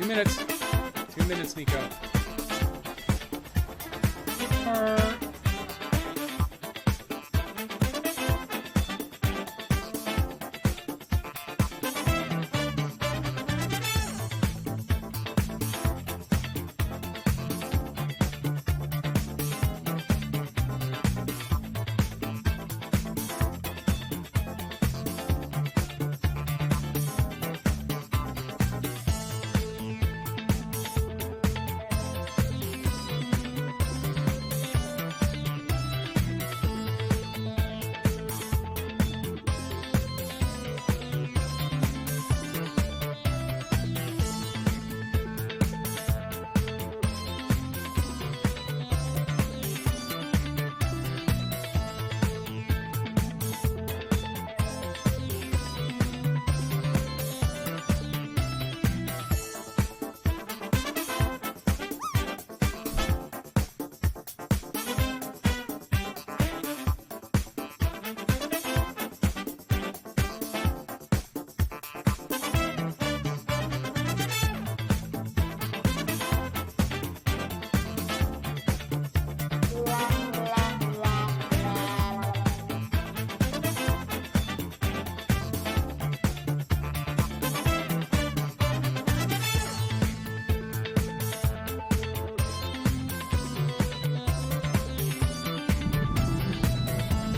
2 minutes. 2 minutes, Nico.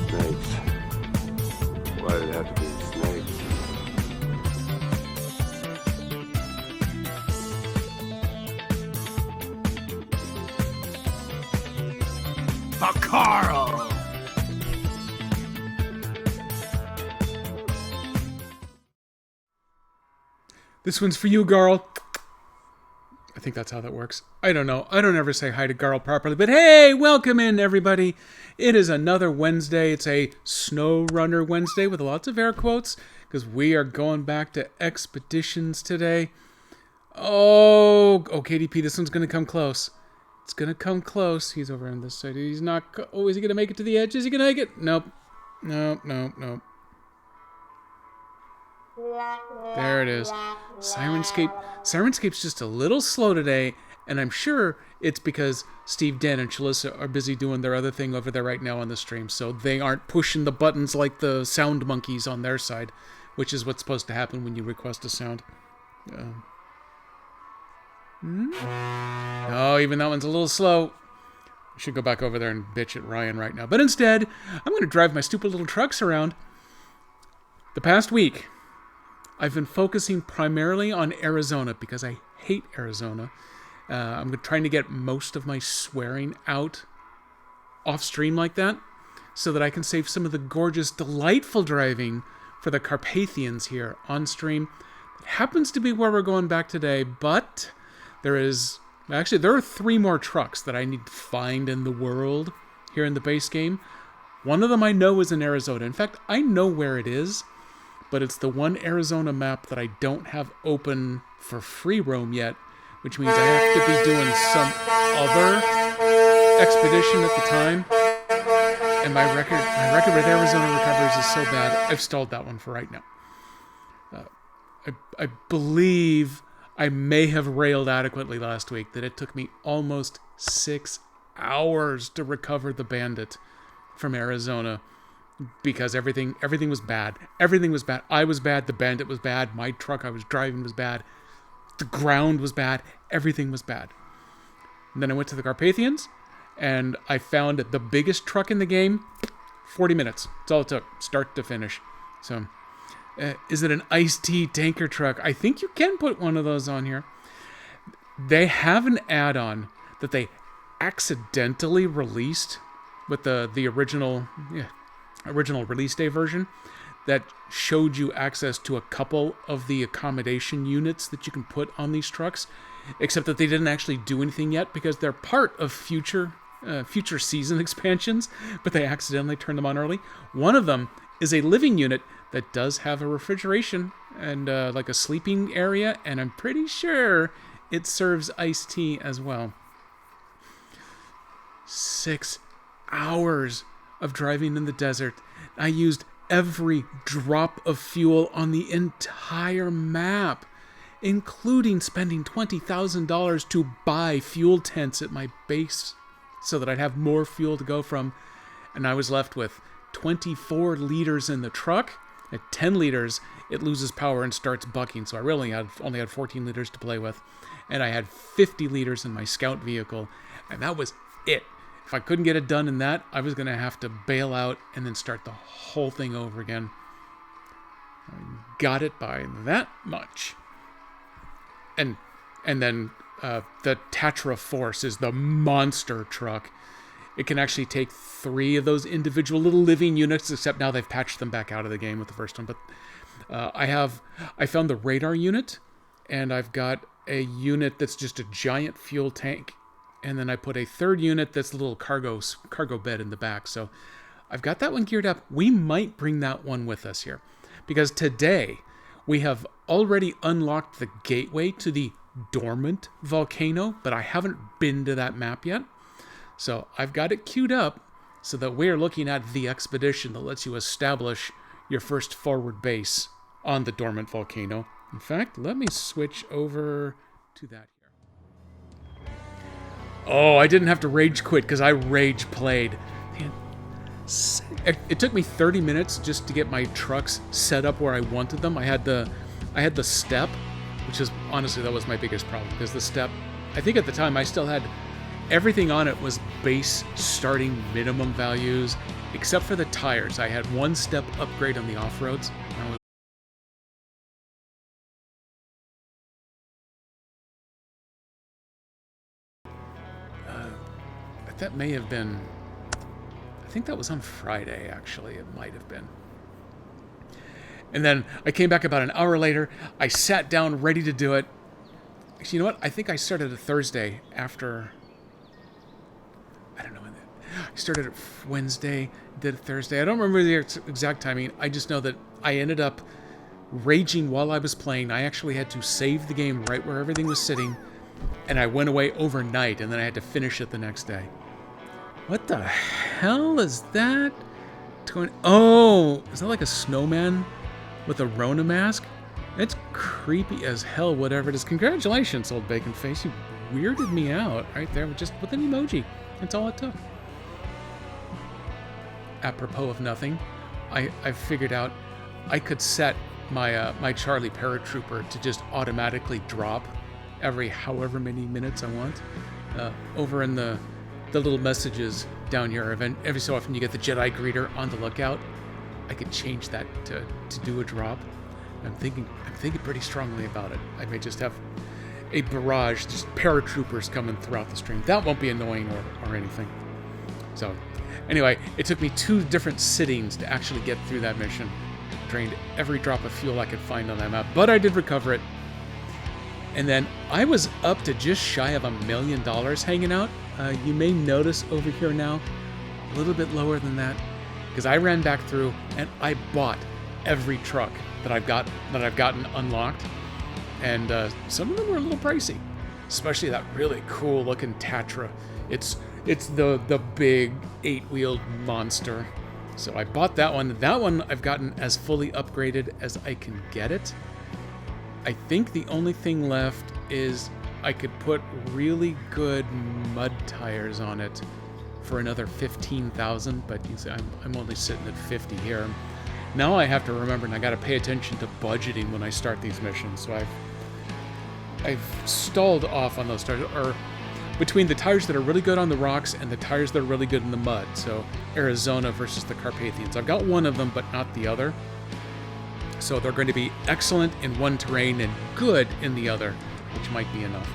Snakes. Why did it have to be snakes? For Carl! This one's for you, Garl. I think that's how that works. I don't know. I don't ever say hi to Garl properly, but hey, welcome in, everybody. It is another Wednesday. It's a Snow Runner Wednesday with lots of air quotes because we are going back to expeditions today. Oh, KDP, this one's going to come close. It's going to come close. He's over on this side. He's not... Oh, is he going to make it to the edge? Is he going to make it? Nope. Nope. There it is. Sirenscape. Sirenscape's just a little slow today, and I'm sure it's because Steve, Dan, and Shalissa are busy doing their other thing over there right now on the stream, so they aren't pushing the buttons like the sound monkeys on their side, which is what's supposed to happen when you request a sound. Oh, even that one's a little slow. I should go back over there and bitch at Ryan right now. But instead, I'm going to drive my stupid little trucks around. The past week, I've been focusing primarily on Arizona because I hate Arizona. I'm trying to get most of my swearing out off stream like that so that I can save some of the gorgeous, delightful driving for the Carpathians here on stream. It happens to be where we're going back today, but there are 3 more trucks that I need to find in the world here in the base game. One of them I know is in Arizona. In fact, I know where it is, but it's the one Arizona map that I don't have open for free roam yet, which means I have to be doing some other expedition at the time. And my record with Arizona Recovers is so bad, I've stalled that one for right now. I believe I may have railed adequately last week that it took me almost 6 hours to recover the Bandit from Arizona because everything was bad. Everything was bad. I was bad. The Bandit was bad. My truck I was driving was bad. The ground was bad. Everything was bad. And then I went to the Carpathians and I found the biggest truck in the game. 40 minutes. That's all it took, start to finish. So... is it an Ice-T tanker truck? I think you can put one of those on here. They have an add-on that they accidentally released with the original release day version that showed you access to a couple of the accommodation units that you can put on these trucks, except that they didn't actually do anything yet because they're part of future season expansions, but they accidentally turned them on early. One of them is a living unit that does have a refrigeration and like a sleeping area, and I'm pretty sure it serves iced tea as well. 6 hours of driving in the desert. I used every drop of fuel on the entire map. including spending $20,000 to buy fuel tents at my base so that I'd have more fuel to go from. And I was left with 24 liters in the truck. At 10 liters, it loses power and starts bucking. So I really only had 14 liters to play with. And I had 50 liters in my scout vehicle. And that was it. If I couldn't get it done in that, I was going to have to bail out and then start the whole thing over again. I got it by that much. And then the Tatra Force is the monster truck. It can actually take 3 of those individual little living units, except now they've patched them back out of the game with the first one. But I found the radar unit, and I've got a unit that's just a giant fuel tank. And then I put a third unit that's a little cargo bed in the back. So I've got that one geared up. We might bring that one with us here, because today we have already unlocked the gateway to the dormant volcano, but I haven't been to that map yet. So I've got it queued up so that we're looking at the expedition that lets you establish your first forward base on the dormant volcano. In fact, let me switch over to that here. Oh, I didn't have to rage quit because I rage played. Man, it took me 30 minutes just to get my trucks set up where I wanted them. I had the step, which is honestly, that was my biggest problem, because the step, I think at the time I still had everything on it was base starting minimum values, except for the tires. I had 1 step upgrade on the off-roads. That may have been, I think that was on Friday, actually. It might have been. And then I came back about an hour later. I sat down ready to do it. Actually, you know what? I think I started a Thursday after, I don't know when I started it Wednesday, did it Thursday. I don't remember the exact timing. I just know that I ended up raging while I was playing. I actually had to save the game right where everything was sitting, and I went away overnight, and then I had to finish it the next day. What the hell is that? Oh, is that like a snowman with a Rona mask? It's creepy as hell, whatever it is. Congratulations, old bacon face. You weirded me out right there just with an emoji. That's all it took. Apropos of nothing, I figured out I could set my my Charlie paratrooper to just automatically drop every however many minutes I want. Over in the little messages down here, every so often you get the Jedi greeter on the lookout. I could change that to do a drop. I'm thinking pretty strongly about it. I may just have a barrage, just paratroopers coming throughout the stream. That won't be annoying or anything. So anyway, it took me 2 different sittings to actually get through that mission. Drained every drop of fuel I could find on that map, but I did recover it. And then I was up to just shy of $1 million hanging out. You may notice over here now, a little bit lower than that, because I ran back through and I bought every truck that I've gotten unlocked, and some of them were a little pricey, especially that really cool looking Tatra. It's the big 8-wheeled monster. So I bought that one. That one I've gotten as fully upgraded as I can get it. I think the only thing left is I could put really good mud tires on it for another 15,000, but you see, I'm only sitting at 50 here. Now I have to remember, and I got to pay attention to budgeting when I start these missions. So I've stalled off on those tires, or between the tires that are really good on the rocks and the tires that are really good in the mud. So Arizona versus the Carpathians. I've got one of them, but not the other. So they're going to be excellent in one terrain and good in the other, which might be enough.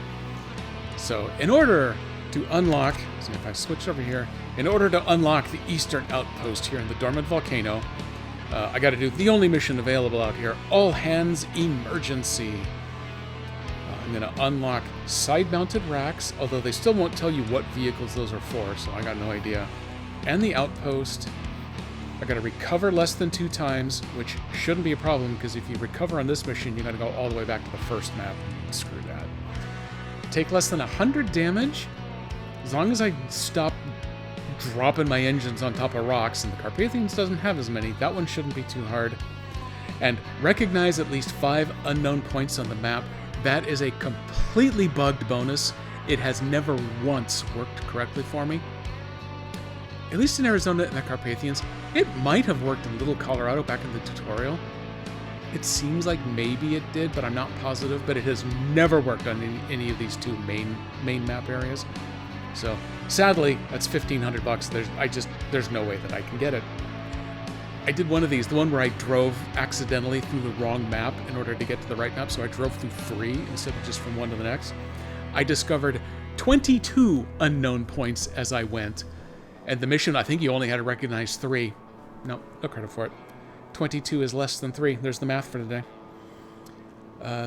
So in order to unlock, so if I switch over here, in order to unlock the eastern outpost here in the dormant volcano, I got to do the only mission available out here, All Hands Emergency. I'm going to unlock side-mounted racks, although they still won't tell you what vehicles those are for, so I got no idea. And the outpost. I got to recover less than 2 times, which shouldn't be a problem, because if you recover on this mission, you got to go all the way back to the first map. Screw that. Take less than 100 damage. As long as I stop dropping my engines on top of rocks, and the Carpathians doesn't have as many, that one shouldn't be too hard. And recognize at least 5 unknown points on the map That is a completely bugged bonus. It has never once worked correctly for me. At least in Arizona and the Carpathians. It might have worked in Little Colorado back in the tutorial. It seems like maybe it did, but I'm not positive. But it has never worked on any of these two main map areas. So sadly, that's $1,500. There's no way that I can get it. I did one of these, the one where I drove accidentally through the wrong map in order to get to the right map, so I drove through 3 instead of just from one to the next. I discovered 22 unknown points as I went, and the mission, I think you only had to recognize 3. No credit for it. 22 is less than 3. There's the math for today.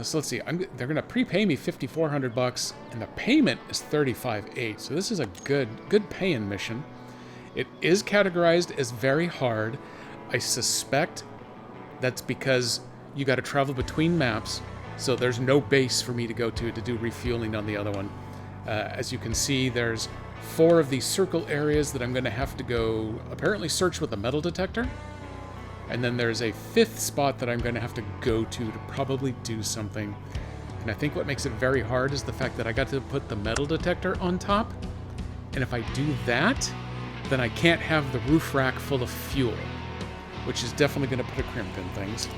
So let's see. They're going to prepay me $5,400, and the payment is $35,800. So this is a good pay-in mission. It is categorized as very hard. I suspect that's because you got to travel between maps, so there's no base for me to go to do refueling on the other one. As you can see, there's 4 of these circle areas that I'm going to have to go apparently search with a metal detector. And then there's a 5th spot that I'm going to have to go to probably do something. And I think what makes it very hard is the fact that I got to put the metal detector on top. And if I do that, then I can't have the roof rack full of fuel, which is definitely going to put a crimp in things.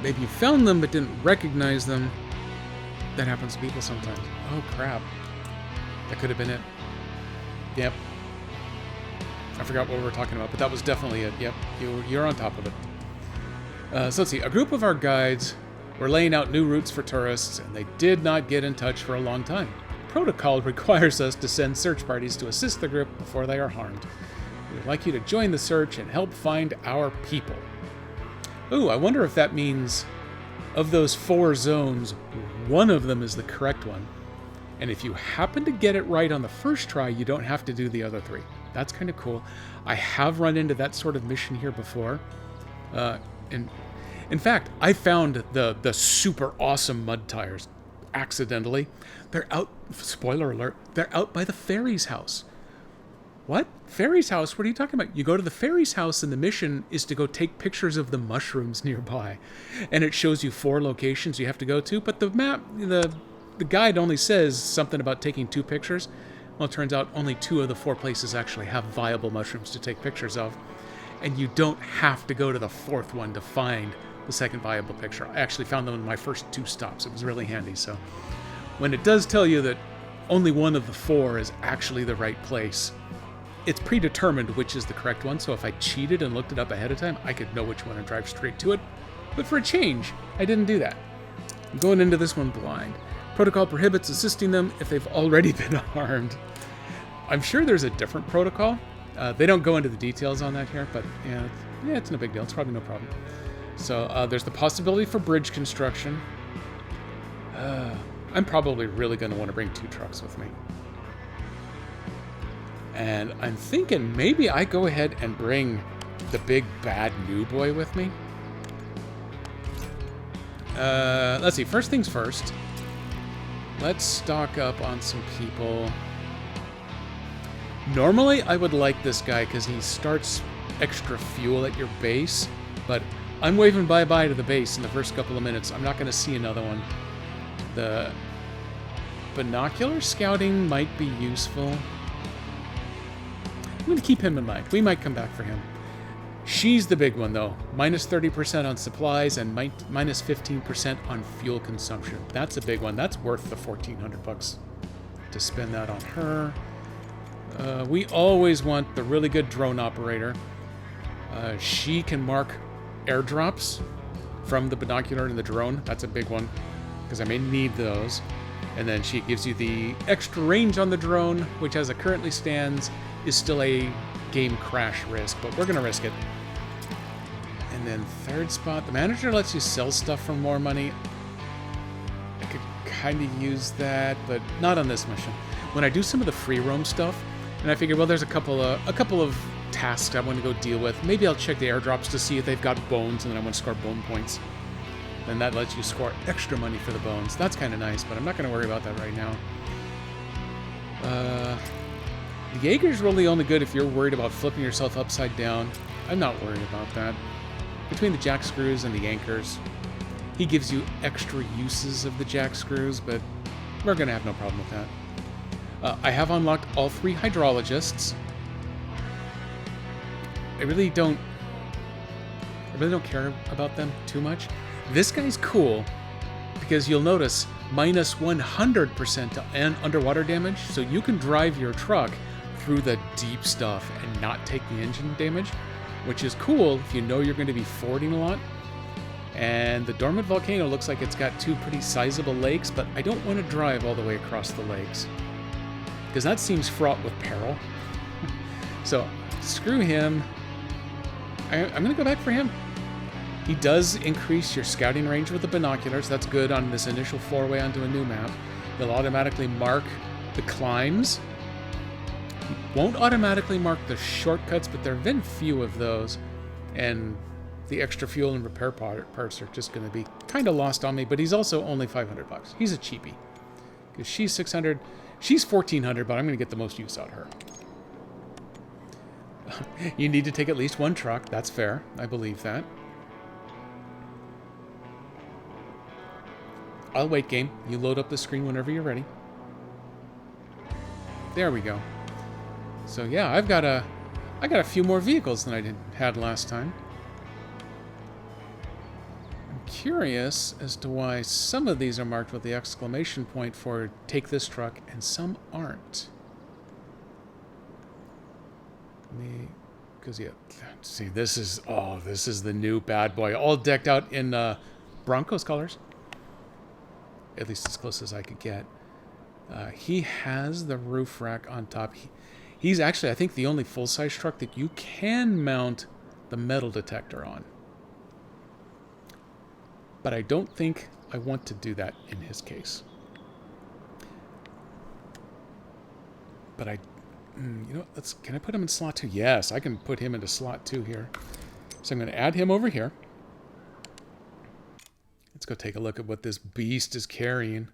Maybe you found them but didn't recognize them. That happens to people sometimes. Oh, crap. That could have been it. Yep. I forgot what we were talking about, but that was definitely it. Yep, you're on top of it. So let's see. A group of our guides were laying out new routes for tourists, and they did not get in touch for a long time. Protocol requires us to send search parties to assist the group before they are harmed. We would like you to join the search and help find our people. Ooh, I wonder if that means of those 4 zones, one of them is the correct one. And if you happen to get it right on the first try, you don't have to do the other 3. That's kind of cool. I have run into that sort of mission here before. And in fact, I found the super awesome mud tires accidentally. They're out, spoiler alert, they're out by the fairy's house. What? Fairy's house? What are you talking about? You go to the fairy's house and the mission is to go take pictures of the mushrooms nearby. And it shows you 4 locations you have to go to, but the map, the guide only says something about taking 2 pictures. Well, it turns out only 2 of the 4 places actually have viable mushrooms to take pictures of. And you don't have to go to the 4th one to find the second viable picture. I actually found them in my first 2 stops. It was really handy. So when it does tell you that only one of the 4 is actually the right place, it's predetermined which is the correct one. So if I cheated and looked it up ahead of time, I could know which one and drive straight to it. But for a change, I didn't do that. I'm going into this one blind. Protocol prohibits assisting them if they've already been harmed. I'm sure there's a different protocol. They don't go into the details on that here, but yeah, it's no big deal. It's probably no problem. So there's the possibility for bridge construction. I'm probably really going to want to bring 2 trucks with me. And I'm thinking maybe I go ahead and bring the big bad new boy with me. Let's see. First things first. Let's stock up on some people. Normally, I would like this guy because he starts extra fuel at your base, but I'm waving bye-bye to the base in the first couple of minutes. I'm not going to see another one. The binocular scouting might be useful. I'm going to keep him in mind. We might come back for him. She's the big one, though. Minus 30% on supplies and minus 15% on fuel consumption. That's a big one. That's worth the $1,400 to spend that on her. We always want the really good drone operator. She can mark airdrops from the binocular and the drone. That's a big one, because I may need those. And then she gives you the extra range on the drone, which as it currently stands is still a game crash risk, but we're going to risk it. And then 3rd spot, the manager lets you sell stuff for more money. I could kind of use that, but not on this mission. When I do some of the free roam stuff, and I figure, well, there's a couple of tasks I want to go deal with. Maybe I'll check the airdrops to see if they've got bones, and then I want to score bone points. Then that lets you score extra money for the bones. That's kind of nice, but I'm not going to worry about that right now. The Jaeger's really only good if you're worried about flipping yourself upside down. I'm not worried about that. Between the jack screws and the anchors, He gives you extra uses of the jack screws, but we're going to have no problem with that. I have unlocked all 3 hydrologists. I really don't care about them too much. This guy's cool because you'll notice minus 100% and underwater damage, so you can drive your truck through the deep stuff and not take the engine damage, which is cool if you know you're going to be fording a lot. And the dormant volcano looks like it's got 2 pretty sizable lakes, but I don't want to drive all the way across the lakes because that seems fraught with peril. So screw him. I'm going to go back for him. He does increase your scouting range with the binoculars. That's good on this initial 4-way onto a new map. He'll automatically mark the climbs. He won't automatically mark the shortcuts, but there have been few of those. And the extra fuel and repair parts are just going to be kind of lost on me, but he's also only $500. He's a cheapie. Because she's 600, she's 1400, but I'm going to get the most use out of her. You need to take at least 1 truck. That's fair. I believe that. I'll wait, game. You load up the screen whenever you're ready. There we go. So yeah, I got a few more vehicles than I had last time. I'm curious as to why some of these are marked with the exclamation point for take this truck and some aren't. Because yeah, see, this is the new bad boy, all decked out in Broncos colors. At least as close as I could get. He has the roof rack on top. He's actually, I think, the only full-size truck that you can mount the metal detector on. But I don't think I want to do that in his case. But you know, can I put him in slot 2? Yes, I can put him into slot 2 here. So I'm going to add him over here. Let's go take a look at what this beast is carrying.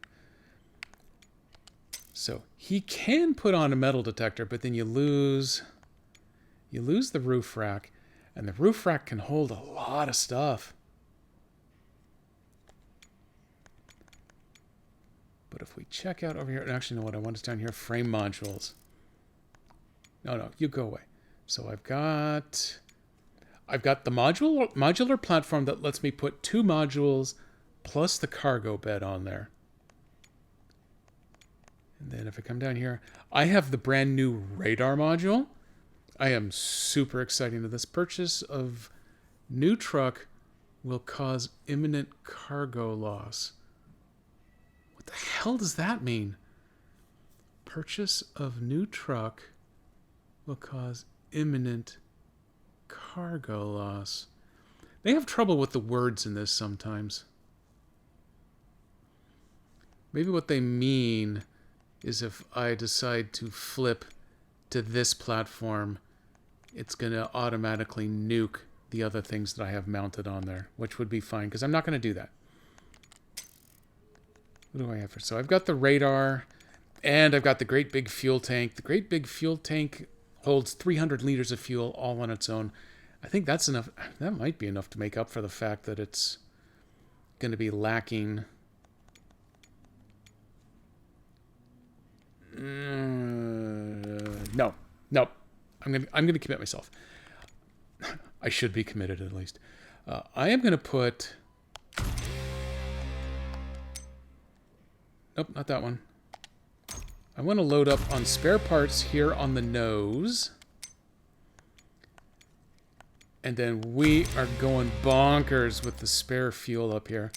So he can put on a metal detector, but then you lose the roof rack, and the roof rack can hold a lot of stuff. But if we check out over here, actually, no, what I want is down here, frame modules. No, you go away. So I've got the modular platform that lets me put 2 modules plus the cargo bed on there. And then if I come down here, I have the brand new radar module. I am super excited. This purchase of new truck will cause imminent cargo loss. What the hell does that mean? Purchase of new truck will cause imminent cargo loss. They have trouble with the words in this sometimes. Maybe what they mean is if I decide to flip to this platform, it's going to automatically nuke the other things that I have mounted on there, which would be fine, because I'm not going to do that. What do I have for? So I've got the radar, and I've got the great big fuel tank. The great big fuel tank holds 300 liters of fuel all on its own. I think that's enough. That might be enough to make up for the fact that it's going to be lacking. No. I'm gonna commit myself. I should be committed at least. I am gonna put. Nope, not that one. I want to load up on spare parts here on the nose. And then we are going bonkers with the spare fuel up here.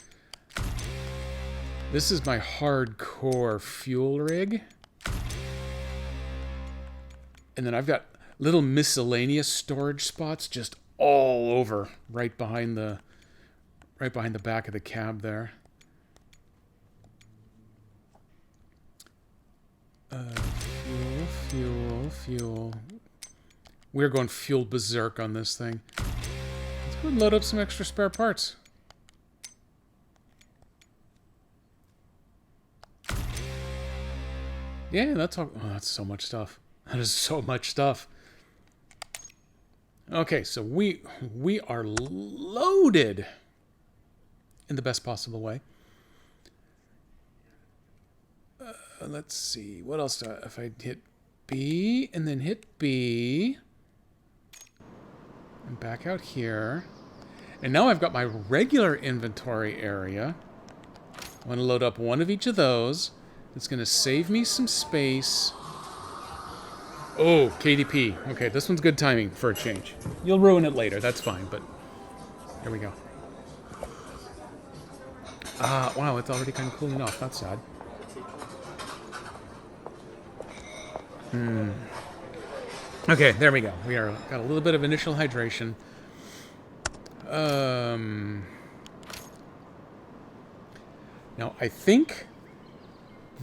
This is my hardcore fuel rig. And then I've got little miscellaneous storage spots just all over right behind the back of the cab there. Fuel. We're going fuel berserk on this thing. Let's go and load up some extra spare parts. Yeah, that's all. Oh, that's so much stuff. That is so much stuff. Okay, so we are loaded. in the best possible way. Let's see. What else do if I hit B and then hit B and back out here. And now I've got my regular inventory area. I want to load up one of each of those. It's going to save me some space. Oh, KDP. Okay, this one's good timing for a change. You'll ruin it later. That's fine, but here we go. Wow, it's already kind of cooling off. That's sad. Okay, there we go. We got a little bit of initial hydration. Now, I think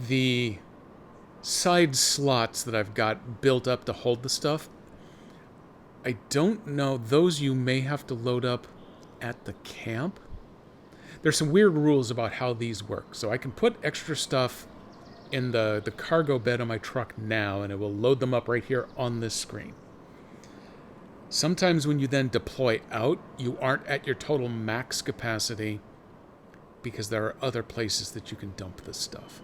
the side slots that I've got built up to hold the stuff, I don't know. Those you may have to load up at the camp. There's some weird rules about how these work. So I can put extra stuff in the cargo bed on my truck now, and it will load them up right here on this screen. Sometimes when you then deploy out, you aren't at your total max capacity because there are other places that you can dump this stuff.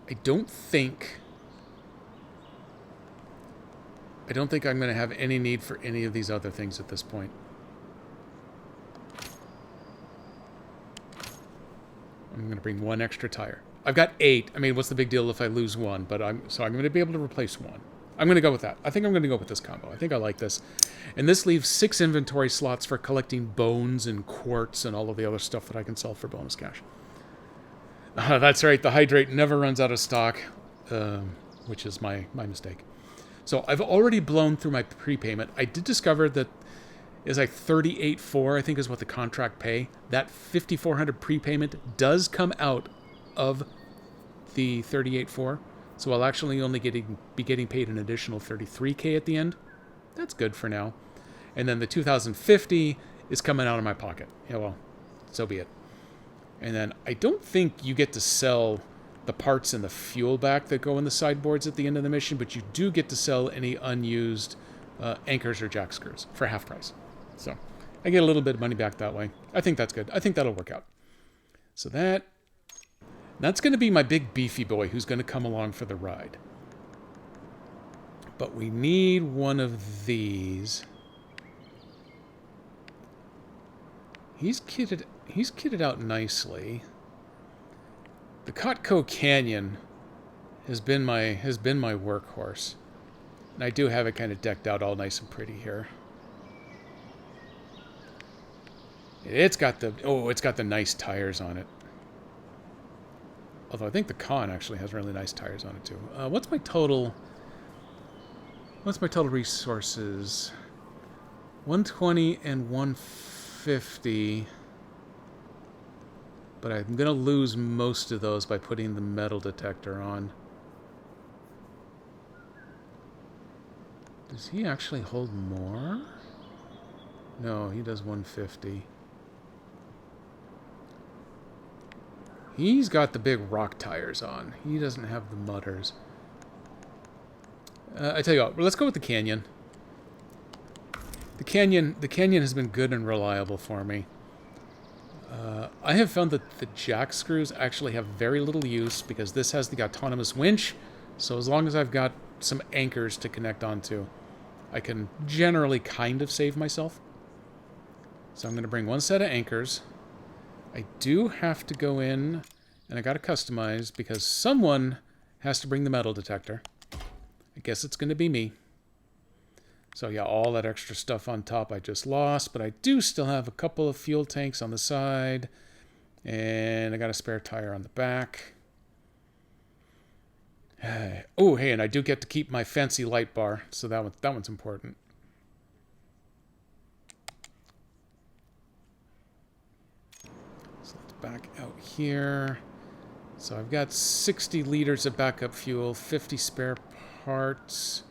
I don't think I'm going to have any need for any of these other things at this point. I'm going to bring one extra tire. I've got 8. I mean, what's the big deal if I lose one? But I'm going to be able to replace one. I'm going to go with that. I think I'm going to go with this combo. I think I like this. And this leaves 6 inventory slots for collecting bones and quartz and all of the other stuff that I can sell for bonus cash. That's right. The hydrate never runs out of stock, which is my mistake. So I've already blown through my prepayment. I did discover that is like $38,400, I think is what the contract pay. That $5,400 prepayment does come out of the $38,400. So I'll actually only be getting paid an additional $33,000 at the end. That's good for now. And then the $2,050 is coming out of my pocket. Yeah, well, so be it. And then I don't think you get to sell the parts and the fuel back that go in the sideboards at the end of the mission, but you do get to sell any unused anchors or jack screws for half price. So I get a little bit of money back that way. I think that's good. I think that'll work out. So that's going to be my big beefy boy who's going to come along for the ride. But we need one of these. He's kitted out nicely. The Cotco Canyon has been my workhorse. And I do have it kind of decked out all nice and pretty here. It's got the nice tires on it. Although I think the Con actually has really nice tires on it too. What's my total resources? 120 and 150. But I'm going to lose most of those by putting the metal detector on. Does he actually hold more? No, he does 150. He's got the big rock tires on. He doesn't have the mudders. I tell you what, let's go with the Canyon. The Canyon has been good and reliable for me. I have found that the jack screws actually have very little use because this has the autonomous winch. So as long as I've got some anchors to connect onto, I can generally kind of save myself. So I'm going to bring one set of anchors. I do have to go in, and I got to customize because someone has to bring the metal detector. I guess it's going to be me. So yeah, all that extra stuff on top I just lost, but I do still have a couple of fuel tanks on the side, and I got a spare tire on the back. Oh, hey, and I do get to keep my fancy light bar, so that one's important. So let's back out here. So I've got 60 liters of backup fuel, 50 spare parts.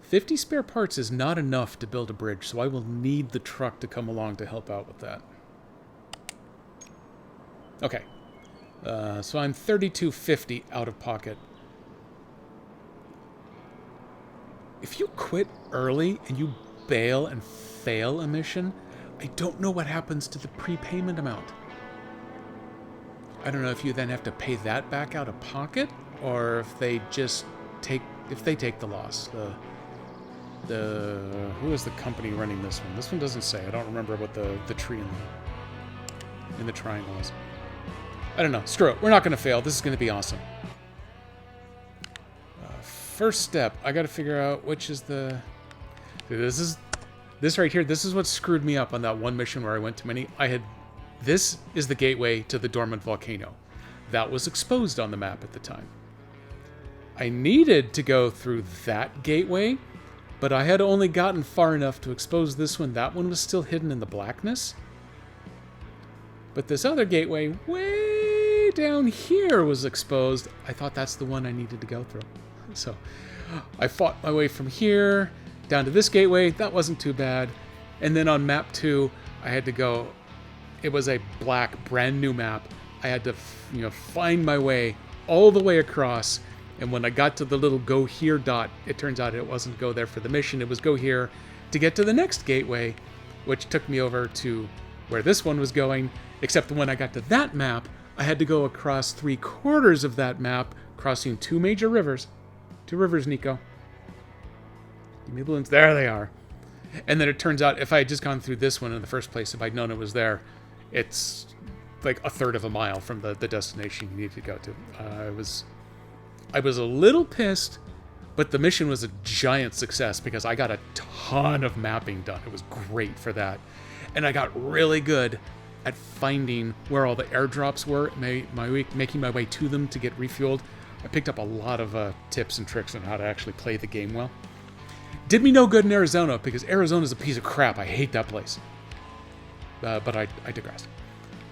50 spare parts is not enough to build a bridge, so I will need the truck to come along to help out with that. Okay. So I'm $32.50 out of pocket. If you quit early and you bail and fail a mission, I don't know what happens to the prepayment amount. I don't know if you then have to pay that back out of pocket, or if they just take the loss. Who is the company running this one? This one doesn't say. I don't remember what the tree in the triangle is. I don't know. Screw it. We're not going to fail. This is going to be awesome. First step, I got to figure out which is the... This right here, this is what screwed me up on that one mission where I went too many. This is the gateway to the dormant volcano. That was exposed on the map at the time. I needed to go through that gateway, but I had only gotten far enough to expose this one. That one was still hidden in the blackness. But this other gateway, way down here, was exposed. I thought that's the one I needed to go through. So I fought my way from here down to this gateway. That wasn't too bad. And then on map 2, I had to go... It was a black, brand new map. I had to, find my way all the way across. And when I got to the little go here dot, it turns out it wasn't go there for the mission. It was go here to get to the next gateway, which took me over to where this one was going. Except when I got to that map, I had to go across 3/4 of that map, crossing 2 major rivers. 2 rivers, Nico. Give me balloons. There they are. And then it turns out if I had just gone through this one in the first place, if I'd known it was there, it's like 1/3 of a mile from the destination you need to go to. I was a little pissed, but the mission was a giant success because I got a ton of mapping done. It was great for that. And I got really good at finding where all the airdrops were, making my way to them to get refueled. I picked up a lot of tips and tricks on how to actually play the game well. Did me no good in Arizona, because Arizona's a piece of crap. I hate that place. But I digress.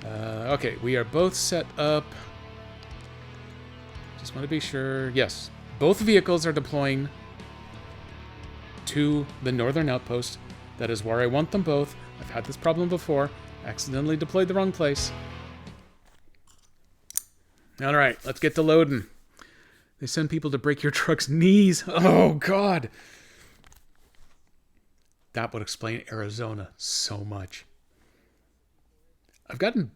Okay, we are both set up. Just want to be sure. Yes, both vehicles are deploying to the northern outpost. That is where I want them both. I've had this problem before. Accidentally deployed the wrong place. All right, let's get to loading. They send people to break your truck's knees. Oh, God. That would explain Arizona so much. I've gotten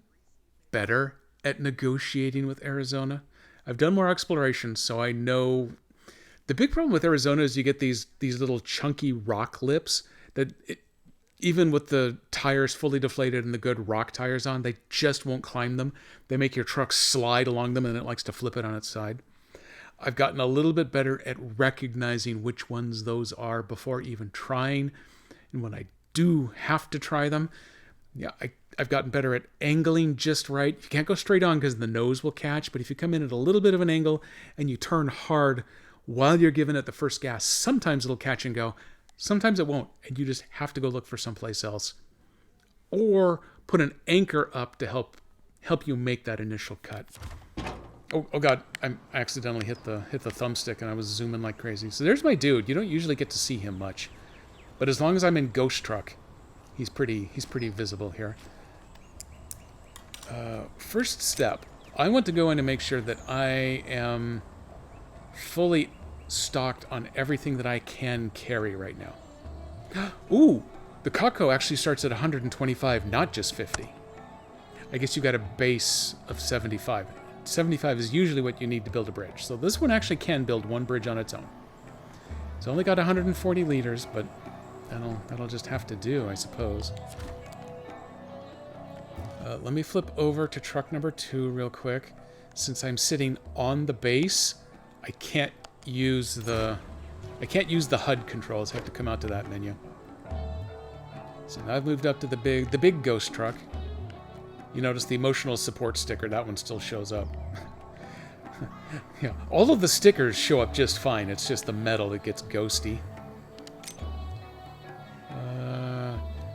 better at negotiating with Arizona. I've done more exploration, so I know... The big problem with Arizona is you get these little chunky rock lips that... Even with the tires fully deflated and the good rock tires on, they just won't climb them. They make your truck slide along them and it likes to flip it on its side. I've gotten a little bit better at recognizing which ones those are before even trying. And when I do have to try them, I've gotten better at angling just right. You can't go straight on because the nose will catch, but if you come in at a little bit of an angle and you turn hard while you're giving it the first gas, sometimes it'll catch and go. Sometimes it won't, and you just have to go look for someplace else. Or put an anchor up to help you make that initial cut. Oh God, I accidentally hit the thumbstick and I was zooming like crazy. So there's my dude. You don't usually get to see him much. But as long as I'm in Ghost Truck, he's pretty visible here. First step, I want to go in and make sure that I am fully stocked on everything that I can carry right now. Ooh, the Kako actually starts at 125, not just 50. I guess you got a base of 75. 75 is usually what you need to build a bridge. So this one actually can build one bridge on its own. It's only got 140 liters, but that'll just have to do, I suppose. Let me flip over to truck number 2 real quick. Since I'm sitting on the base, I can't use the HUD controls. I have to come out to that menu. So now I've moved up to the big Ghost Truck. You notice the emotional support sticker, that one still shows up. Yeah, all of the stickers show up just fine. It's just the metal that gets ghosty.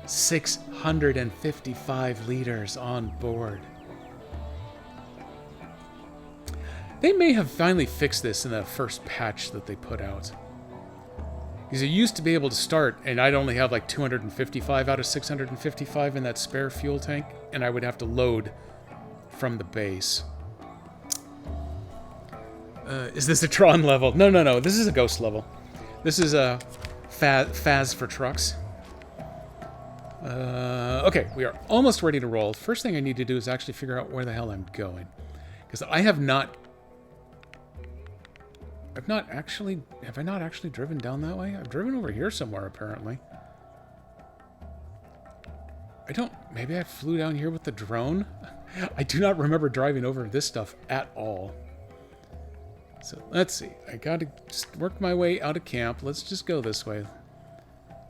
655 liters on board. They may have finally fixed this in the first patch that they put out. Because I used to be able to start, and I'd only have like 255 out of 655 in that spare fuel tank, and I would have to load from the base. Is this a Tron level? No. This is a Ghost level. This is a Faz for trucks. Okay, we are almost ready to roll. First thing I need to do is actually figure out where the hell I'm going. Because I have not... Have I not actually driven down that way? I've driven over here somewhere, apparently. Maybe I flew down here with the drone? I do not remember driving over this stuff at all. So, let's see. I gotta just work my way out of camp. Let's just go this way.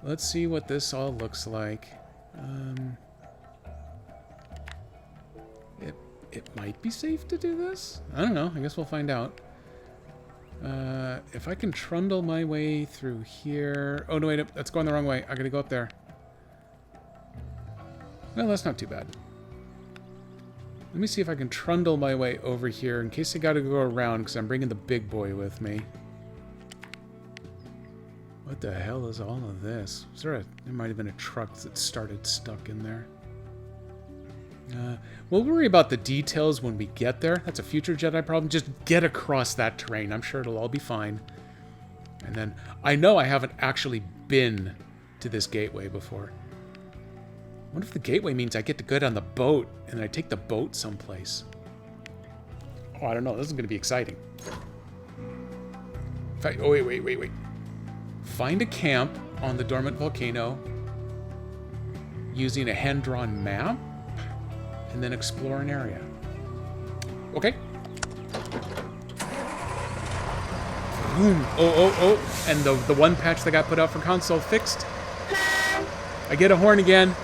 Let's see what this all looks like. It might be safe to do this? I don't know. I guess we'll find out. If I can trundle my way through here... Oh, no, wait. That's going the wrong way. I gotta go up there. Well, that's not too bad. Let me see if I can trundle my way over here in case I gotta go around because I'm bringing the big boy with me. What the hell is all of this? There might have been a truck that started stuck in there. We'll worry about the details when we get there. That's a future Jedi problem. Just get across that terrain. I'm sure it'll all be fine. And then, I know I haven't actually been to this gateway before. What if the gateway means I get to go on the boat and then I take the boat someplace? Oh, I don't know. This is going to be exciting. Oh, wait. Find a camp on the dormant volcano using a hand-drawn map and then explore an area. Okay. Boom. Oh. And the one patch that got put out for console fixed. I get a horn again.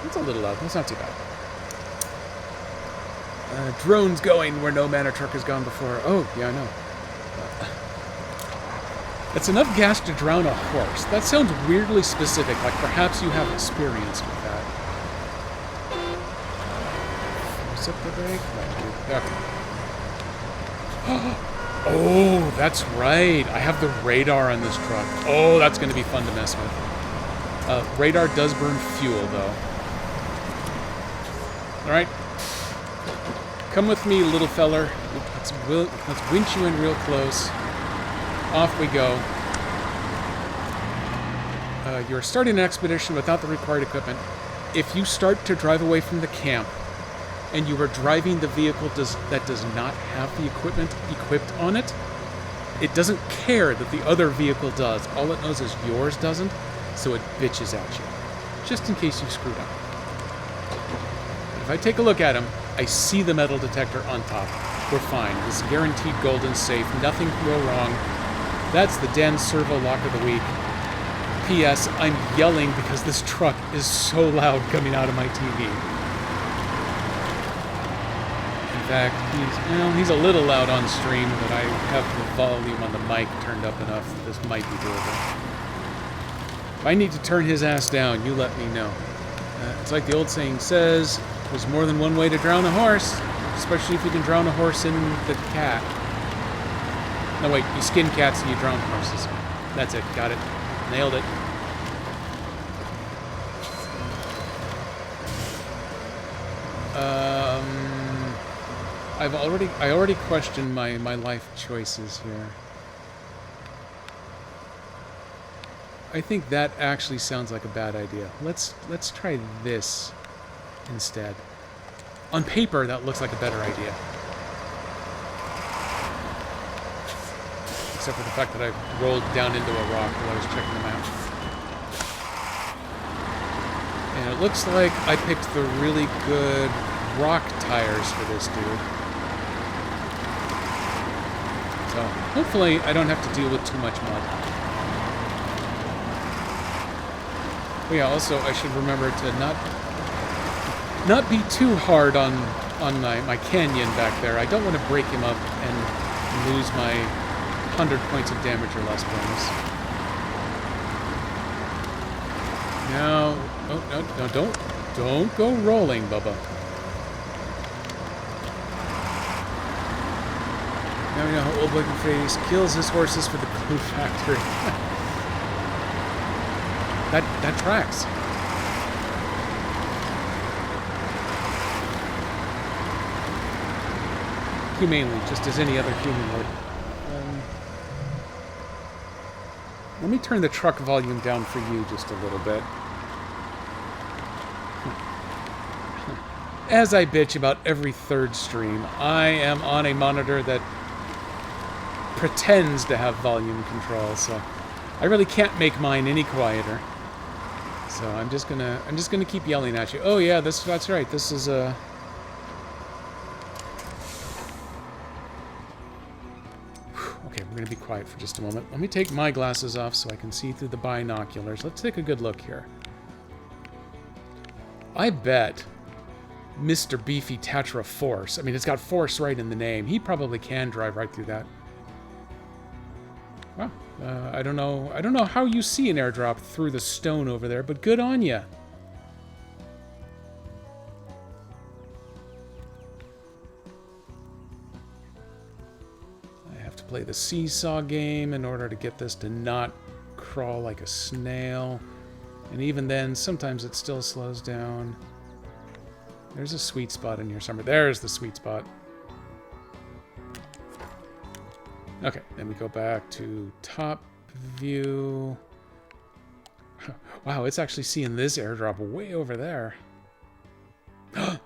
It's a little loud. That's not too bad. Drone's going where no mana truck has gone before. Oh, yeah, I know. That's enough gas to drown a horse. That sounds weirdly specific, like perhaps you have experience with that. Force up the brake? Okay. Oh, that's right. I have the radar on this truck. Oh, that's going to be fun to mess with. Radar does burn fuel, though. Alright. Come with me, little feller. Let's winch you in real close. Off we go. You're starting an expedition without the required equipment. If you start to drive away from the camp, and you are driving the vehicle that does not have the equipment equipped on it, it doesn't care that the other vehicle does. All it knows is yours doesn't, so it bitches at you. Just in case you screwed up. If I take a look at him, I see the metal detector on top. We're fine. This is guaranteed golden safe. Nothing can go wrong. That's the Dan Servo Lock of the Week. P.S. I'm yelling because this truck is so loud coming out of my TV. In fact, he's a little loud on stream, but I have the volume on the mic turned up enough that this might be doable. If I need to turn his ass down, you let me know. It's like the old saying says, there's more than one way to drown a horse, especially if you can drown a horse in the cat. No, wait, you skin cats and you drown horses. That's it, got it. Nailed it. I already questioned my life choices here. I think that actually sounds like a bad idea. Let's try this instead. On paper, that looks like a better idea. Except for the fact that I rolled down into a rock while I was checking them out. And it looks like I picked the really good rock tires for this dude. So, hopefully I don't have to deal with too much mud. Oh yeah, also I should remember to not be too hard on my canyon back there. I don't want to break him up and lose my 100 points of damage or less bonus. No, don't go rolling, Bubba. Now we know how Old Boy Face kills his horses for the glue factory. that tracks. Humanely, just as any other human would. Let me turn the truck volume down for you just a little bit. As I bitch about every third stream, I am on a monitor that pretends to have volume control, so I really can't make mine any quieter. So I'm just gonna keep yelling at you. Oh yeah, that's right. This is a. Okay, we're gonna be quiet for just a moment. Let me take my glasses off so I can see through the binoculars. Let's take a good look here. I bet Mr. Beefy Tatra Force. I mean, it's got Force right in the name. He probably can drive right through that. Well, I don't know how you see an airdrop through the stone over there, but good on ya. I have to play the seesaw game in order to get this to not crawl like a snail. And even then, sometimes it still slows down. There's a sweet spot in here somewhere. There's the sweet spot. Okay, then we go back to top view. Wow, it's actually seeing this airdrop way over there.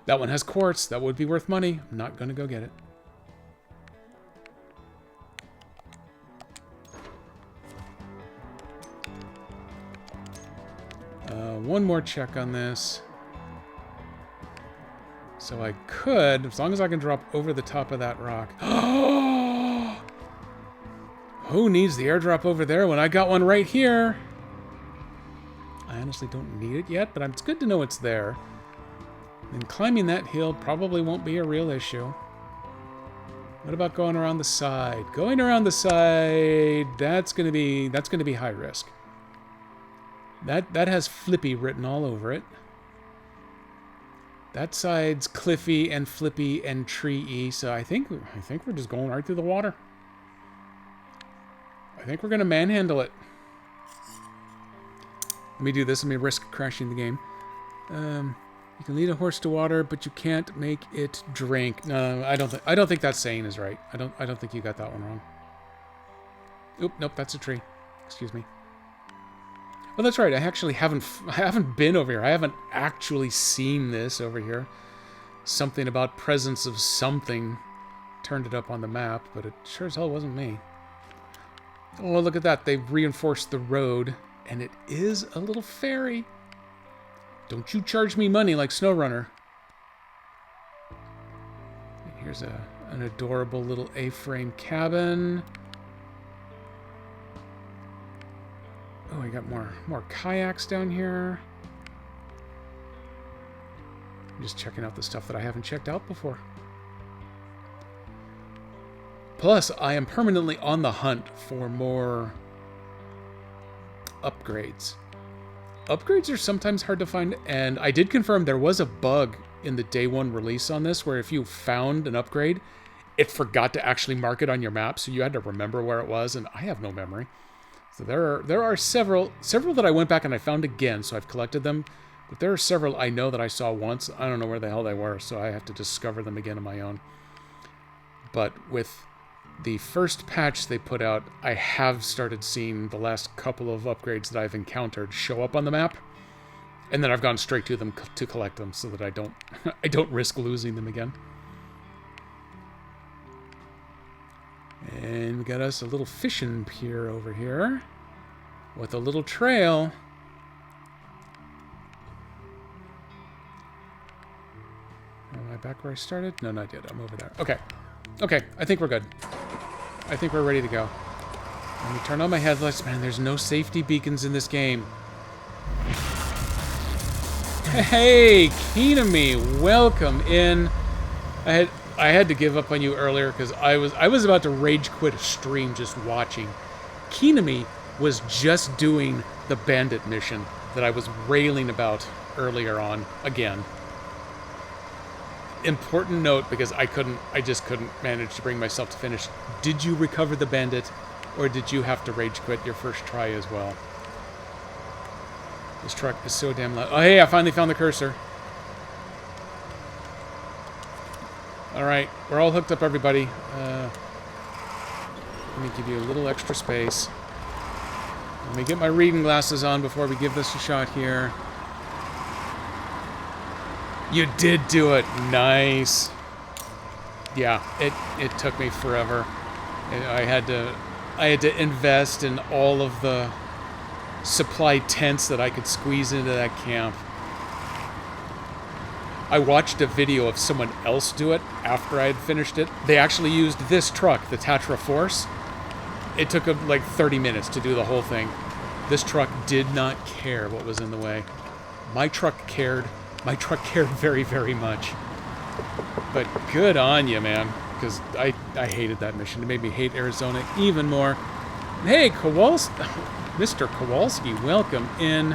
That one has quartz. That would be worth money. I'm not going to go get it. One more check on this. So I could, as long as I can drop over the top of that rock. Who needs the airdrop over there when I got one right here? I honestly don't need it yet, but it's good to know it's there. And climbing that hill probably won't be a real issue. What about going around the side? Going around the side, that's gonna be high risk. That has Flippy written all over it. That side's cliffy and flippy and tree-y, so I think we're just going right through the water. I think we're gonna manhandle it. Let me do this. Let me risk crashing the game. You can lead a horse to water, but you can't make it drink. No, I don't think that saying is right. I don't think you got that one wrong. Oop, nope, that's a tree. Excuse me. Well, that's right. I haven't been over here. I haven't actually seen this over here. Something about presence of something turned it up on the map, but it sure as hell wasn't me. Oh, look at that. They've reinforced the road, and it is a little ferry. Don't you charge me money like SnowRunner. Here's an adorable little A-frame cabin. Oh, I got more kayaks down here. I'm just checking out the stuff that I haven't checked out before. Plus, I am permanently on the hunt for more upgrades. Upgrades are sometimes hard to find, and I did confirm there was a bug in the day one release on this where if you found an upgrade, it forgot to actually mark it on your map, so you had to remember where it was, and I have no memory. So there are several that I went back and I found again, so I've collected them. But there are several I know that I saw once. I don't know where the hell they were, so I have to discover them again on my own. But with the first patch they put out, I have started seeing the last couple of upgrades that I've encountered show up on the map. And then I've gone straight to them to collect them so that I don't risk losing them again. And we got us a little fishing pier over here with a little trail. Am I back where I started? No, not yet. I'm over there. Okay. Okay, I think we're good. I think we're ready to go. Let me turn on my headlights. Man, there's no safety beacons in this game. Hey, Kinami, welcome in. I had to give up on you earlier because I was about to rage quit a stream just watching. Kinami was just doing the bandit mission that I was railing about earlier on again. Important note, because I just couldn't manage to bring myself to finish. Did you recover the bandit, or did you have to rage quit your first try as well? This truck is so damn loud. Oh, hey, I finally found the cursor. Alright, we're all hooked up, everybody. Let me give you a little extra space. Let me get my reading glasses on before we give this a shot here. You did do it. Nice. Yeah, it took me forever. I had to invest in all of the supply tents that I could squeeze into that camp. I watched a video of someone else do it after I had finished it. They actually used this truck, the Tatra Force. It took them like 30 minutes to do the whole thing. This truck did not care what was in the way. My truck cared. My truck cared very, very much. But good on you, man. Because I hated that mission. It made me hate Arizona even more. Hey, Mr. Kowalski, welcome in.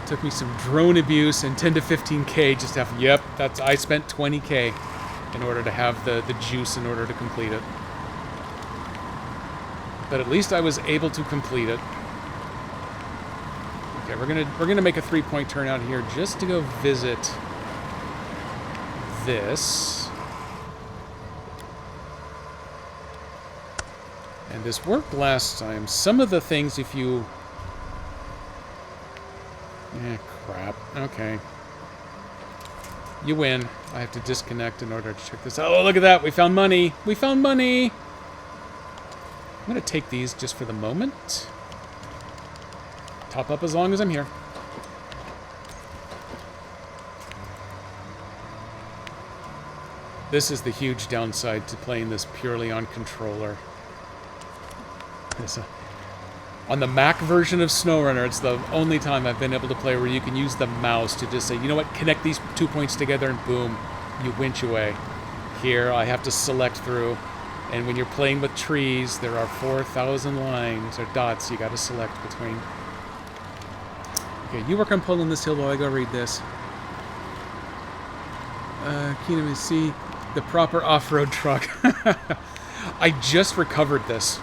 Took me some drone abuse and 10 to 15k just to have... Yep, I spent 20k in order to have the juice in order to complete it. But at least I was able to complete it. Okay, we're gonna make a 3-point turn out here just to go visit this. And this worked last time. Some of the things, if you... crap. Okay. You win. I have to disconnect in order to check this out. Oh, look at that. We found money. We found money. I'm going to take these just for the moment. Top up as long as I'm here. This is the huge downside to playing this purely on controller. On the Mac version of SnowRunner, it's the only time I've been able to play where you can use the mouse to just say, you know what, connect these 2 points together and boom, you winch away. Here, I have to select through. And when you're playing with trees, there are 4,000 lines or dots you got to select between. Okay, you work on pulling this hill while I go read this. Kingdom is C, the proper off-road truck. I just recovered this.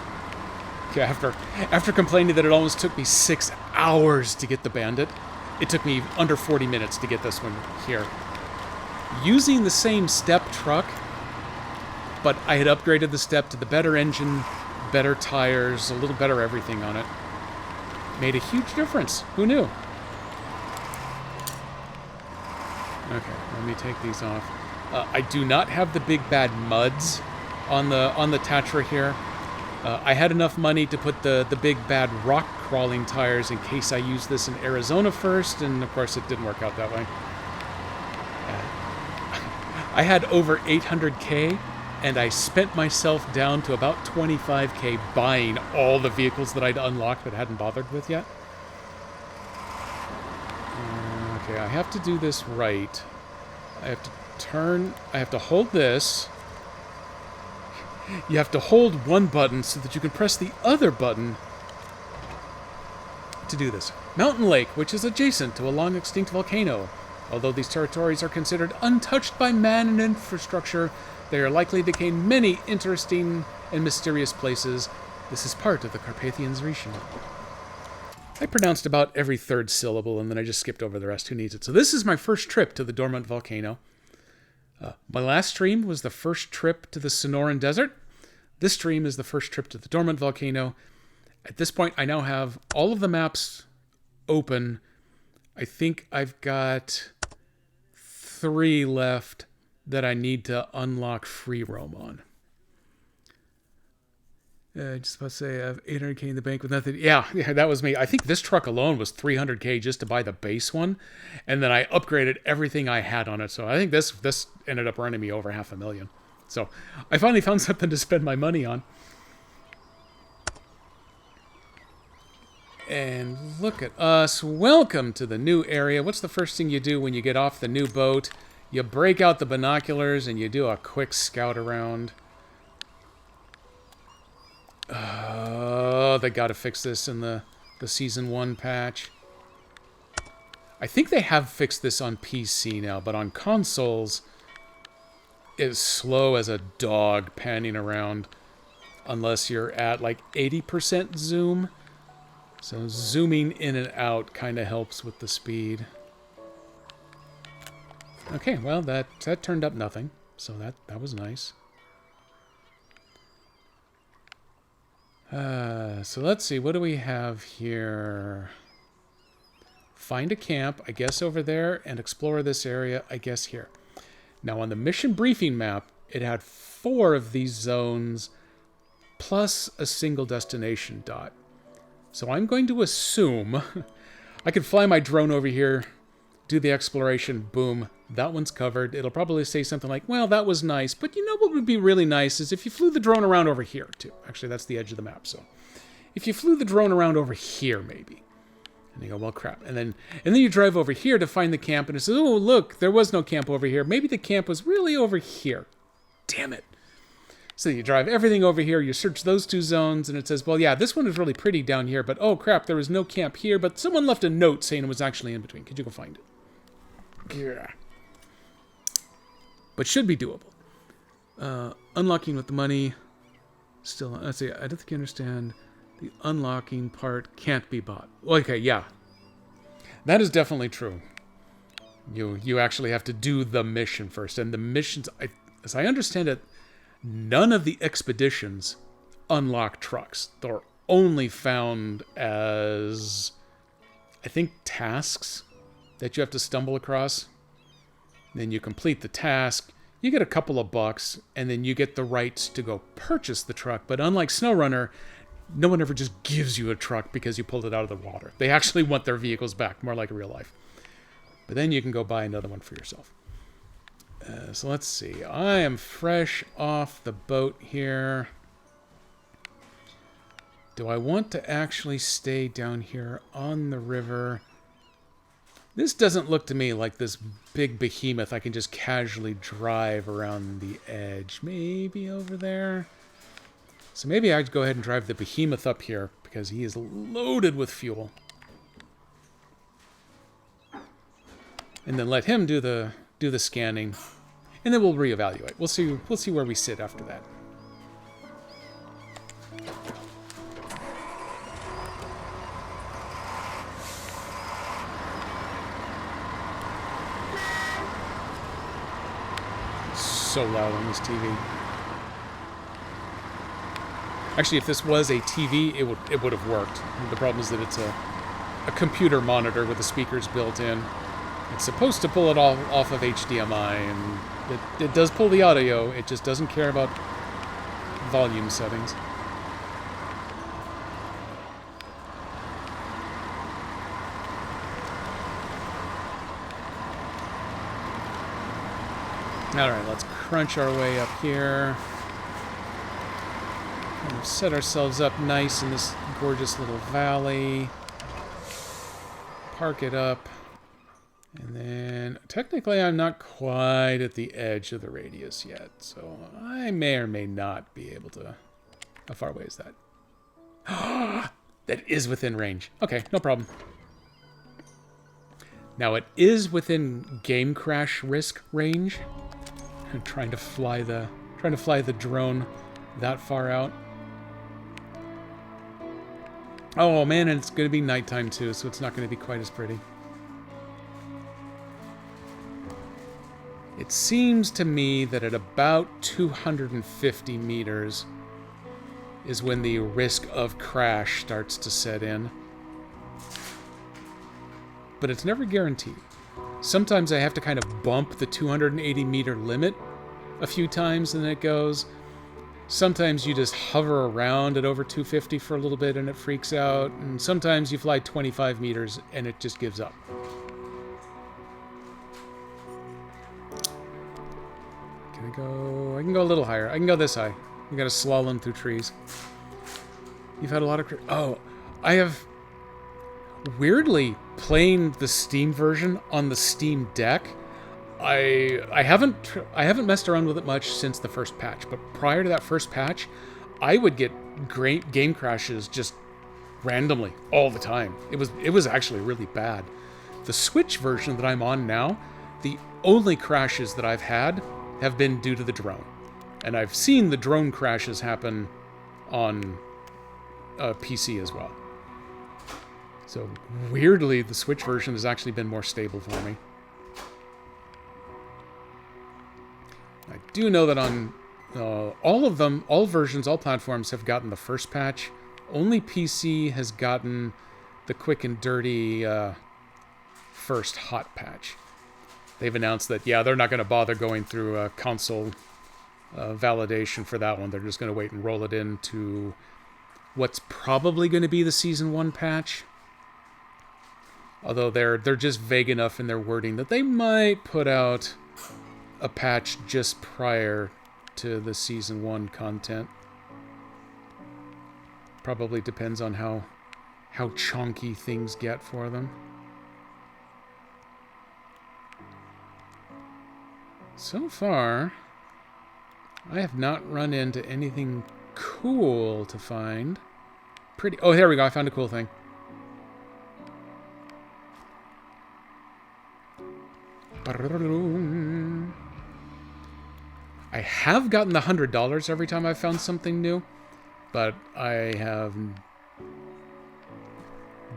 Okay, after complaining that it almost took me 6 hours to get the Bandit, it took me under 40 minutes to get this one here. Using the same step truck, but I had upgraded the step to the better engine, better tires, a little better everything on it. Made a huge difference. Who knew? Okay, let me take these off. I do not have the big bad muds on the Tatra here. I had enough money to put the big bad rock crawling tires in case I use this in Arizona first, and of course it didn't work out that way. I had over 800k, and I spent myself down to about 25k buying all the vehicles that I'd unlocked but hadn't bothered with yet. Okay, I have to do this right. I have to hold this. You have to hold one button so that you can press the other button to do this. Mountain Lake, which is adjacent to a long-extinct volcano. Although these territories are considered untouched by man and infrastructure, they are likely to contain many interesting and mysterious places. This is part of the Carpathians region. I pronounced about every third syllable, and then I just skipped over the rest. Who needs it? So this is my first trip to the dormant volcano. My last stream was the first trip to the Sonoran Desert. This stream is the first trip to the dormant volcano. At this point, I now have all of the maps open. I think I've got 3 left that I need to unlock free roam on. Just about to say I have 800k in the bank with nothing. Yeah, that was me. I think this truck alone was 300k just to buy the base one, and then I upgraded everything I had on it. So I think this ended up running me over $500,000. So I finally found something to spend my money on. And look at us. Welcome to the new area. What's the first thing you do when you get off the new boat? You break out the binoculars and you do a quick scout around. Oh, they got to fix this in the Season 1 patch. I think they have fixed this on PC now, but on consoles, it's slow as a dog panning around unless you're at like 80% zoom. So zooming in and out kind of helps with the speed. Okay, well, that turned up nothing, so that was nice. So let's see. What do we have here? Find a camp, I guess over there, and explore this area, I guess here. Now on the mission briefing map, it had 4 of these zones plus a single destination dot. So I'm going to assume I could fly my drone over here, do the exploration, boom, that one's covered. It'll probably say something like, well, that was nice, but you know what would be really nice is if you flew the drone around over here, too. Actually, that's the edge of the map, so. If you flew the drone around over here, maybe. And you go, well, crap. And then you drive over here to find the camp, and it says, oh, look, there was no camp over here. Maybe the camp was really over here. Damn it. So you drive everything over here, you search those 2 zones, and it says, well, yeah, this one is really pretty down here, but oh, crap, there was no camp here, but someone left a note saying it was actually in between. Could you go find it? Yeah. But should be doable. Unlocking with the money. Still, let's see, I don't think you understand. The unlocking part can't be bought. Okay, yeah. That is definitely true. You actually have to do the mission first. And the missions, as I understand it, none of the expeditions unlock trucks. They're only found as, I think, tasks that you have to stumble across. Then you complete the task, you get a couple of bucks, and then you get the rights to go purchase the truck. But unlike SnowRunner, no one ever just gives you a truck because you pulled it out of the water. They actually want their vehicles back, more like real life. But then you can go buy another one for yourself. So let's see. I am fresh off the boat here. Do I want to actually stay down here on the river? This doesn't look to me like this big behemoth I can just casually drive around the edge. Maybe over there? So maybe I'd go ahead and drive the behemoth up here because he is loaded with fuel. And then let him do the scanning. And then we'll reevaluate. We'll see where we sit after that. So loud on this TV. Actually, if this was a TV, it would have worked. The problem is that it's a computer monitor with the speakers built in. It's supposed to pull it all off of HDMI, and it does pull the audio. It just doesn't care about volume settings. Alright, let's crunch our way up here. And set ourselves up nice in this gorgeous little valley. Park it up. And then, technically I'm not quite at the edge of the radius yet, so I may or may not be able to... How far away is that? That is within range. Okay, no problem. Now it is within game crash risk range. I'm trying to fly the drone that far out. Oh man, and it's going to be nighttime too, so it's not going to be quite as pretty. It seems to me that at about 250 meters is when the risk of crash starts to set in. But it's never guaranteed. Sometimes I have to kind of bump the 280 meter limit a few times and then it goes. Sometimes you just hover around at over 250 for a little bit and it freaks out. And sometimes you fly 25 meters and it just gives up. I can go a little higher. I can go this high. We got to slalom through trees. You've had a lot of... Oh, I have... Weirdly, playing the Steam version on the Steam Deck, I haven't messed around with it much since the first patch, but prior to that first patch, I would get great game crashes just randomly all the time. It was actually really bad. The Switch version that I'm on now, the only crashes that I've had have been due to the drone. And I've seen the drone crashes happen on PC as well. So weirdly, the Switch version has actually been more stable for me. I do know that on all of them, all versions, all platforms have gotten the first patch only PC has gotten the quick and dirty first hot patch. They've announced that, yeah, they're not going to bother going through console validation for that one. They're just going to wait and roll it into what's probably going to be the Season 1 patch. Although they're just vague enough in their wording that they might put out a patch just prior to the Season 1 content. Probably depends on how chunky things get for them. So far, I have not run into anything cool to find. Oh, there we go. I found a cool thing. I have gotten the $100 every time I've found something new, but I have,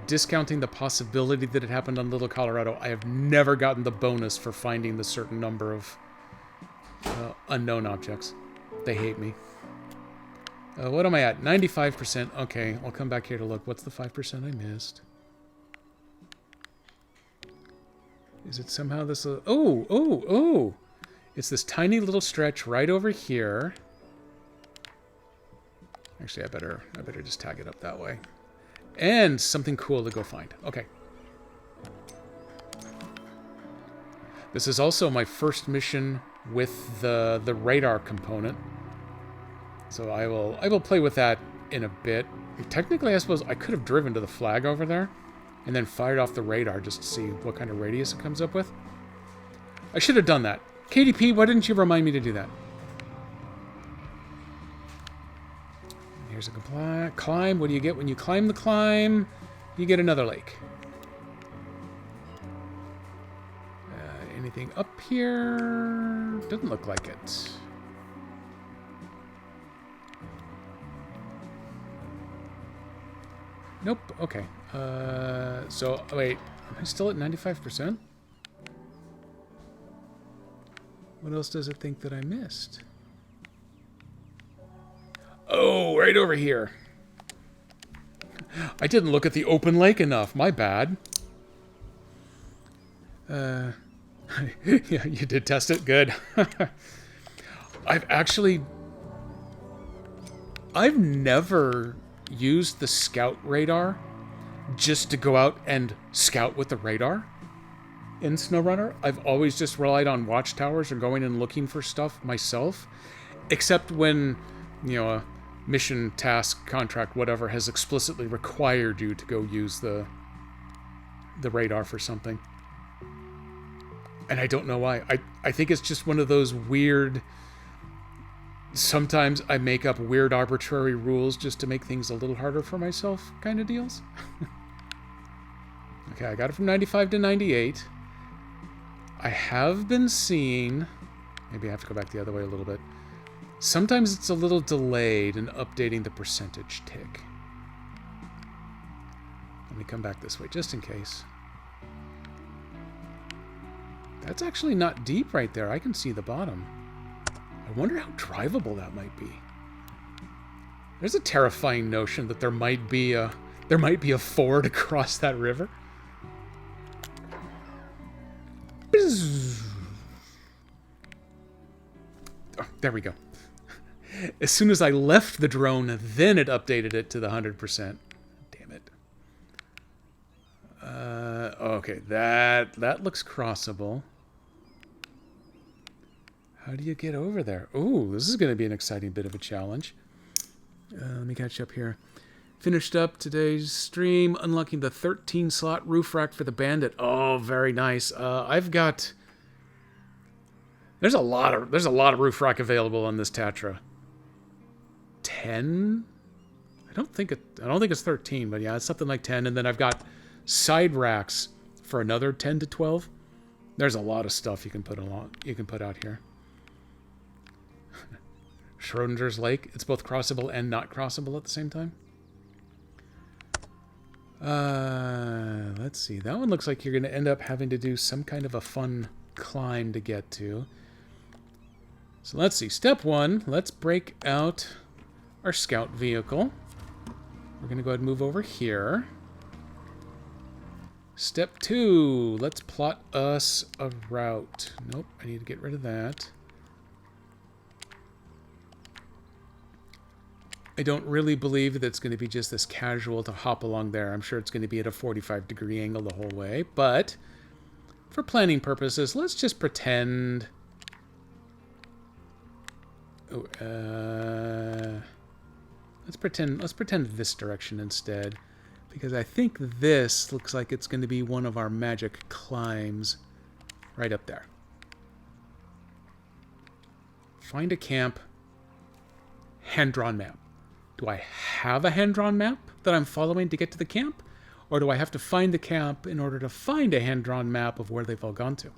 discounting the possibility that it happened on Little Colorado, I have never gotten the bonus for finding the certain number of unknown objects. They hate me. What am I at? 95%. Okay, I'll come back here to look. What's the 5% I missed? Is it somehow this... Oh! It's this tiny little stretch right over here. Actually, I better just tag it up that way. And something cool to go find. Okay. This is also my first mission with the radar component. So I will play with that in a bit. Technically, I suppose I could have driven to the flag over there and then fired off the radar just to see what kind of radius it comes up with. I should have done that. KDP, why didn't you remind me to do that? Here's a climb. What do you get when you climb the climb? You get another lake. Anything up here? Doesn't look like it. Nope. Okay. So, wait. Am I still at 95%? What else does it think that I missed? Oh, right over here. I didn't look at the open lake enough. My bad. Yeah, you did test it? Good. I've never used the scout radar just to go out and scout with the radar in SnowRunner. I've always just relied on watchtowers or going and looking for stuff myself, except when, you know, a mission, task, contract, whatever has explicitly required you to go use the radar for something. And I don't know why. I think it's just one of those weird... Sometimes I make up weird arbitrary rules just to make things a little harder for myself kind of deals. Okay, I got it from 95 to 98. I have been seeing... Maybe I have to go back the other way a little bit. Sometimes it's a little delayed in updating the percentage tick. Let me come back this way just in case. That's actually not deep right there. I can see the bottom. I wonder how drivable that might be. There's a terrifying notion that there might be a ford across that river. Oh, there we go. As soon as I left the drone, then it updated it to the 100%. Damn it. Okay, that looks crossable. How do you get over there? Ooh, this is going to be an exciting bit of a challenge. Let me catch up here. Finished up today's stream, unlocking the 13-slot roof rack for the Bandit. Oh, very nice. I've got... There's a lot of roof rack available on this Tatra. 10? I don't think it's 13, but yeah, it's something like 10. And then I've got side racks for another 10 to 12. There's a lot of stuff you can put out here. Schrodinger's Lake. It's both crossable and not crossable at the same time. Let's see. That one looks like you're going to end up having to do some kind of a fun climb to get to. So let's see. Step one, let's break out our scout vehicle. We're going to go ahead and move over here. Step 2. Let's plot us a route. Nope, I need to get rid of that. I don't really believe that it's going to be just this casual to hop along there. I'm sure it's going to be at a 45-degree angle the whole way. But for planning purposes, let's just pretend... let's pretend this direction instead. Because I think this looks like it's going to be one of our magic climbs. Right up there. Find a camp. Hand-drawn map. Do I have a hand-drawn map that I'm following to get to the camp? Or do I have to find the camp in order to find a hand-drawn map of where they've all gone to?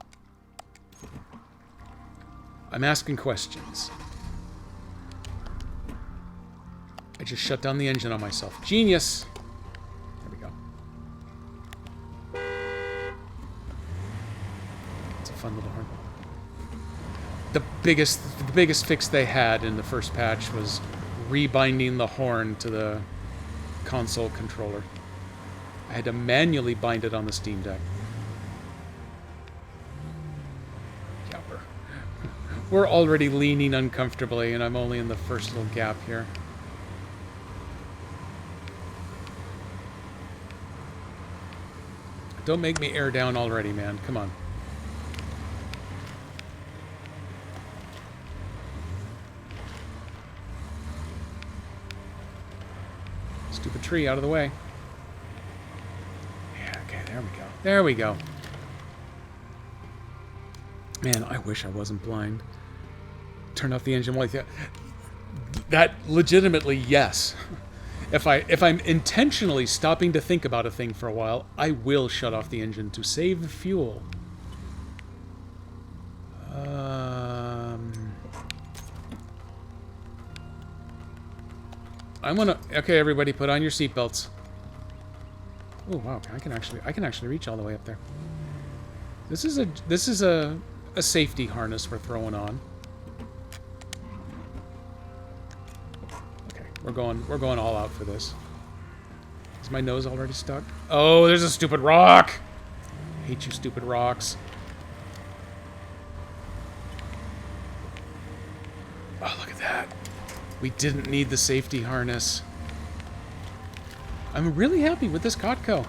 I'm asking questions. I just shut down the engine on myself. Genius! There we go. It's a fun little horn. The biggest fix they had in the first patch was rebinding the horn to the console controller. I had to manually bind it on the Steam Deck. Yeah, we're already leaning uncomfortably, and I'm only in the first little gap here. Don't make me air down already, man. Come on. Stupid tree, out of the way. Yeah, okay, there we go. There we go. Man, I wish I wasn't blind. Turn off the engine while that legitimately, yes. If I'm intentionally stopping to think about a thing for a while, I will shut off the engine to save fuel. Okay, everybody, put on your seatbelts. Oh wow, I can actually reach all the way up there. This is a safety harness we're throwing on. Okay, we're going all out for this. Is my nose already stuck? Oh, there's a stupid rock. I hate you, stupid rocks. Oh, look at that. We didn't need the safety harness. I'm really happy with this Kotko.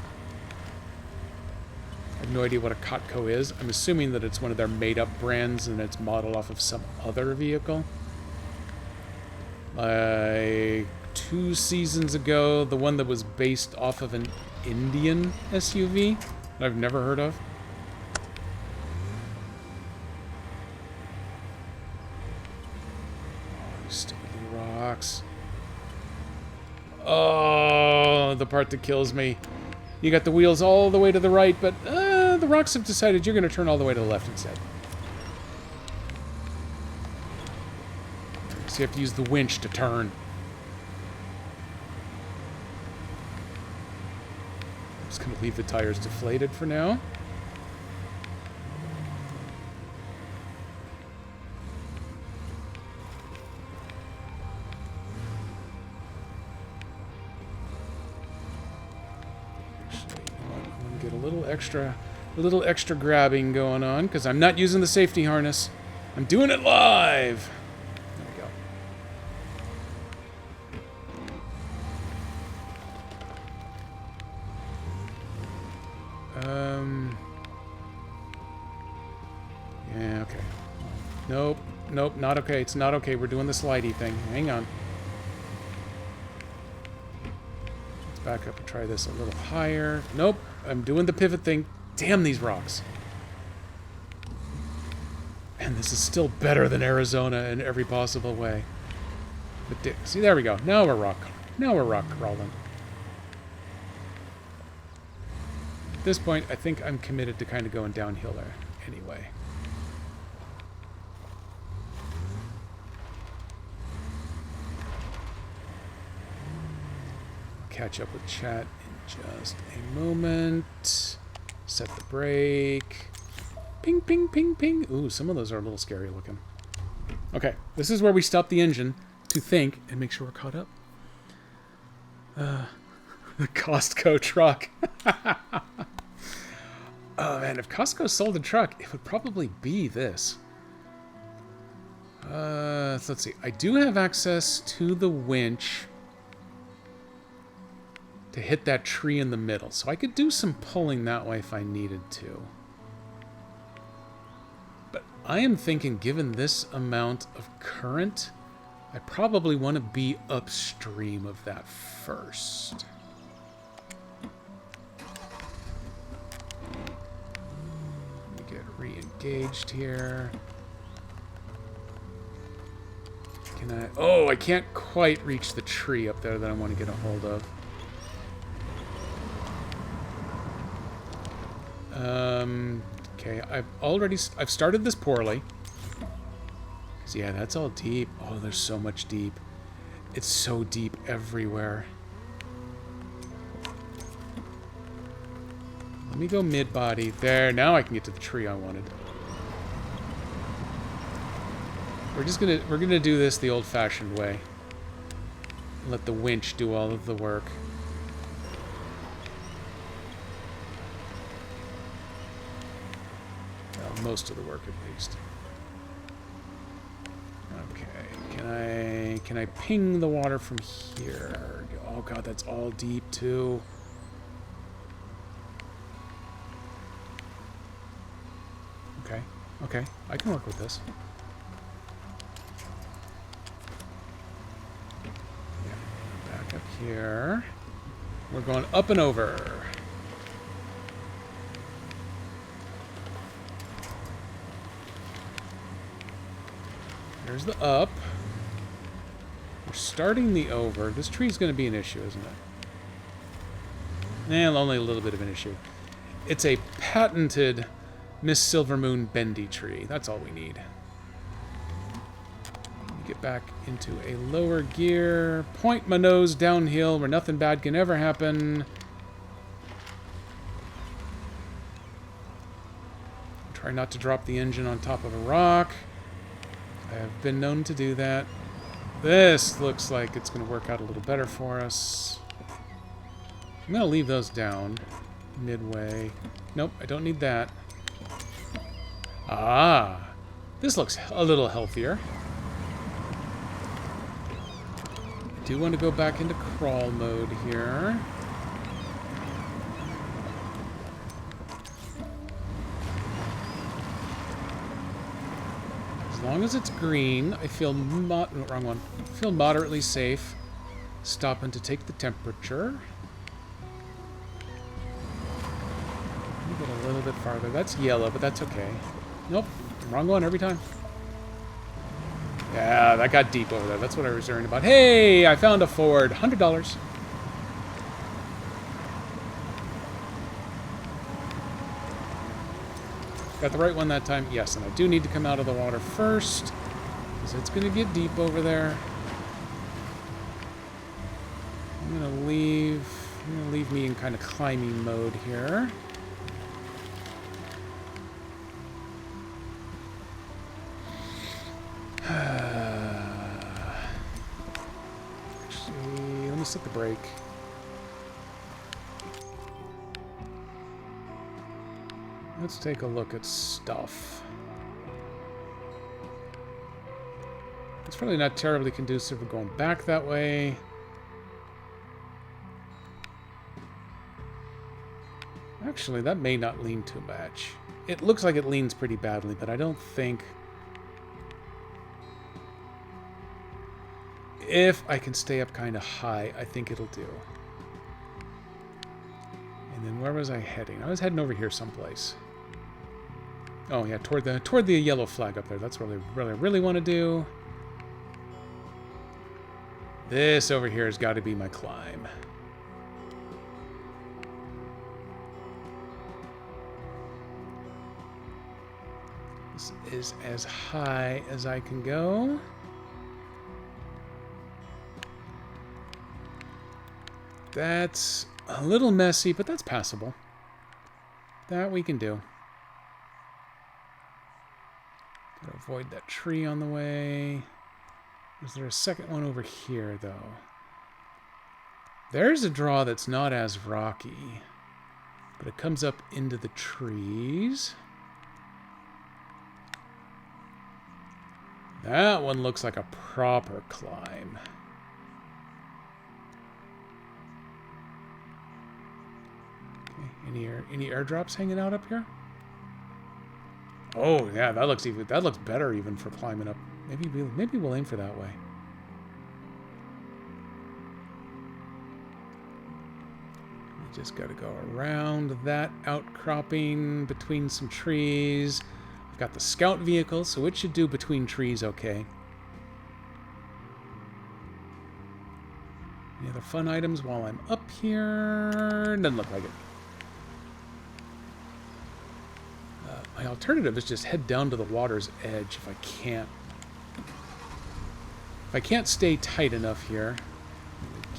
I have no idea what a Kotko is. I'm assuming that it's one of their made-up brands and it's modeled off of some other vehicle. Like 2 seasons ago, the one that was based off of an Indian SUV that I've never heard of. Oh, the part that kills me. You got the wheels all the way to the right, but the rocks have decided you're going to turn all the way to the left instead. So you have to use the winch to turn. I'm just going to leave the tires deflated for now. A little extra grabbing going on because I'm not using the safety harness. I'm doing it live. There we go. Yeah, okay. Nope, not okay. It's not okay. We're doing the slidey thing. Hang on. Let's back up and try this a little higher. Nope, I'm doing the pivot thing. Damn these rocks. And this is still better than Arizona in every possible way. But see, there we go. Now we're rock crawling. At this point, I think I'm committed to kind of going downhill there anyway. Catch up with chat in just a moment. Set the brake. Ping, ping, ping, ping. Ooh, some of those are a little scary looking. Okay, this is where we stop the engine to think and make sure we're caught up. The Costco truck. Oh man, if Costco sold a truck, it would probably be this. Let's see. I do have access to the winch to hit that tree in the middle, so I could do some pulling that way if I needed to. But I am thinking, given this amount of current, I probably want to be upstream of that first. Let me get re-engaged here. Can I... Oh, I can't quite reach the tree up there that I want to get a hold of. Okay, I've started this poorly. So yeah, that's all deep. Oh, there's so much deep. It's so deep everywhere. Let me go mid-body. There, now I can get to the tree I wanted. We're gonna do this the old-fashioned way. Let the winch do all of the work. Well, most of the work, at least. Okay, can I ping the water from here? Oh god, that's all deep too. Okay, I can work with this. Yeah, back up here. We're going up and over. There's the up. We're starting the over. This tree's going to be an issue, isn't it? Only a little bit of an issue. It's a patented Miss Silvermoon bendy tree. That's all we need. Get back into a lower gear. Point my nose downhill where nothing bad can ever happen. Try not to drop the engine on top of a rock. I have been known to do that. This looks like it's going to work out a little better for us. I'm going to leave those down midway. Nope, I don't need that. Ah, this looks a little healthier. I do want to go back into crawl mode here. As long as it's green, I feel wrong one. I feel moderately safe. Stopping to take the temperature. Get a little bit farther. That's yellow, but that's okay. Nope, wrong one every time. Yeah, that got deep over there. That's what I was worrying about. Hey, I found a Ford. $100. Got the right one that time. Yes, and I do need to come out of the water first, because it's going to get deep over there. I'm going to leave me in kind of climbing mode here. Actually, let me set the brake. Let's take a look at stuff. It's probably not terribly conducive for going back that way. Actually, that may not lean too much. It looks like it leans pretty badly, but I don't think... If I can stay up kind of high, I think it'll do. And then where was I heading? I was heading over here someplace. Oh yeah, toward the yellow flag up there. That's what I really want to do. This over here has got to be my climb. This is as high as I can go. That's a little messy, but that's passable. That we can do. Gotta avoid that tree on the way. Is there a second one over here, though? There's a draw that's not as rocky, but it comes up into the trees. That one looks like a proper climb. Okay, any airdrops hanging out up here? Oh yeah, that looks better even for climbing up. Maybe we'll aim for that way. We just got to go around that outcropping between some trees. I've got the scout vehicle, so it should do between trees okay. Any other fun items while I'm up here? Doesn't look like it. My alternative is just head down to the water's edge if I can't. If I can't stay tight enough here,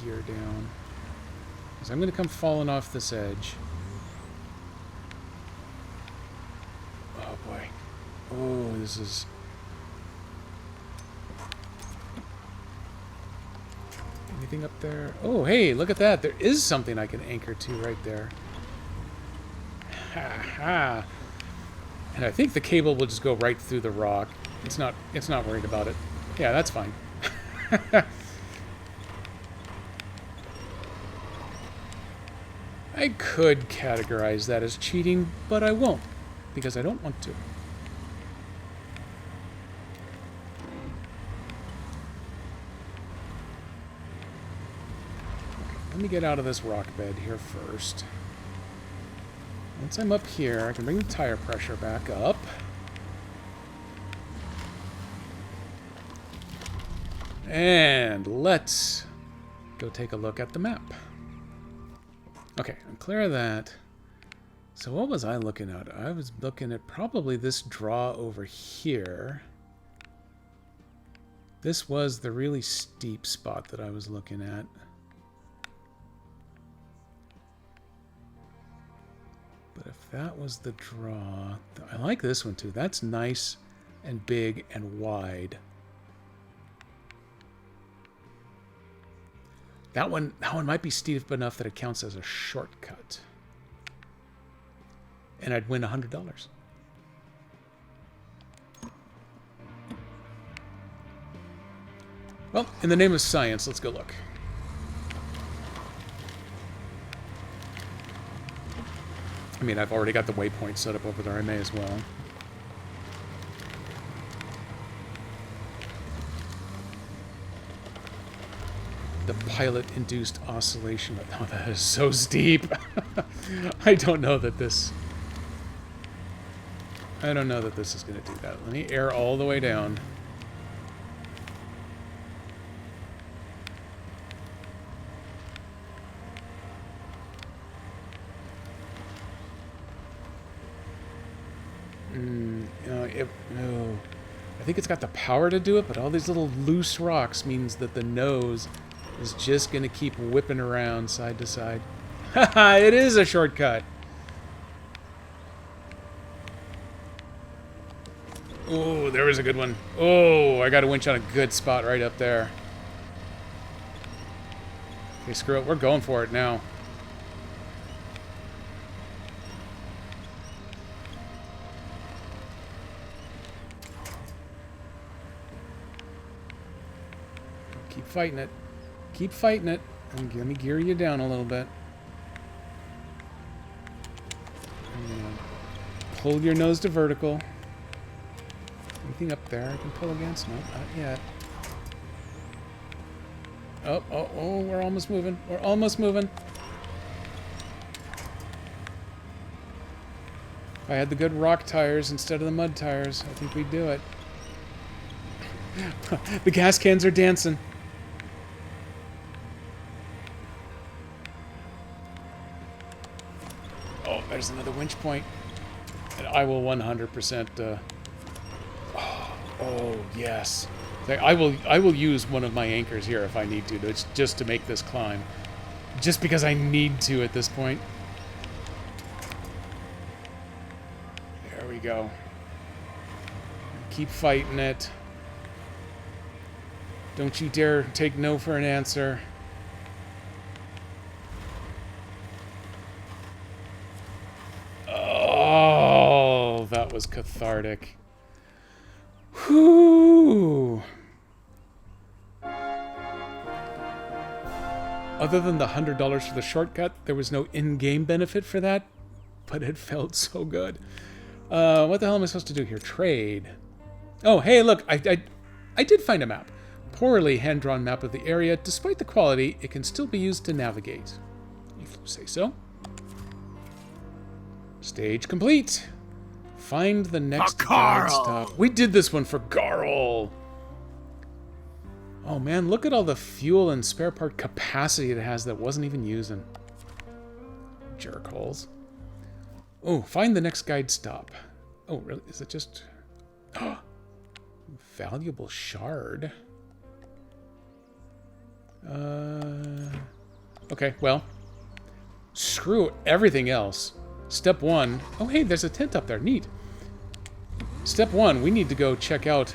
gear down. Because I'm going to come falling off this edge. Oh boy. Oh, this is... Anything up there? Oh, hey, look at that. There is something I can anchor to right there. Ha ha. And I think the cable will just go right through the rock. It's not worried about it. Yeah, that's fine. I could categorize that as cheating, but I won't, because I don't want to. Let me get out of this rock bed here first. Once I'm up here, I can bring the tire pressure back up. And let's go take a look at the map. Okay, I'm clear of that. So what was I looking at? I was looking at probably this draw over here. This was the really steep spot that I was looking at. But if that was the draw... I like this one too. That's nice and big and wide. That one might be steep enough that it counts as a shortcut. And I'd win $100. Well, in the name of science, let's go look. I mean, I've already got the waypoint set up over there. I may as well. The pilot-induced oscillation. Oh, that is so steep. I don't know that this is going to do that. Let me air all the way down. No. I think it's got the power to do it, but all these little loose rocks means that the nose is just going to keep whipping around side to side. Haha, it is a shortcut. Oh, there was a good one. Oh, I got a winch on a good spot right up there. Okay, screw it. We're going for it now. Keep fighting it. Keep fighting it. And let me gear you down a little bit. Pull your nose to vertical. Anything up there I can pull against? No, not yet. Oh, we're almost moving. We're almost moving. If I had the good rock tires instead of the mud tires, I think we'd do it. The gas cans are dancing. Oh, there's another winch point. And I will 100%... Oh, yes. I will use one of my anchors here if I need to. It's just to make this climb. Just because I need to at this point. There we go. Keep fighting it. Don't you dare take no for an answer. was cathartic. Whew. Other than the $100 for the shortcut, there was no in-game benefit for that, but it felt so good. What the hell am I supposed to do here? Trade. Oh, hey, look, I did find a map. Poorly hand-drawn map of the area. Despite the quality, it can still be used to navigate. If you say so. Stage complete. Find the next guard stop. We did this one for Garl. Oh man, look at all the fuel and spare part capacity it has that wasn't even using. Jerkholes. Oh, find the next guide stop. Oh, really? Is it just... valuable shard. Okay, well. Screw everything else. Step 1. Oh, hey, there's a tent up there. Neat. Step 1, we need to go check out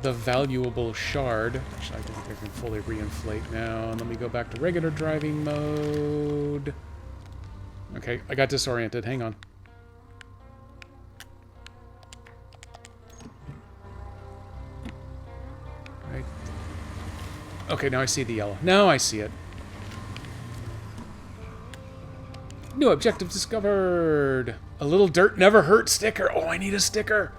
the valuable shard. Actually, I think I can fully reinflate now. And let me go back to regular driving mode. Okay, I got disoriented. Hang on. Right. Okay, now I see the yellow. Now I see it. New objective discovered. A little dirt never hurt sticker. Oh, I need a sticker.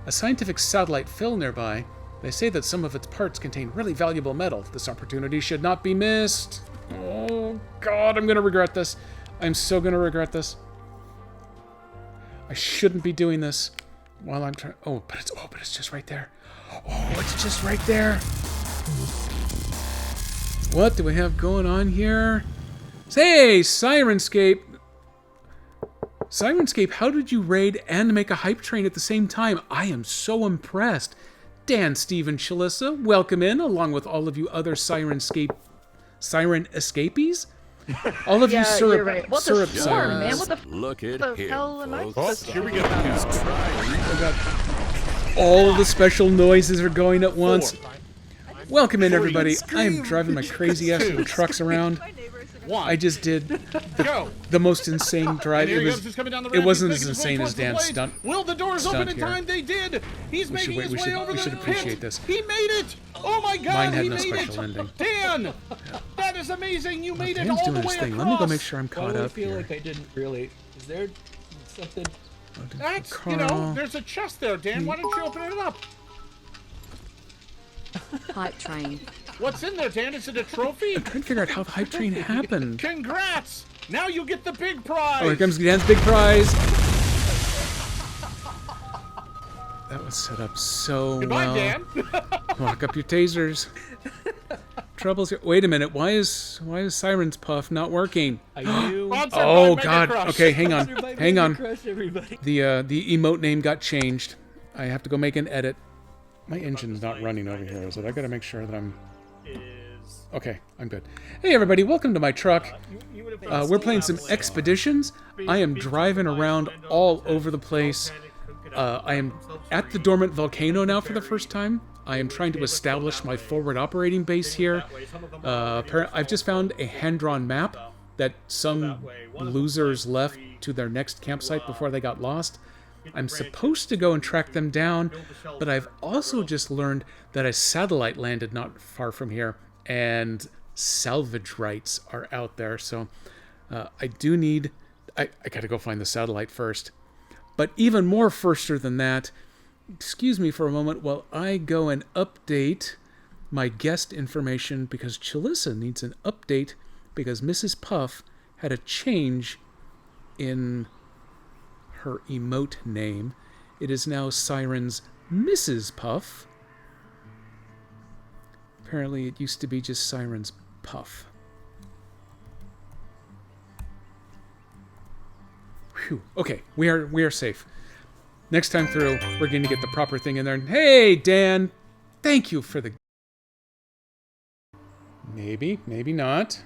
A scientific satellite fell nearby. They say that some of its parts contain really valuable metal. This opportunity should not be missed. Oh, God, I'm going to regret this. I'm so going to regret this. I shouldn't be doing this while I'm trying... Oh, but it's just right there. Oh, it's just right there. What do we have going on here? Say, Sirenscape. Sirenscape, how did you raid and make a hype train at the same time? I am so impressed. Dan, Steve, Shalissa, welcome in, along with all of you other Siren escapees. All of you syrup, right. What syrup the storm, sirens. man? What the Look at the him, hell am I folks. supposed to Here we do go. about it? Oh God. All the special noises are going at once. Welcome in, everybody. I am driving my crazy ass little trucks around. One. I just did Go. the most insane drive. And here It he was. goes, he's coming down the It ramp. wasn't He's as making his insane way as towards the Dan's blade. stunt. Will the doors stunt open in here. time? They did. He's We should making wait- his we way should- over we the should pit. appreciate this. He made it. Oh my God! Mine had he no made special it. ending. Dan, that is amazing. You made it Dan's all doing the his way thing. across. Let me go make sure I'm Why caught do I up feel here. like I didn't really... Is there something... That's Carl. there's a chest there, Dan. Why don't you open it up? Hype train. What's in there, Dan? Is it a trophy? Trying to figure out how the hype train happened. Congrats! Now you get the big prize. Oh, here comes Dan's big prize. That was set up so Goodbye, well. Dan. Lock up your tasers. Troubles here. Wait a minute. Why is Siren's Puff not working? I knew... Sponsored Oh by God. Mega Crush. Okay, hang on. Hang on. Crush everybody. The emote name got changed. I have to go make an edit. My engine's not running over here, is it? I gotta make sure that I'm... Okay, I'm good. Hey everybody, welcome to my truck. We're playing some Expeditions. I am driving around all over the place. I am at the dormant volcano now for the first time. I am trying to establish my forward operating base here. I've just found a hand-drawn map that some losers left to their next campsite before they got lost. I'm supposed to go and track them down, but I've also just learned that a satellite landed not far from here, and salvage rights are out there, so I gotta go find the satellite first. But even more firster than that, excuse me for a moment while I go and update my guest information, because Chalissa needs an update because Mrs. Puff had a change in her emote name. It is now Siren's Mrs. Puff. Apparently it used to be just Siren's Puff. Whew. Okay, we are safe. Next time through, we're going to get the proper thing in there. Hey, Dan! Thank you for the... Maybe, maybe not.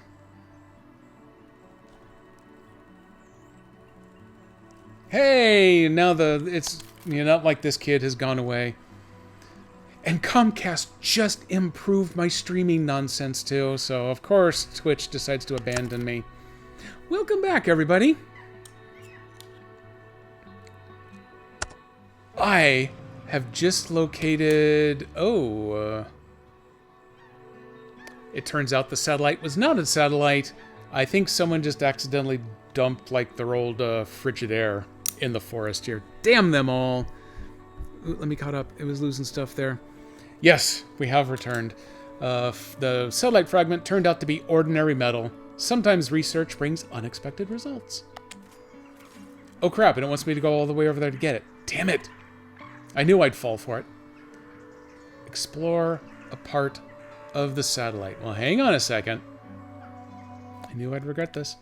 Hey, now it's not like this kid has gone away. And Comcast just improved my streaming nonsense too, so of course Twitch decides to abandon me. Welcome back, everybody. I have just located... it turns out the satellite was not a satellite. I think someone just accidentally dumped, like, their old Frigidaire in the forest here. Damn them all. Ooh, let me caught up. It was losing stuff there. Yes, we have returned. The satellite fragment turned out to be ordinary metal. Sometimes research brings unexpected results. Oh crap, and it wants me to go all the way over there to get it. Damn it! I knew I'd fall for it. Explore a part of the satellite. Well, hang on a second. I knew I'd regret this.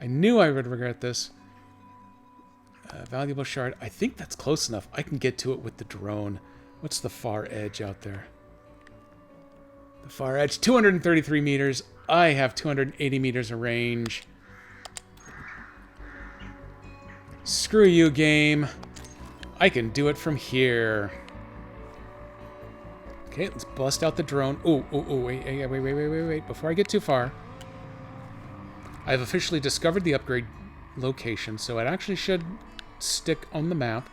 I knew I would regret this. Valuable shard. I think that's close enough. I can get to it with the drone. What's the far edge out there? The far edge, 233 meters. I have 280 meters of range. Screw you, game. I can do it from here. Okay, let's bust out the drone. Oh, wait. Before I get too far, I've officially discovered the upgrade location, so it actually should stick on the map.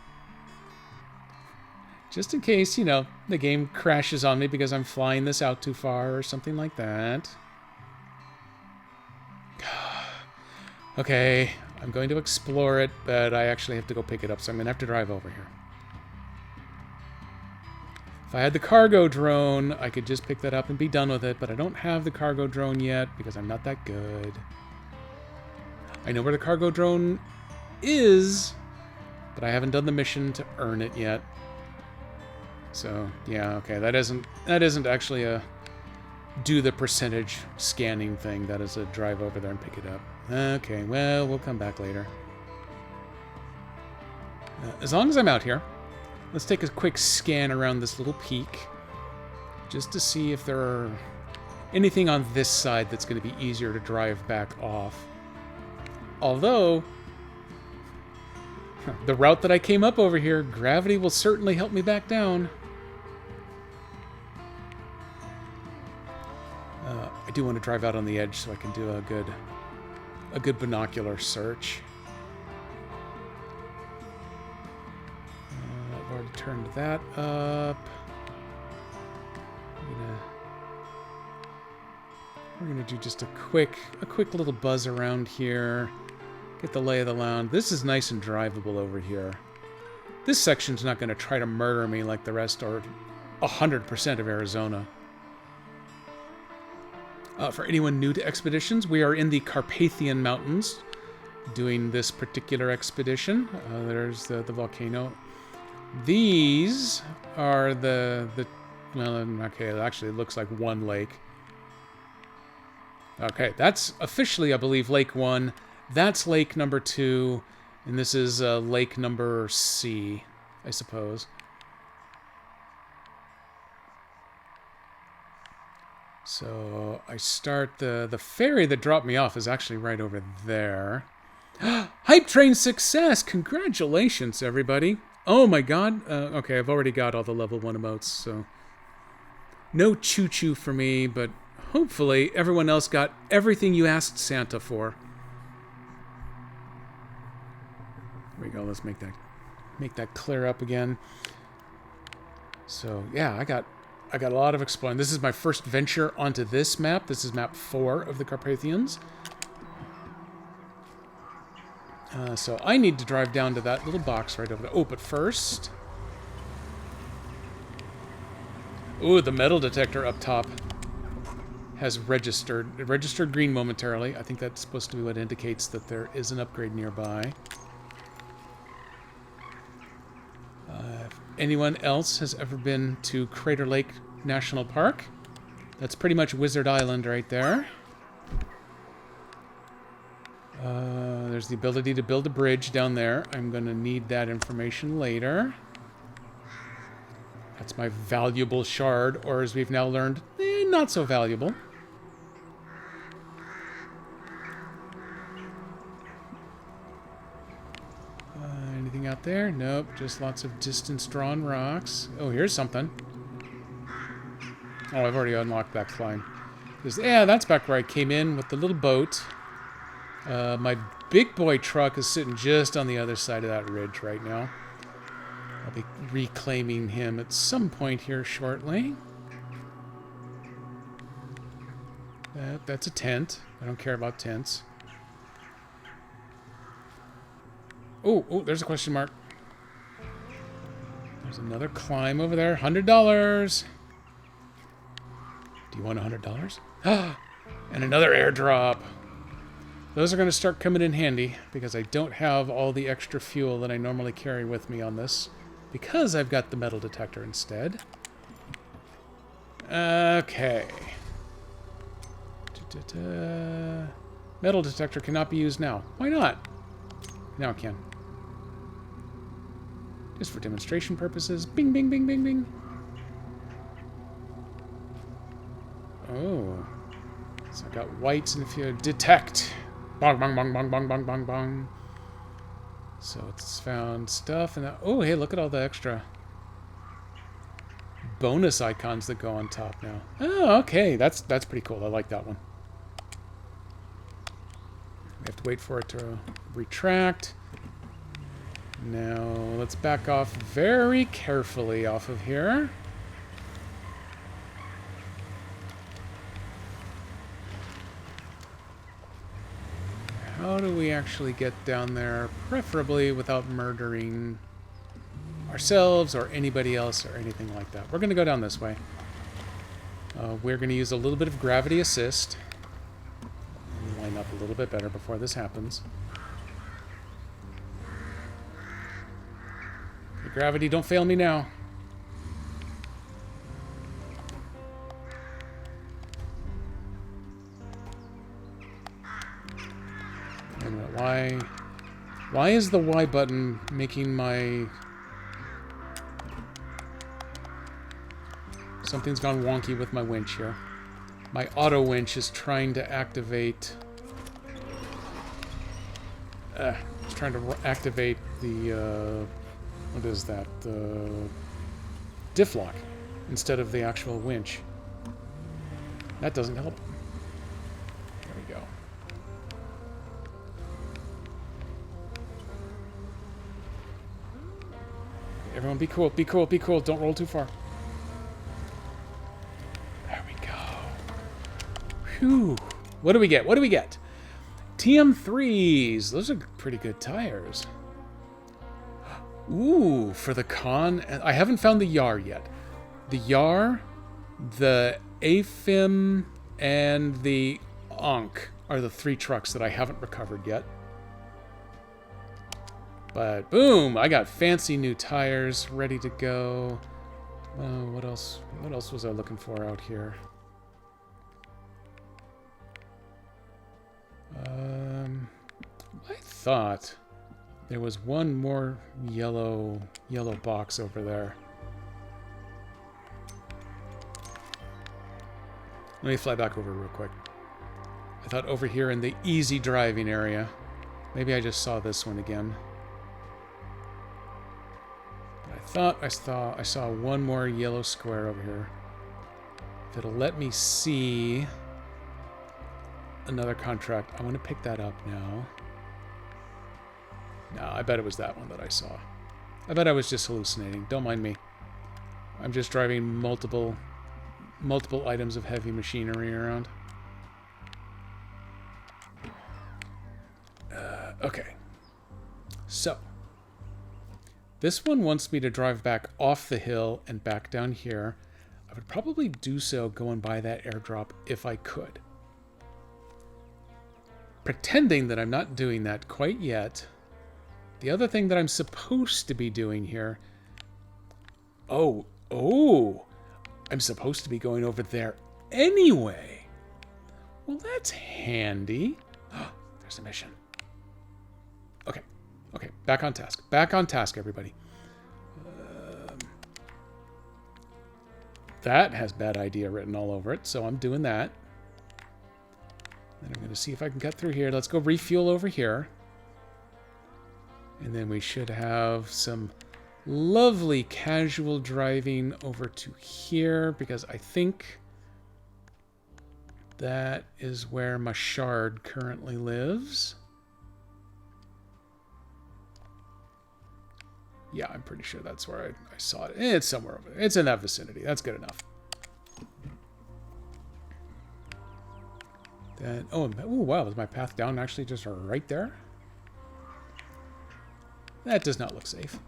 Just in case, you know, the game crashes on me because I'm flying this out too far or something like that. Okay, I'm going to explore it, but I actually have to go pick it up, so I'm going to have to drive over here. If I had the cargo drone, I could just pick that up and be done with it, but I don't have the cargo drone yet because I'm not that good. I know where the cargo drone is, but I haven't done the mission to earn it yet. So, yeah, okay, that isn't actually a do the percentage scanning thing. That is a drive over there and pick it up. Okay, well, we'll come back later. As long as I'm out here, let's take a quick scan around this little peak just to see if there are anything on this side that's going to be easier to drive back off. Although, the route that I came up over here, gravity will certainly help me back down. I do want to drive out on the edge so I can do a good binocular search. I've already turned that up. We're gonna do just a quick little buzz around here. Get the lay of the land. This is nice and drivable over here. This section's not going to try to murder me like the rest or 100% of Arizona. For anyone new to expeditions, we are in the Carpathian Mountains doing this particular expedition. There's the volcano. These are the well, okay, it actually looks like one lake. Okay, that's officially, I believe, Lake 1. That's lake number 2, and this is lake number C, I suppose. So I start the ferry that dropped me off is actually right over there. Hype train success! Congratulations, everybody! Oh my god! Okay, I've already got all the level 1 emotes, so no choo-choo for me, but hopefully everyone else got everything you asked Santa for. There we go. Let's make that clear up again. So yeah, I got a lot of exploring. This is my first venture onto this map. This is map 4 of the Carpathians. So I need to drive down to that little box right over there. Oh, but first, ooh, the metal detector up top has registered. It registered green momentarily. I think that's supposed to be what indicates that there is an upgrade nearby. If anyone else has ever been to Crater Lake National Park, that's pretty much Wizard Island right there. There's the ability to build a bridge down there. I'm going to need that information later. That's my valuable shard, or as we've now learned, not so valuable. Anything out there? Nope, just lots of distance-drawn rocks. Oh, here's something. Oh, I've already unlocked that climb. Yeah, that's back where I came in with the little boat. My big boy truck is sitting just on the other side of that ridge right now. I'll be reclaiming him at some point here shortly. That's a tent. I don't care about tents. Oh, there's a question mark. There's another climb over there. $100. Do you want $100? And another airdrop. Those are going to start coming in handy because I don't have all the extra fuel that I normally carry with me on this because I've got the metal detector instead. Okay. Metal detector cannot be used now. Why not? Now it can. Just for demonstration purposes. Bing, bing, bing, bing, bing. Oh. So I got whites, and if you detect... Bong, bong, bong, bong, bong, bong, bong, bong. So it's found stuff, and... Oh, hey, look at all the extra bonus icons that go on top now. Oh, okay. That's pretty cool. I like that one. We have to wait for it to retract. Now, let's back off very carefully off of here. How do we actually get down there, preferably without murdering ourselves or anybody else or anything like that? We're going to go down this way. We're going to use a little bit of gravity assist. Line up a little bit better before this happens. Okay, gravity, don't fail me now. Why is the Y button making my... Something's gone wonky with my winch here. My auto winch is trying to activate... it's trying to activate the... what is that? The diff lock instead of the actual winch. That doesn't help. There we go. Everyone be cool, be cool, be cool. Don't roll too far. There we go. Whew. What do we get? What do we get? TM3s. Those are pretty good tires. Ooh, for the Con. I haven't found the Yar yet. The Yar, the AFIM, and the Ankh are the 3 trucks that I haven't recovered yet. But boom, I got fancy new tires ready to go. What else? What else was I looking for out here? I thought there was one more yellow box over there. Let me fly back over real quick. I thought over here in the easy driving area. Maybe I just saw this one again. But I thought I saw one more yellow square over here. If it'll let me see another contract, I want to pick that up now. No, I bet it was that one that I saw. I bet I was just hallucinating. Don't mind me. I'm just driving multiple items of heavy machinery around. Okay. So, this one wants me to drive back off the hill and back down here. I would probably do so going by that airdrop if I could. Pretending that I'm not doing that quite yet. The other thing that I'm supposed to be doing here... Oh, I'm supposed to be going over there anyway. Well, that's handy. There's a mission. Okay, back on task. Back on task, everybody. That has bad idea written all over it, so I'm doing that. Then I'm going to see if I can cut through here. Let's go refuel over here. And then we should have some lovely casual driving over to here, because I think that is where Mashard currently lives. Yeah, I'm pretty sure that's where I saw it. It's somewhere over there. It's in that vicinity. That's good enough. Then, oh wow, is my path down actually just right there? That does not look safe.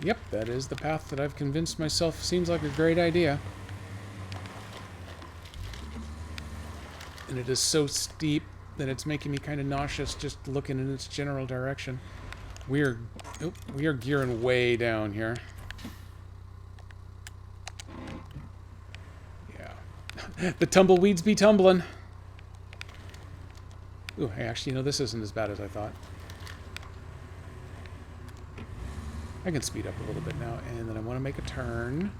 Yep, that is the path that I've convinced myself seems like a great idea. And it is so steep that it's making me kind of nauseous just looking in its general direction. We are gearing way down here. Yeah. The tumbleweeds be tumbling. Ooh, hey, actually, you know, this isn't as bad as I thought. I can speed up a little bit now, and then I want to make a turn.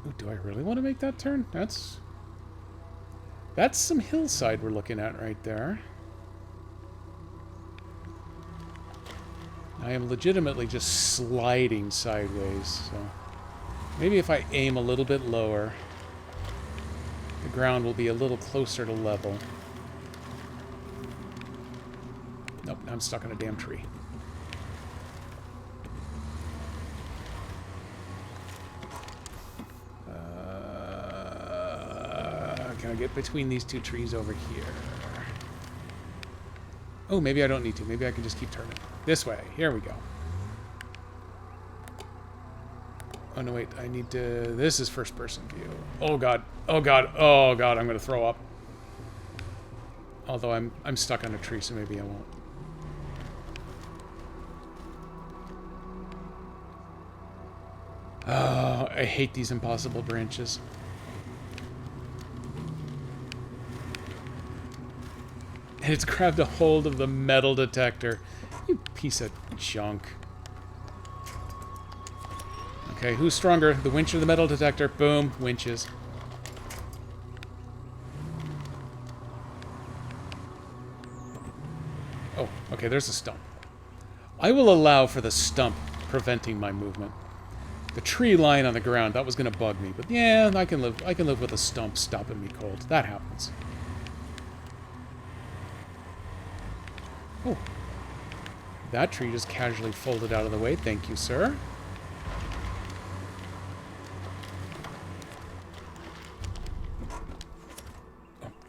Ooh, do I really want to make that turn? That's some hillside we're looking at right there. I am legitimately just sliding sideways, so maybe if I aim a little bit lower, the ground will be a little closer to level. Nope, now I'm stuck on a damn tree. Can I get between these two trees over here? Oh, maybe I don't need to. Maybe I can just keep turning. This way. Here we go. Oh, no, wait. I need to... This is first-person view. Oh, God. Oh, God. Oh, God. I'm going to throw up. Although I'm stuck on a tree, so maybe I won't. Oh, I hate these impossible branches. And it's grabbed a hold of the metal detector. You piece of junk. Okay, who's stronger? The winch or the metal detector? Boom, winches. Oh, okay, there's a stump. I will allow for the stump preventing my movement. The tree lying on the ground, that was going to bug me. But yeah, I can live with a stump stopping me cold. That happens. Oh. That tree just casually folded out of the way. Thank you, sir.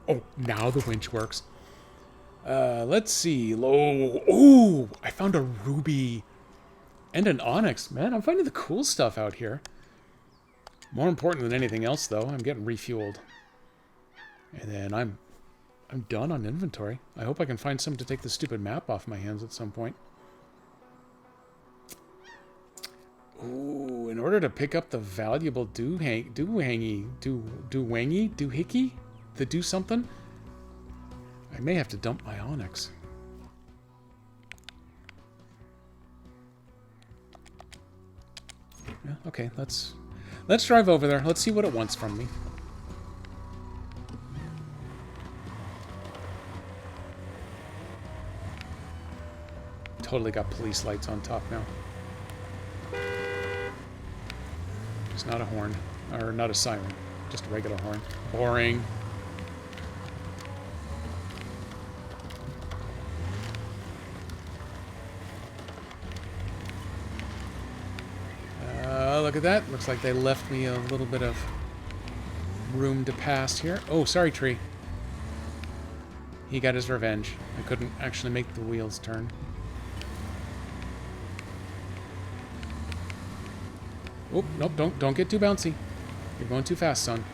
Oh, now the winch works. Let's see. Oh, I found a ruby and an onyx. Man, I'm finding the cool stuff out here. More important than anything else, though, I'm getting refueled. And then I'm done on inventory. I hope I can find some to take the stupid map off my hands at some point. Ooh, in order to pick up the valuable doohickey, the do something, I may have to dump my onyx. Yeah, okay, let's drive over there. Let's see what it wants from me. Totally got police lights on top now. It's not a horn. Or not a siren. Just a regular horn. Boring. Look at that. Looks like they left me a little bit of room to pass here. Oh, sorry, tree. He got his revenge. I couldn't actually make the wheels turn. Oh, nope, don't get too bouncy. You're going too fast, son.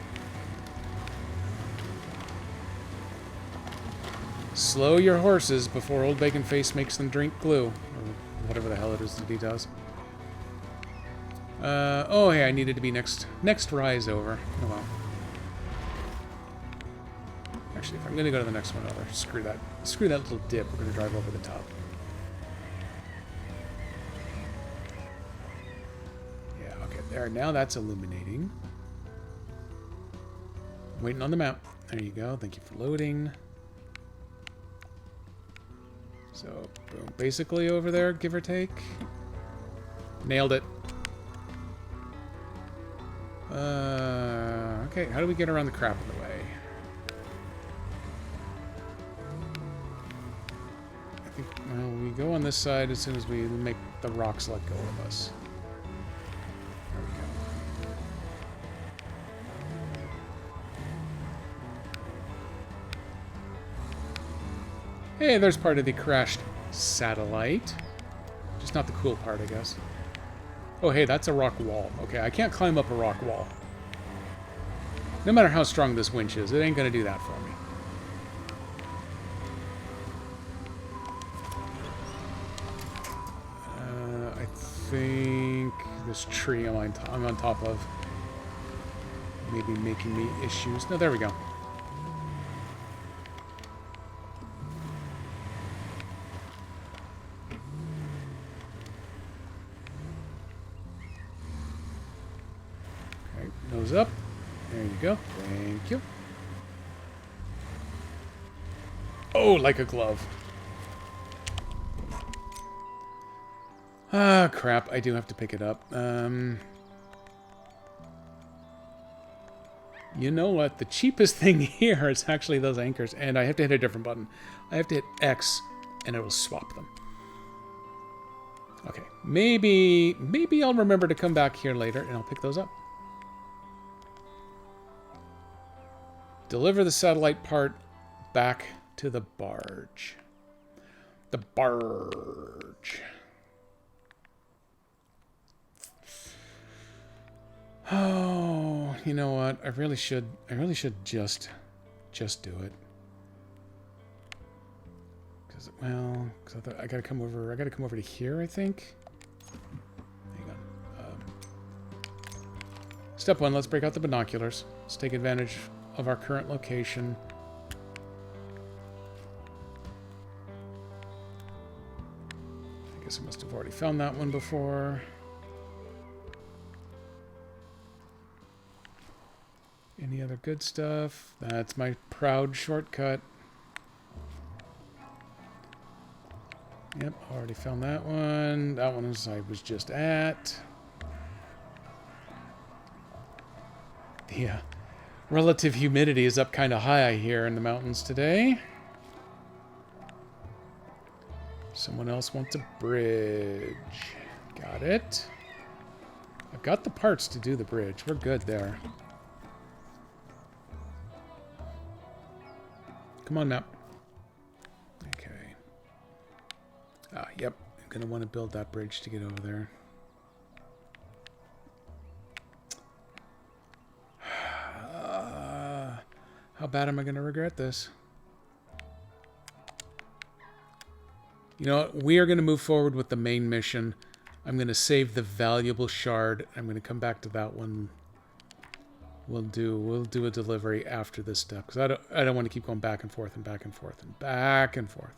Slow your horses before Old Bacon Face makes them drink glue. Or whatever the hell it is that he does. Oh, hey, I needed to be next rise over. Oh, well. Actually, if I'm going to go to the next one over, screw that little dip. We're going to drive over the top. Yeah, okay, there. Now that's illuminating. Waiting on the map. There you go. Thank you for loading. So, boom. Basically over there, give or take. Nailed it. Okay, how do we get around the crap in the way? I think, well, we go on this side as soon as we make the rocks let go of us. There we go. Hey, there's part of the crashed satellite. Just not the cool part, I guess. Oh, hey, that's a rock wall. Okay, I can't climb up a rock wall. No matter how strong this winch is, it ain't gonna do that for me. I think this tree I'm on top of may be making me issues. No, there we go. Okay, nose up. There you go. Thank you. Oh, like a glove. Ah, crap. I do have to pick it up. You know what? The cheapest thing here is actually those anchors, and I have to hit a different button. I have to hit X, and it will swap them. Okay. Maybe I'll remember to come back here later, and I'll pick those up. Deliver the satellite part back to the barge. The barge. Oh, you know what? I really should just do it. Cause I gotta come over to here, I think. Hang on. Step 1, let's break out the binoculars. Let's take advantage of our current location. I guess I must have already found that one before. Any other good stuff? That's my proud shortcut. Yep, already found that one. That one I was just at. The relative humidity is up kind of high here in the mountains today. Someone else wants a bridge. Got it. I've got the parts to do the bridge. We're good there. Come on, map. Okay. Yep. I'm going to want to build that bridge to get over there. How bad am I going to regret this? You know what? We are going to move forward with the main mission. I'm going to save the valuable shard. I'm going to come back to that one. We'll do a delivery after this step because I don't want to keep going back and forth and back and forth and back and forth.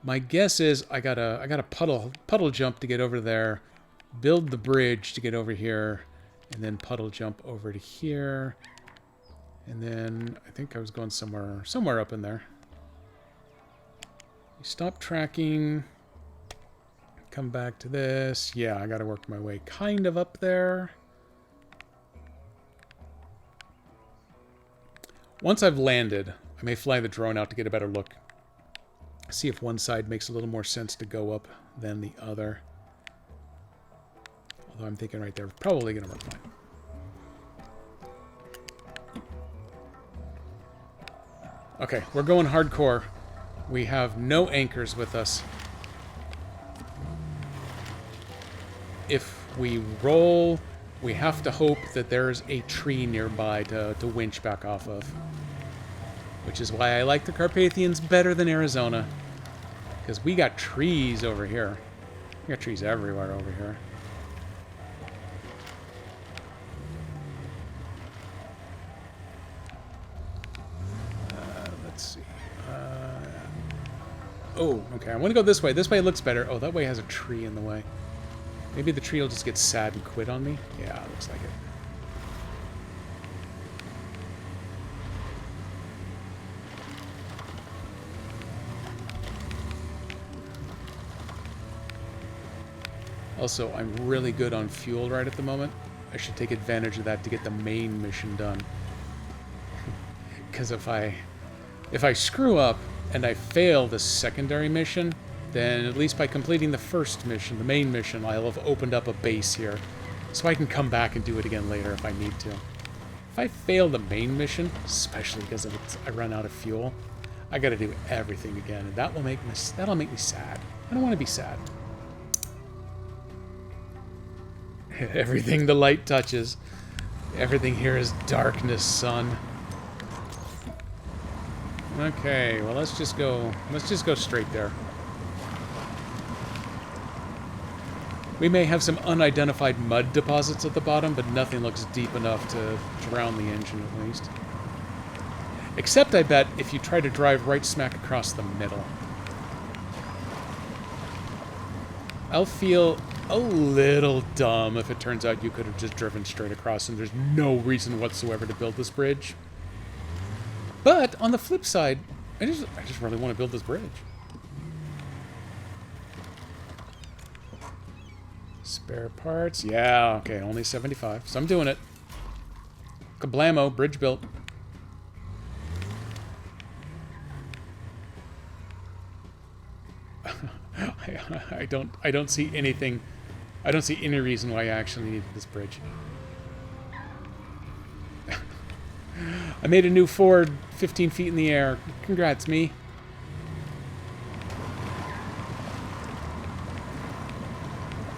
My guess is I got a puddle jump to get over there, build the bridge to get over here, and then puddle jump over to here, and then I think I was going somewhere up in there. Stop tracking. Come back to this. Yeah, I got to work my way kind of up there. Once I've landed, I may fly the drone out to get a better look. See if one side makes a little more sense to go up than the other. Although I'm thinking right there, probably going to work fine. Okay, we're going hardcore. We have no anchors with us. If we roll, we have to hope that there's a tree nearby to winch back off of. Which is why I like the Carpathians better than Arizona. Because we got trees over here. We got trees everywhere over here. Let's see. Oh, okay. I want to go this way. This way looks better. Oh, that way has a tree in the way. Maybe the tree will just get sad and quit on me. Yeah, it looks like it. Also, I'm really good on fuel right at the moment. I should take advantage of that to get the main mission done. Because if I screw up and I fail the secondary mission, then at least by completing the first mission, the main mission, I'll have opened up a base here. So I can come back and do it again later if I need to. If I fail the main mission, especially because I run out of fuel, I gotta do everything again, and that'll make me sad. I don't want to be sad. Everything the light touches. Everything here is darkness, son. Okay, well let's just go straight there. We may have some unidentified mud deposits at the bottom, but nothing looks deep enough to drown the engine at least. Except, I bet, if you try to drive right smack across the middle. I'll feel a little dumb if it turns out you could have just driven straight across and there's no reason whatsoever to build this bridge. But, on the flip side, I just really want to build this bridge. Spare parts. Yeah, okay, only 75. So I'm doing it. Kablamo, bridge built. I don't see anything. I don't see any reason why I actually needed this bridge. I made a new Ford 15 feet in the air. Congrats, me.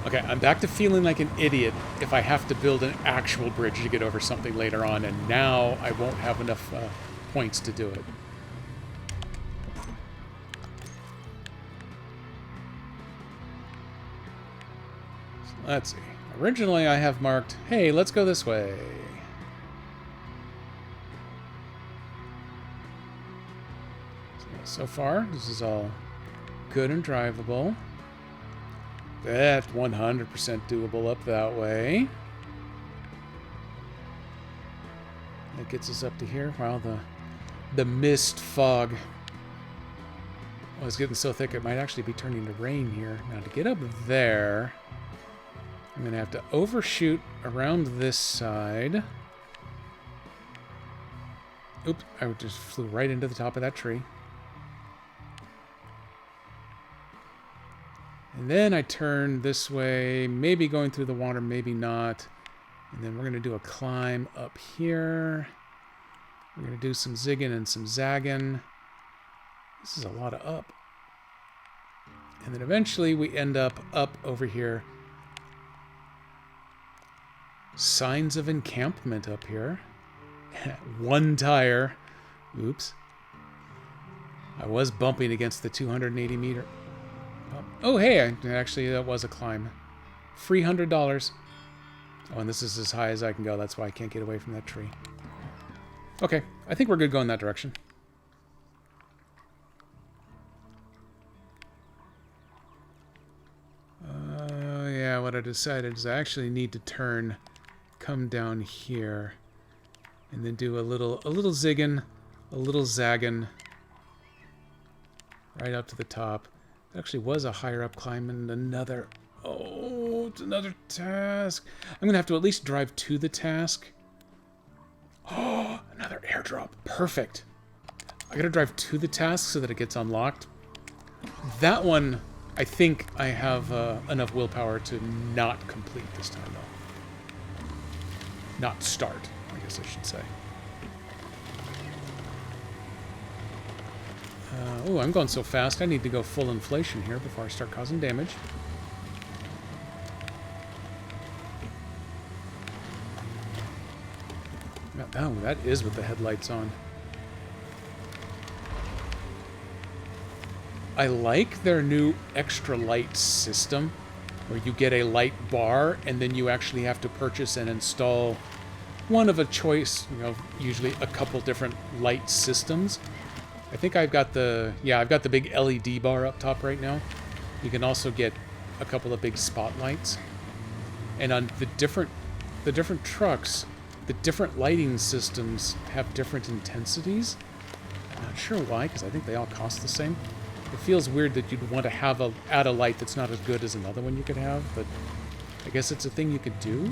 Okay, I'm back to feeling like an idiot if I have to build an actual bridge to get over something later on, and now I won't have enough points to do it. So let's see. Originally, I have marked, hey, let's go this way. So far, this is all good and drivable. That's 100% doable up that way. That gets us up to here. Wow, the mist fog. Oh, it's getting so thick it might actually be turning to rain here. Now to get up there, I'm going to have to overshoot around this side. Oops, I just flew right into the top of that tree. And then I turn this way, maybe going through the water, maybe not. And then we're going to do a climb up here. We're going to do some zigging and some zagging. This is a lot of up. And then eventually we end up over here. Signs of encampment up here. One tire. Oops. I was bumping against the 280 meter. Oh, hey, actually, that was a climb. $300. Oh, and this is as high as I can go. That's why I can't get away from that tree. Okay, I think we're good going that direction. Yeah, what I decided is I actually need to come down here, and then do a little zigging, a little zagging, right up to the top. Actually was a higher up climb and another... Oh, it's another task. I'm going to have to at least drive to the task. Oh, another airdrop. Perfect. I got to drive to the task so that it gets unlocked. That one, I think I have enough willpower to not complete this time, though. Not start, I guess I should say. Oh, I'm going so fast. I need to go full inflation here before I start causing damage. Oh, that is with the headlights on. I like their new extra light system, where you get a light bar, and then you actually have to purchase and install one of a choice, usually a couple different light systems. I think I've got the big LED bar up top right now. You can also get a couple of big spotlights. And on the different trucks, the different lighting systems have different intensities. I'm not sure why, because I think they all cost the same. It feels weird that you'd want to add a light that's not as good as another one you could have, but I guess it's a thing you could do.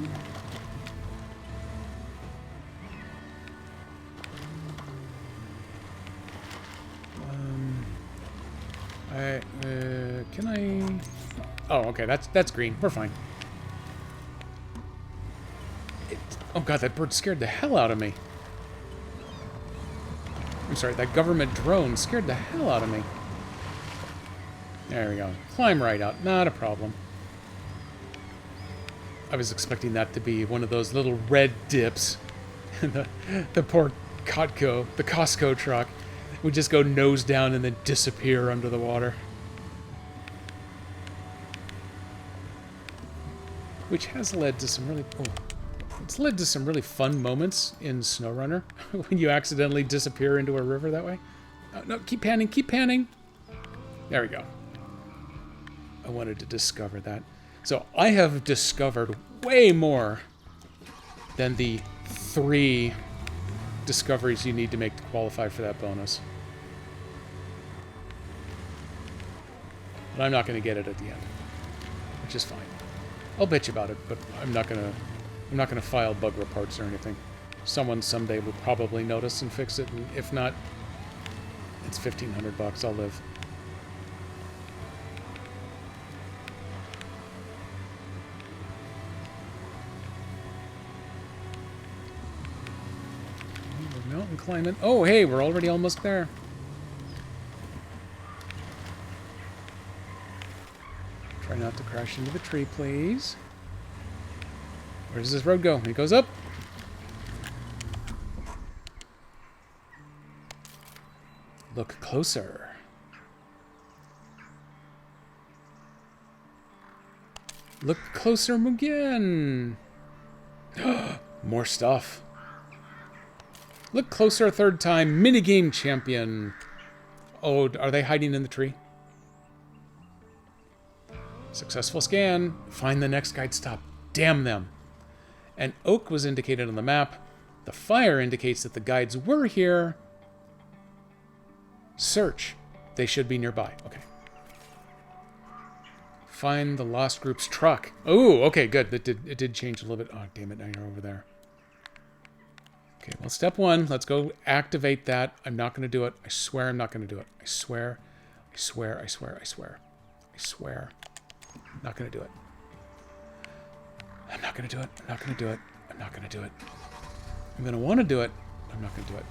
Can I... Oh, okay, that's green. We're fine. Oh god, that bird scared the hell out of me. I'm sorry, that government drone scared the hell out of me. There we go. Climb right out. Not a problem. I was expecting that to be one of those little red dips. the poor Costco truck would just go nose down and then disappear under the water. Which has led to some really... Oh, it's led to some really fun moments in SnowRunner when you accidentally disappear into a river that way. No, keep panning, keep panning. There we go. I wanted to discover that. So I have discovered way more than the 3 discoveries you need to make to qualify for that bonus. But I'm not going to get it at the end, which is fine. I'll bitch about it, but I'm not gonna file bug reports or anything. Someone someday will probably notice and fix it, and if not, it's $1,500. I'll live. Mountain climbing. Oh, hey, we're already almost there. Try not to crash into the tree, please. Where does this road go? It goes up. Look closer. Look closer again. More stuff. Look closer a third time. Minigame champion. Oh, are they hiding in the tree? Successful scan. Find the next guide stop. Damn them. An oak was indicated on the map. The fire indicates that the guides were here. Search. They should be nearby. Okay. Find the lost group's truck. Oh, okay, good. It did change a little bit. Oh, damn it. Now you're over there. Okay, well, step 1. Let's go activate that. I'm not going to do it. I swear I'm not going to do it. I swear. I swear. I swear. I swear. I swear. I'm not going to do it. I'm not going to do it. I'm not going to do it. I'm not going to do it. I'm going to want to do it. I'm not going to do it.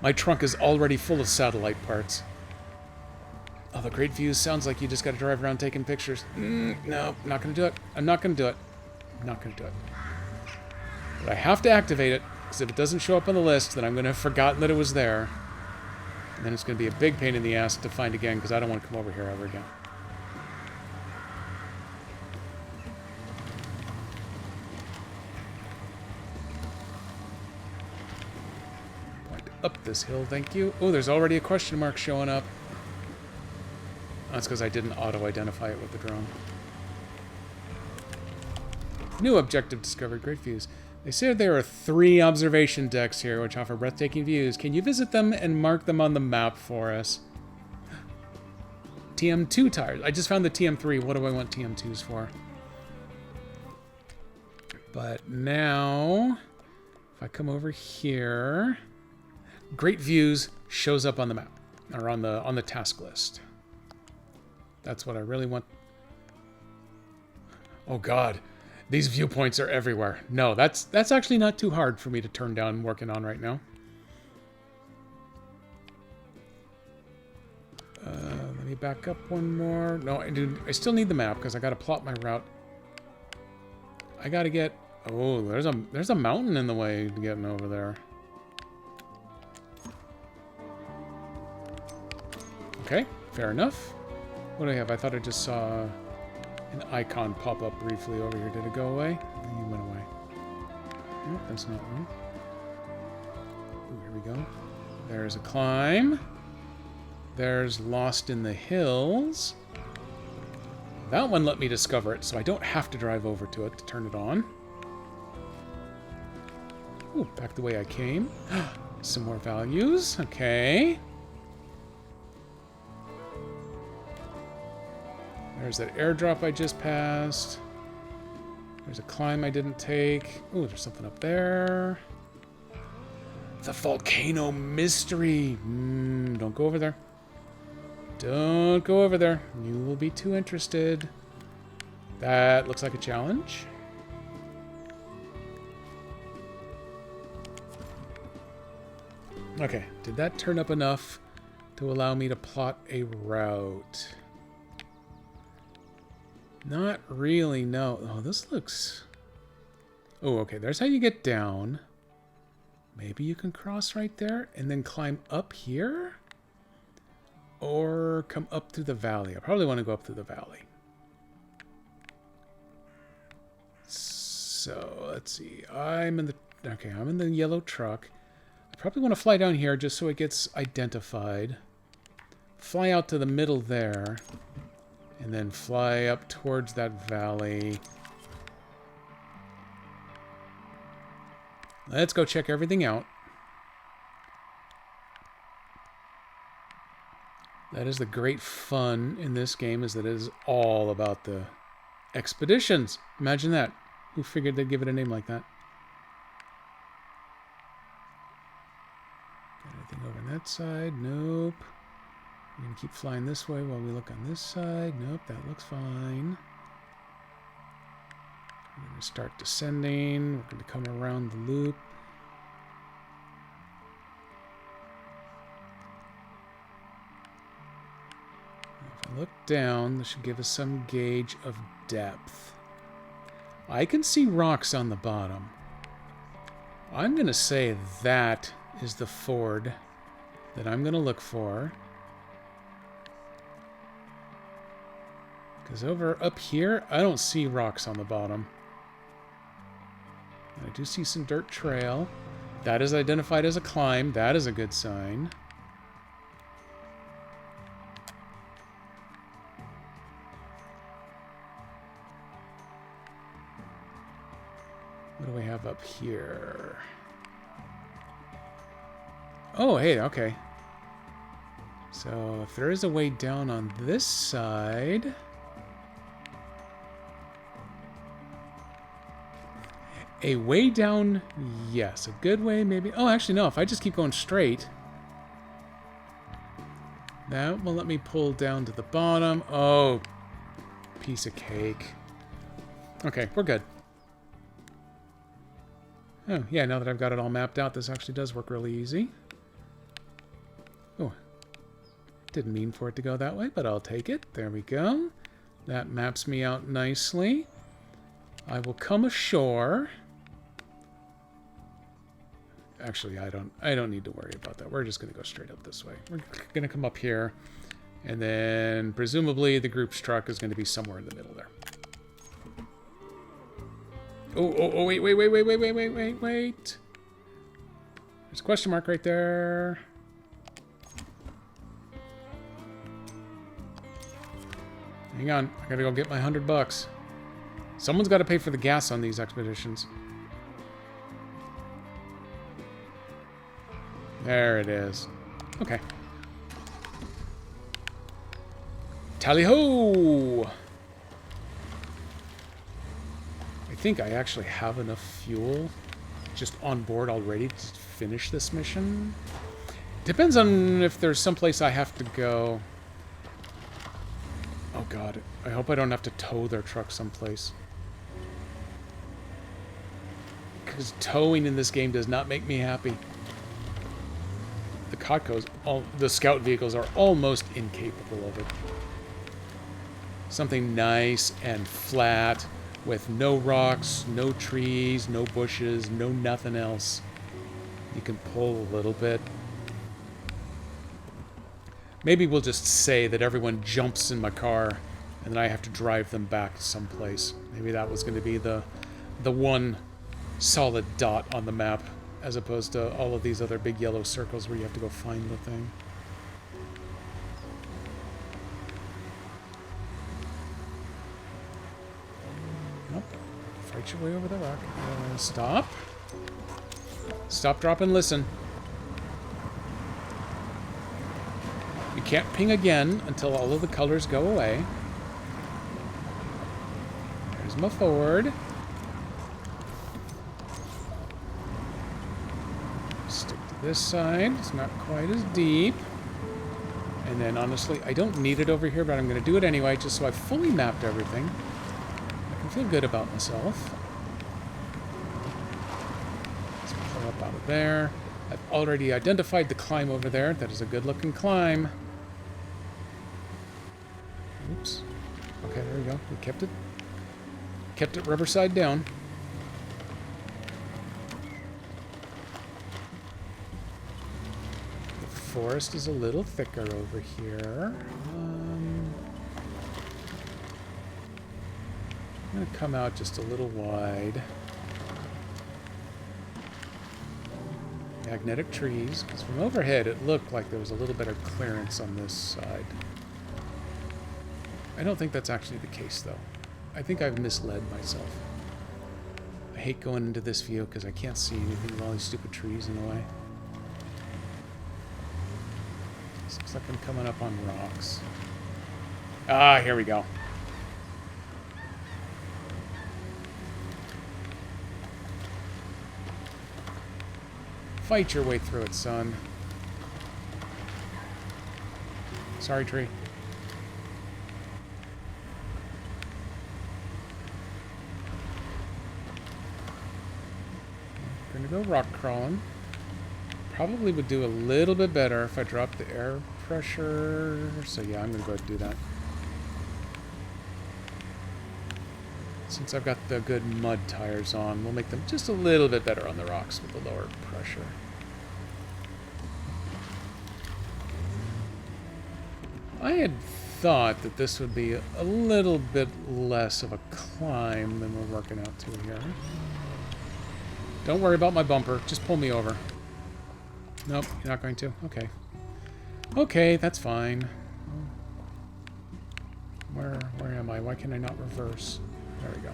My trunk is already full of satellite parts. Oh, the great views sounds like you just got to drive around taking pictures. No, I'm not going to do it. I'm not going to do it. I'm not going to do it. But I have to activate it, because if it doesn't show up on the list, then I'm going to have forgotten that it was there. And then it's going to be a big pain in the ass to find again, because I don't want to come over here ever again. Point up this hill, thank you. Oh, there's already a question mark showing up. That's because I didn't auto-identify it with the drone. New objective discovered. Great views. They say there are 3 observation decks here which offer breathtaking views. Can you visit them and mark them on the map for us? TM2 tires. I just found the TM3. What do I want TM2s for? But now, if I come over here, great views shows up on the map, or on the task list. That's what I really want. Oh God. These viewpoints are everywhere. No, that's actually not too hard for me to turn down working on right now. Let me back up one more. No, I still need the map because I got to plot my route. I got to get... Oh, there's a mountain in the way to getting over there. Okay, fair enough. What do I have? I thought I just saw an icon pop up briefly over here. Did it go away? And you went away. Nope, that's not one. Ooh, here we go. There's a climb. There's Lost in the Hills. That one let me discover it, so I don't have to drive over to it to turn it on. Ooh, back the way I came. Some more values. Okay. There's that airdrop I just passed. There's a climb I didn't take. Ooh, there's something up there. The volcano mystery. Don't go over there. Don't go over there. You will be too interested. That looks like a challenge. Okay, did that turn up enough to allow me to plot a route? Not really, no. Oh, this looks... Oh, okay, there's how you get down. Maybe you can cross right there and then climb up here? Or come up through the valley. I probably want to go up through the valley. So, let's see. I'm in the yellow truck. I probably want to fly down here just so it gets identified. Fly out to the middle there. And then fly up towards that valley. Let's go check everything out. That is the great fun in this game, is that it is all about the expeditions. Imagine that. Who figured they'd give it a name like that? Got anything over on that side? Nope. We're going to keep flying this way while we look on this side. Nope, that looks fine. We're going to start descending. We're going to come around the loop. If I look down, this should give us some gauge of depth. I can see rocks on the bottom. I'm going to say that is the ford that I'm going to look for. Because over up here, I don't see rocks on the bottom. I do see some dirt trail. That is identified as a climb. That is a good sign. What do we have up here? Oh, hey, okay. So if there is a way down on this side... A way down, yes. A good way, maybe. Oh, actually, no. If I just keep going straight, that will let me pull down to the bottom. Oh, piece of cake. Okay, we're good. Oh, yeah, now that I've got it all mapped out, this actually does work really easy. Oh, didn't mean for it to go that way, but I'll take it. There we go. That maps me out nicely. I will come ashore. Actually, I don't need to worry about that. We're just going to go straight up this way. We're going to come up here, and then presumably the group's truck is going to be somewhere in the middle there. Oh, wait. There's a question mark right there. Hang on, I gotta go get my $100. Someone's got to pay for the gas on these expeditions. There it is. Okay. Tally-ho! I think I actually have enough fuel just on board already to finish this mission. Depends on if there's someplace I have to go. Oh god, I hope I don't have to tow their truck someplace. Because towing in this game does not make me happy. The Kotkas, the scout vehicles, are almost incapable of it. Something nice and flat, with no rocks, no trees, no bushes, no nothing else. You can pull a little bit. Maybe we'll just say that everyone jumps in my car, and then I have to drive them back someplace. Maybe that was going to be the one solid dot on the map, as opposed to all of these other big yellow circles where you have to go find the thing. Nope. Fight your way over the rock. Stop. Stop, drop, and listen. You can't ping again until all of the colors go away. There's my Ford. Stick to This side is not quite as deep. And then, honestly, I don't need it over here, but I'm going to do it anyway, just so I've fully mapped everything. I can feel good about myself. Let's pull up out of there. I've already identified the climb over there. That is a good-looking climb. Oops. Okay, there we go. We kept it rubber side down. Forest is a little thicker over here. I'm going to come out just a little wide. Magnetic trees, because from overhead it looked like there was a little better clearance on this side. I don't think that's actually the case, though. I think I've misled myself. I hate going into this view because I can't see anything with all these stupid trees in the way. Looks like I'm coming up on rocks. Ah, here we go. Fight your way through it, son. Sorry, tree. Gonna go rock crawling. Probably would do a little bit better if I dropped the air pressure. So yeah, I'm gonna go ahead and do that. Since I've got the good mud tires on, we'll make them just a little bit better on the rocks with the lower pressure. I had thought that this would be a little bit less of a climb than we're working out to here. Don't worry about my bumper. Just pull me over. Nope, you're not going to? Okay. Okay, that's fine. Where am I? Why can I not reverse? There we go.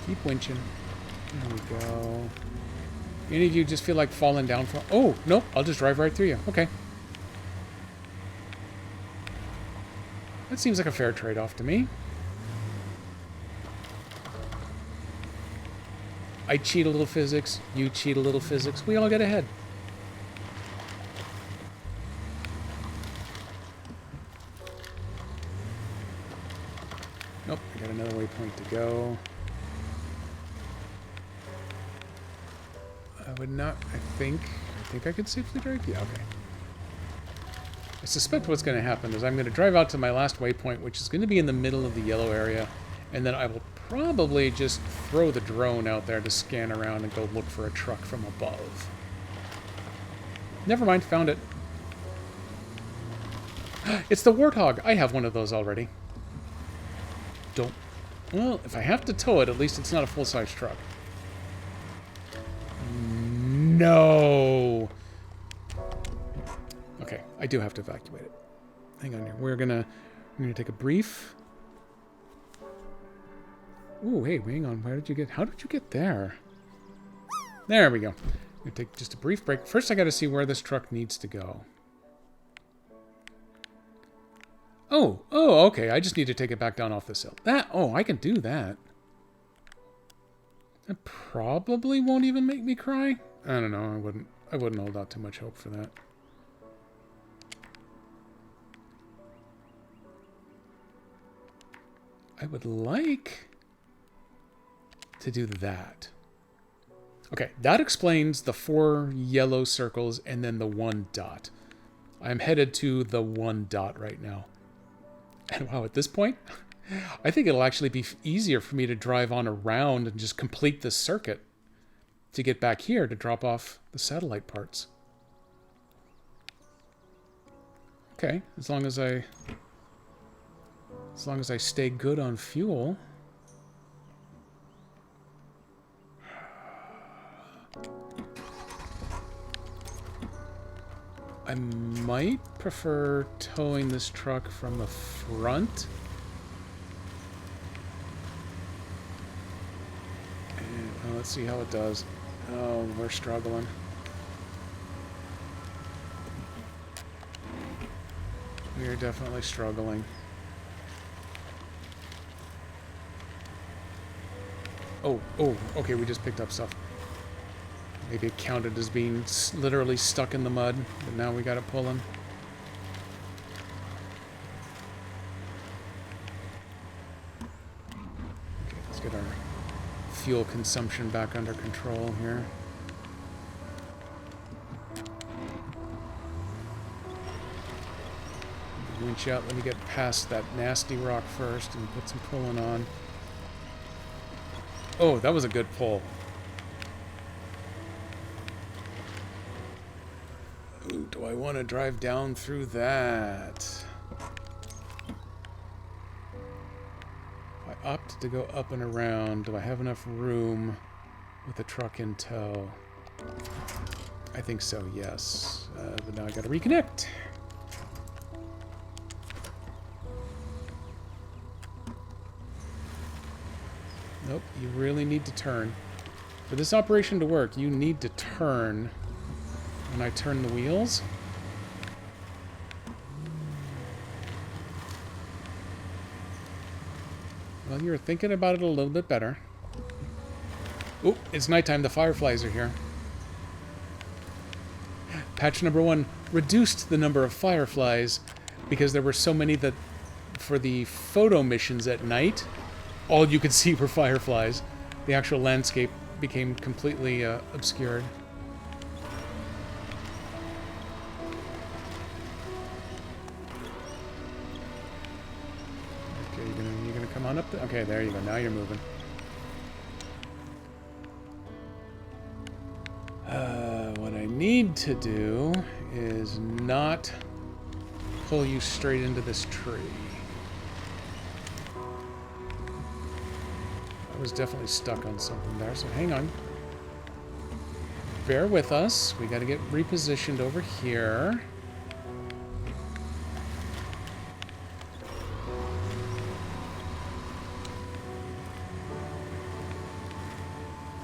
Keep winching. There we go. Any of you just feel like falling down from... Oh, nope. I'll just drive right through you. Okay. That seems like a fair trade-off to me. I cheat a little physics. You cheat a little physics. We all get ahead. Nope. I got another waypoint to go. I would not... I think I could safely drive? Yeah, okay. I suspect what's going to happen is I'm going to drive out to my last waypoint, which is going to be in the middle of the yellow area, and then I will probably just throw the drone out there to scan around and go look for a truck from above. Never mind, found it. It's the Warthog. I have one of those already. Don't... Well, if I have to tow it, at least it's not a full-size truck. No! Okay, I do have to evacuate it. Hang on here. We're gonna take a brief... Ooh, hey, hang on. Where did you get... How did you get there? There we go. I'm gonna take just a brief break. First, I gotta see where this truck needs to go. Oh, okay. I just need to take it back down off this hill. I can do that. That probably won't even make me cry. I don't know. I wouldn't hold out too much hope for that. I would like to do that. Okay, that explains the 4 yellow circles and then the 1 dot. I'm headed to the 1 dot right now. And wow, at this point, I think it'll actually be easier for me to drive on around and just complete this circuit to get back here to drop off the satellite parts. Okay, as long as I stay good on fuel. I might prefer towing this truck from the front. And, let's see how it does. Oh, we're struggling. We are definitely struggling. Oh, okay, we just picked up stuff. Maybe it counted as being literally stuck in the mud, but now we gotta pull him. Okay, let's get our fuel consumption back under control here. Winch out, let me get past that nasty rock first and put some pulling on. Oh, that was a good pull. Ooh, do I want to drive down through that? If I opt to go up and around, do I have enough room with the truck in tow? I think so, yes. But now I gotta reconnect. Nope, you really need to turn. For this operation to work, you need to turn when I turn the wheels. Well, you're thinking about it a little bit better. Oh, it's nighttime. The fireflies are here. Patch number 1 reduced the number of fireflies because there were so many that for the photo missions at night, all you could see were fireflies. The actual landscape became completely obscured. Okay, you're gonna come on up. Okay, there you go. Now you're moving. What I need to do is not pull you straight into this tree. I was definitely stuck on something there, so hang on. Bear with us. We got to get repositioned over here.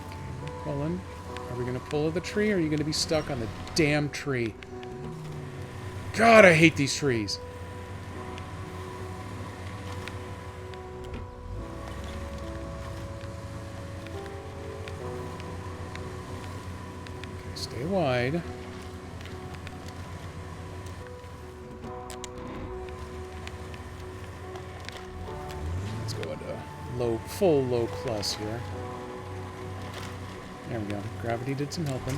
Okay, we're pulling. Are we going to pull the tree, or are you going to be stuck on the damn tree? God, I hate these trees. Stay wide. Let's go into full low plus here. There we go. Gravity did some helping.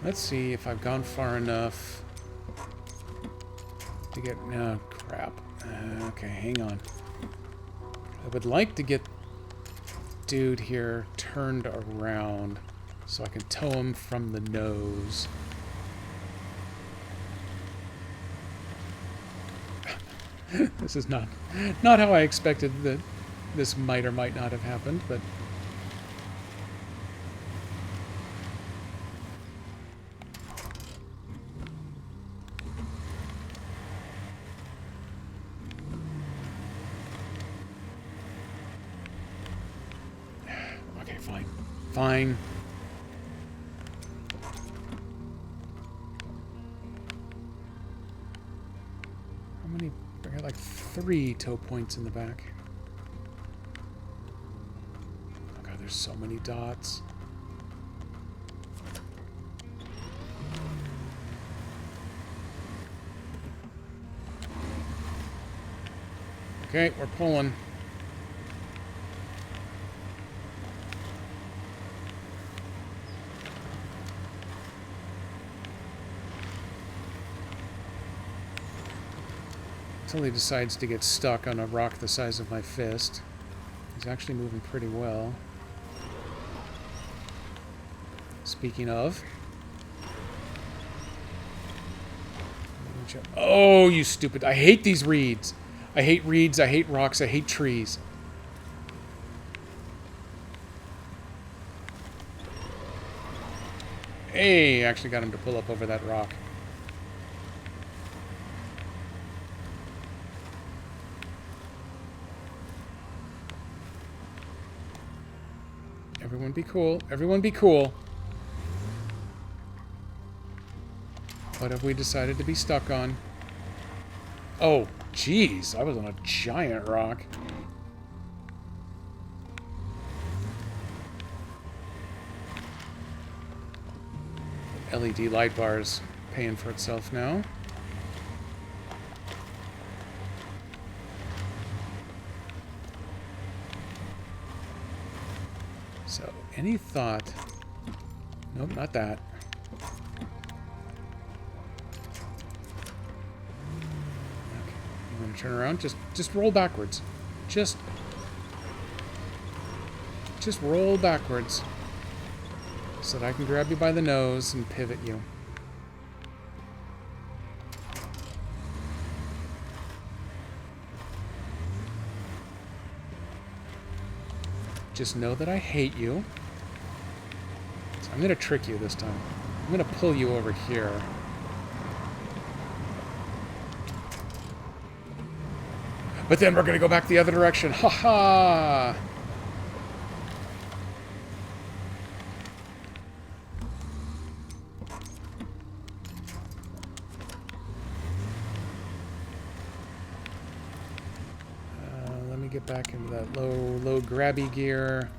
Let's see if I've gone far enough to get... Oh, crap. Okay, hang on. I would like to get dude here turned around so I can tow him from the nose. This is not how I expected that this might or might not have happened, but okay, fine. How many? I got like 3 tow points in the back. Oh god, there's so many dots. Okay, we're pulling. Until he decides to get stuck on a rock the size of my fist. He's actually moving pretty well. Speaking of... Oh, you stupid... I hate these reeds! I hate reeds, I hate rocks, I hate trees. Hey, actually got him to pull up over that rock. Everyone be cool. Everyone be cool. What have we decided to be stuck on? Oh, jeez. I was on a giant rock. LED light bar's paying for itself now. So, any thought? Nope, not that. Okay, I'm gonna turn around. Just roll backwards. Just roll backwards, so that I can grab you by the nose and pivot you. Just know that I hate you. So I'm going to trick you this time. I'm going to pull you over here. But then we're going to go back the other direction. Ha ha! Get back into that low grabby gear.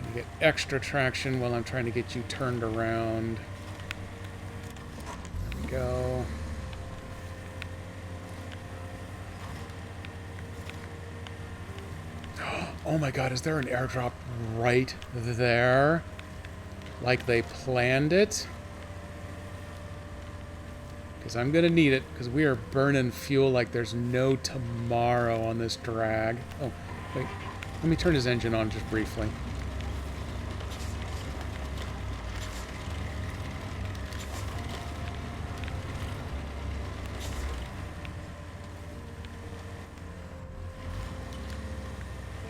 You get extra traction while I'm trying to get you turned around. There we go. Oh my god, is there an airdrop right there? Like they planned it? Because I'm going to need it, because we are burning fuel like there's no tomorrow on this drag. Oh, wait. Let me turn his engine on just briefly.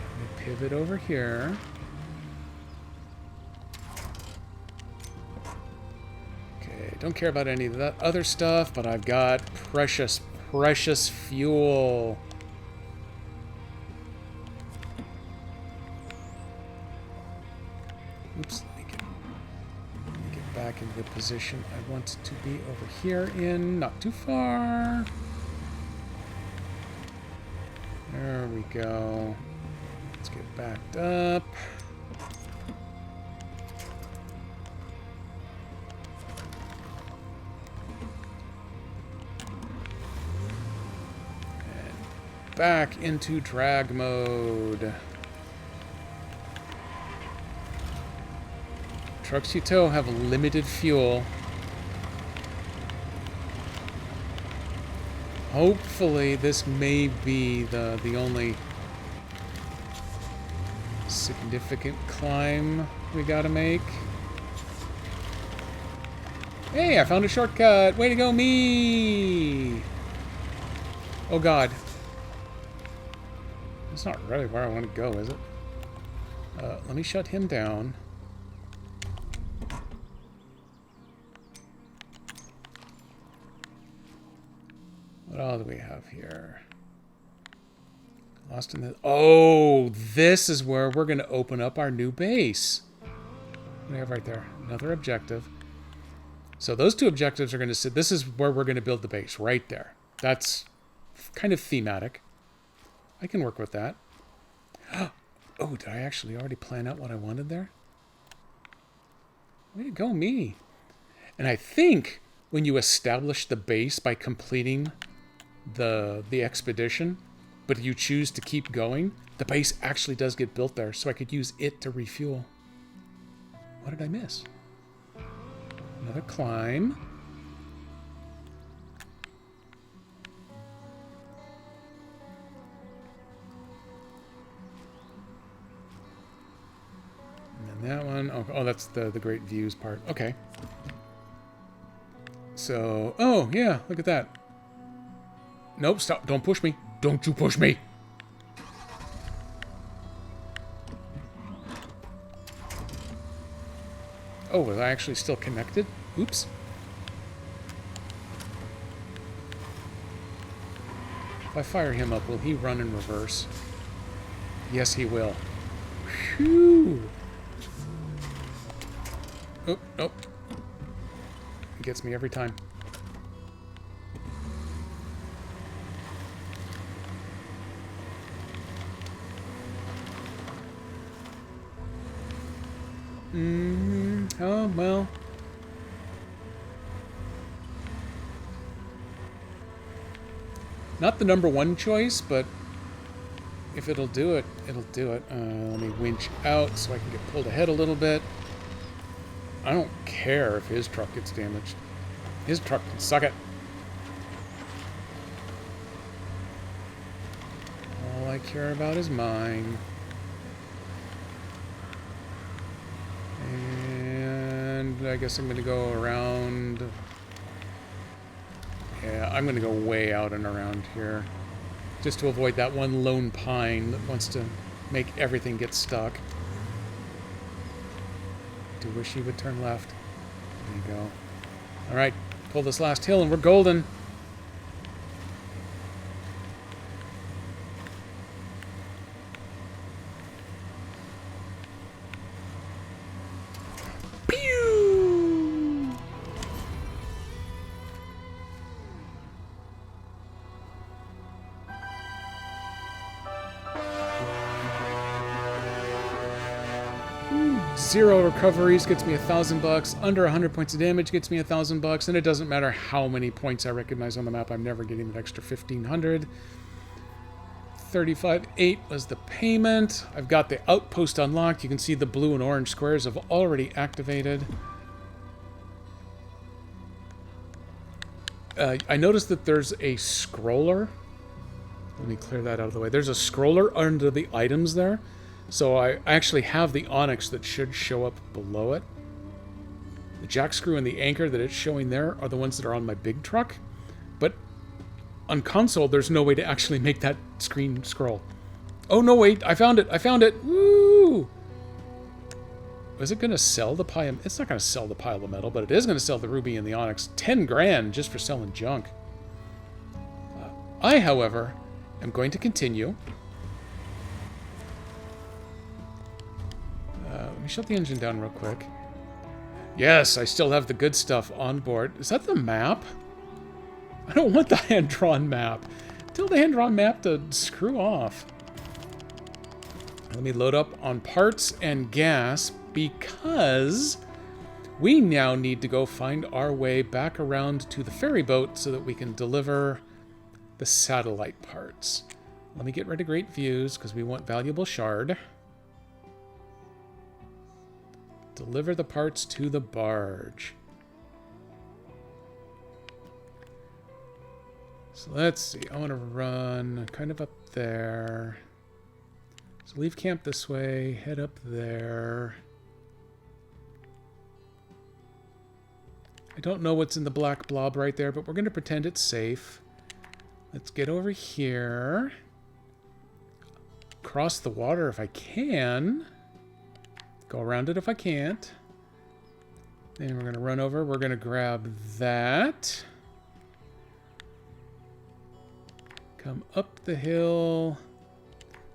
Let me pivot over here. Don't care about any of that other stuff, but I've got precious, precious fuel. Oops, let me get back into the position I want to be over here in. Not too far. There we go. Let's get backed up. Back into drag mode. Trucks you tow have limited fuel. Hopefully this may be the only significant climb we gotta make. Hey, I found a shortcut! Way to go, me! Oh god. That's not really where I want to go, is it? Let me shut him down. What all do we have here? Lost in the... Oh, this is where we're going to open up our new base. What do we have right there? Another objective. So those two objectives are going to sit... This is where we're going to build the base, right there. That's kind of thematic. I can work with that. Oh, did I actually already plan out what I wanted there? Way to go, me. And I think when you establish the base by completing the expedition, but you choose to keep going, the base actually does get built there, so I could use it to refuel. What did I miss? Another climb. That one, oh, that's the great views part. Okay. So, oh, yeah, look at that. Nope, stop. Don't push me. Don't you push me. Oh, was I actually still connected? Oops. If I fire him up, will he run in reverse? Yes, he will. Phew. Oh, nope. He gets me every time. Oh, well. Not the number one choice, but if it'll do it, it'll do it. Let me winch out so I can get pulled ahead a little bit. I don't care if his truck gets damaged. His truck can suck it. All I care about is mine. And I guess I'm going to go around. Yeah, I'm going to go way out and around here. Just to avoid that one lone pine that wants to make everything get stuck. Do wish he would turn left. There you go. Alright, pull this last hill and we're golden. Pew! Zero recoveries gets me $1,000. Under 100 points of damage gets me $1,000. And it doesn't matter how many points I recognize on the map. I'm never getting that extra 1,500. 35.8 was the payment. I've got the outpost unlocked. You can see the blue and orange squares have already activated. I noticed that there's a scroller. Let me clear that out of the way. There's a scroller under the items there. So I actually have the onyx that should show up below it. The jack screw and the anchor that it's showing there are the ones that are on my big truck. But on console, there's no way to actually make that screen scroll. Oh, no, wait. I found it. I found it. Woo! Is it going to sell the pile? It's not going to sell the pile of metal, but it is going to sell the ruby and the onyx. 10 grand just for selling junk. I, however, am going to continue. Let me shut the engine down real quick. Yes, I still have the good stuff on board. Is that the map? I don't want the hand-drawn map. Tell the hand-drawn map to screw off. Let me load up on parts and gas because we now need to go find our way back around to the ferry boat so that we can deliver the satellite parts. Let me get rid of great views because we want valuable shard. Deliver the parts to the barge. So let's see. I want to run kind of up there. So leave camp this way. Head up there. I don't know what's in the black blob right there, but we're going to pretend it's safe. Let's get over here. Cross the water if I can. Go around it if I can't. Then we're going to run over. We're going to grab that. Come up the hill.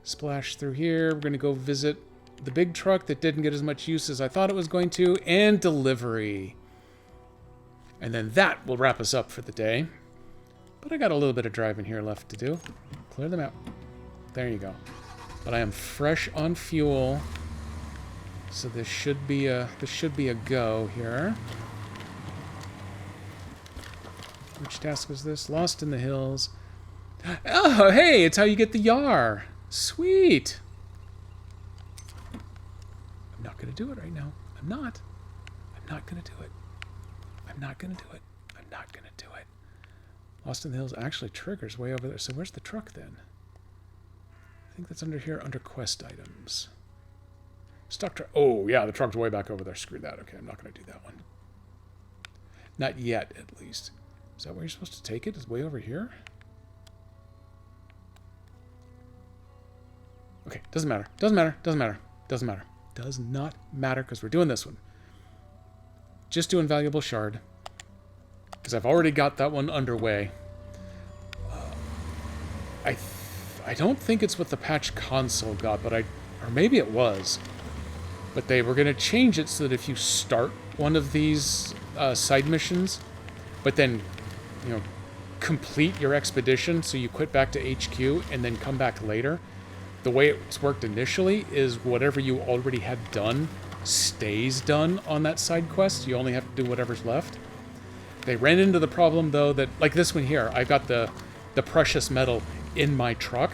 Splash through here. We're going to go visit the big truck that didn't get as much use as I thought it was going to. And delivery. And then that will wrap us up for the day. But I got a little bit of driving here left to do. Clear them out. There you go. But I am fresh on fuel. So this should be a go here. Which task was this? Lost in the Hills. Oh, hey, it's how you get the Yar. Sweet. I'm not going to do it right now. I'm not. I'm not going to do it. I'm not going to do it. I'm not going to do it. Lost in the Hills actually triggers way over there. So where's the truck then? I think that's under here, under quest items. Stock truck. Oh, yeah, the truck's way back over there. Screw that. Okay, I'm not going to do that one. Not yet, at least. Is that where you're supposed to take it? Is it way over here? Okay, doesn't matter. Doesn't matter. Doesn't matter. Doesn't matter. Does not matter because we're doing this one. Just doing valuable shard. Because I've already got that one underway. I don't think it's what the patch console got, but or maybe it was. But they were going to change it so that if you start one of these side missions, but then, you know, complete your expedition, so you quit back to HQ and then come back later, the way it's worked initially is whatever you already had done stays done on that side quest. You only have to do whatever's left. They ran into the problem, though, that, like this one here, I've got the precious metal in my truck.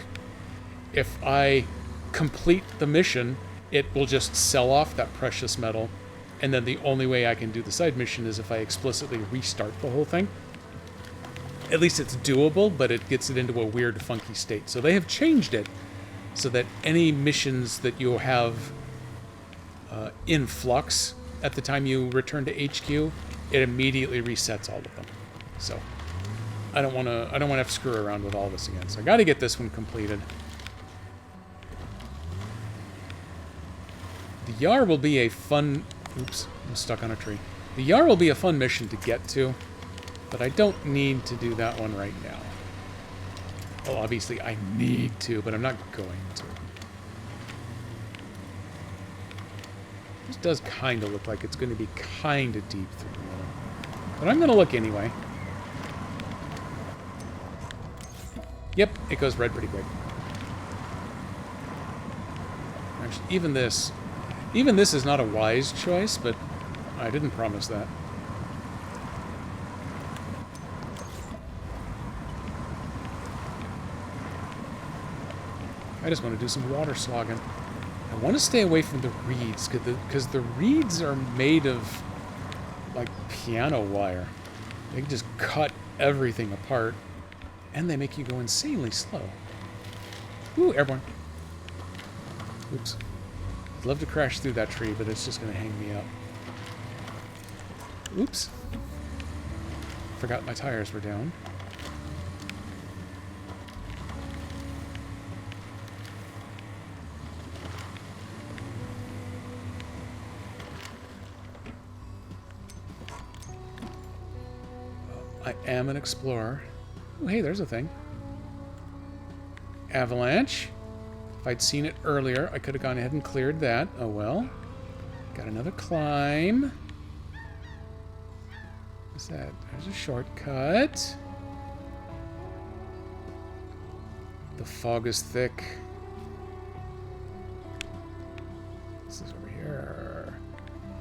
If I complete the mission, it will just sell off that precious metal, and then the only way I can do the side mission is if I explicitly restart the whole thing. At least it's doable, but it gets it into a weird, funky state. So they have changed it so that any missions that you have in flux at the time you return to HQ, it immediately resets all of them. So I don't want to have to screw around with all this again. So I got to get this one completed. The Yar will be a fun... Oops, I'm stuck on a tree. The Yar will be a fun mission to get to, but I don't need to do that one right now. Well, obviously I need to, but I'm not going to. This does kind of look like it's going to be kind of deep through the middle. But I'm going to look anyway. Yep, it goes red pretty quick. Actually, even this is not a wise choice, but I didn't promise that. I just want to do some water slogging. I want to stay away from the reeds, because the reeds are made of, like, piano wire. They can just cut everything apart, and they make you go insanely slow. Ooh, airborne. Oops. I'd love to crash through that tree, but it's just going to hang me up. Oops. Forgot my tires were down. I am an explorer. Oh, hey, there's a thing. Avalanche. If I'd seen it earlier, I could have gone ahead and cleared that. Oh well. Got another climb. What's that? There's a shortcut. The fog is thick. This is over here.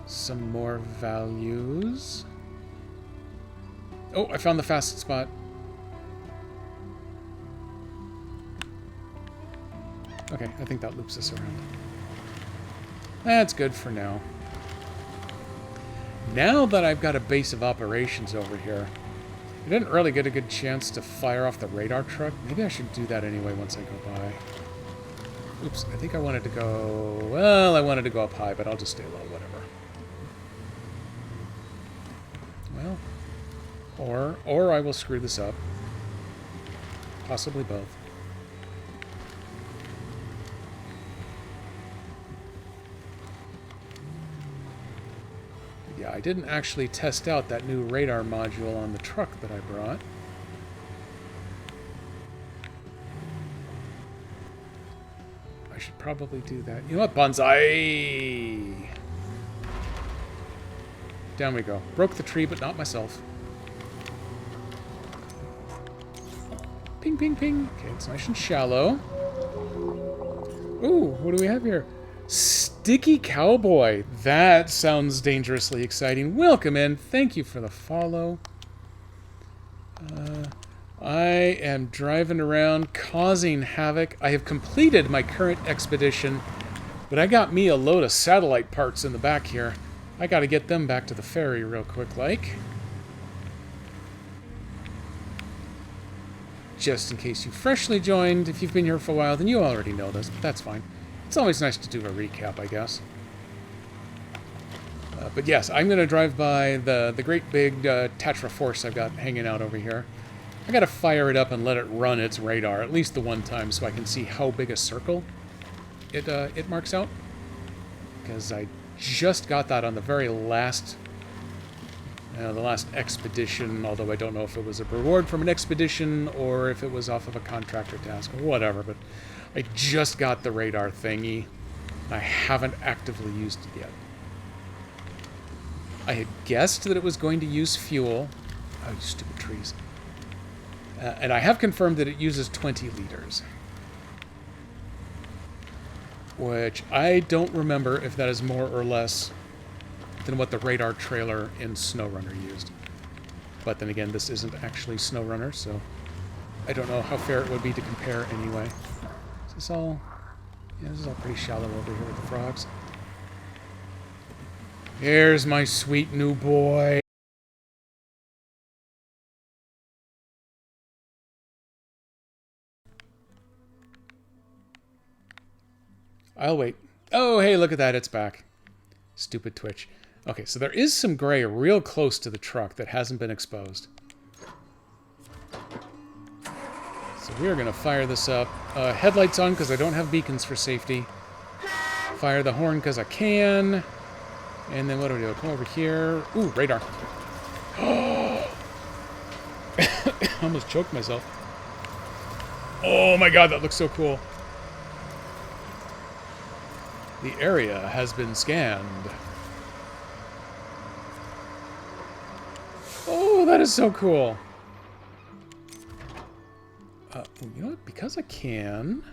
Some more values. Oh, I found the fastest spot. Okay, I think that loops us around. That's good for now. Now that I've got a base of operations over here, I didn't really get a good chance to fire off the radar truck. Maybe I should do that anyway once I go by. Oops, I think I wanted to go... Well, I wanted to go up high, but I'll just stay low, whatever. Well, or I will screw this up. Possibly both. Yeah, I didn't actually test out that new radar module on the truck that I brought. I should probably do that. You know what, Bonsai? Down we go. Broke the tree, but not myself. Ping, ping, ping. Okay, it's nice and shallow. Ooh, what do we have here? Sticky Cowboy. That sounds dangerously exciting. Welcome in. Thank you for the follow. I am driving around causing havoc. I have completed my current expedition, but I got me a load of satellite parts in the back here. I got to get them back to the ferry real quick, like. Just in case you freshly joined, if you've been here for a while, then you already know this, but that's fine. It's always nice to do a recap, I guess. But yes, I'm going to drive by the great big Tatra Force I've got hanging out over here. I got to fire it up and let it run its radar, at least the one time, so I can see how big a circle it marks out. Because I just got that on the very last... the last expedition, although I don't know if it was a reward from an expedition or if it was off of a contractor task or whatever, but I just got the radar thingy. I haven't actively used it yet. I had guessed that it was going to use fuel. Oh, you stupid trees. And I have confirmed that it uses 20 liters. which I don't remember if that is more or less than what the radar trailer in SnowRunner used. But then again, this isn't actually SnowRunner, so I don't know how fair it would be to compare anyway. Is this all... Yeah, this is all pretty shallow over here with the frogs. Here's my sweet new boy. I'll wait. Oh, hey, look at that. It's back. Stupid Twitch. Okay, so there is some gray real close to the truck that hasn't been exposed. So we are going to fire this up. Headlights on because I don't have beacons for safety. Fire the horn because I can. And then what do we do? Come over here. Ooh, radar. Almost choked myself. Oh my god, that looks so cool. The area has been scanned. Oh, that is so cool. You know what? Because I can...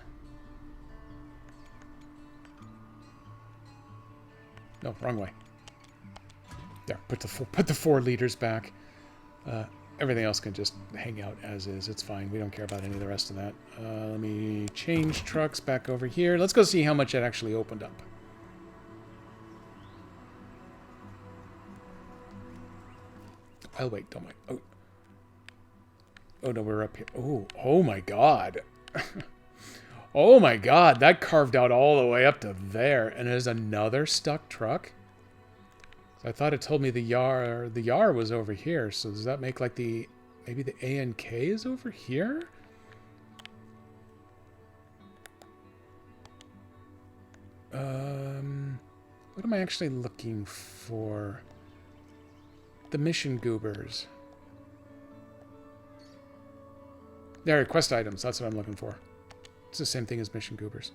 No, wrong way. There, put the 4 liters back. Everything else can just hang out as is. It's fine. We don't care about any of the rest of that. Let me change trucks back over here. Let's go see how much it actually opened up. Oh, wait. Don't wait. Oh. Oh, no, we're up here. Oh my god. Oh my god. That carved out all the way up to there. And there's another stuck truck? I thought it told me the Yar was over here, so does that make like maybe the ANK is over here? What am I actually looking for? The mission goobers. There, quest items, that's what I'm looking for. It's the same thing as mission goobers.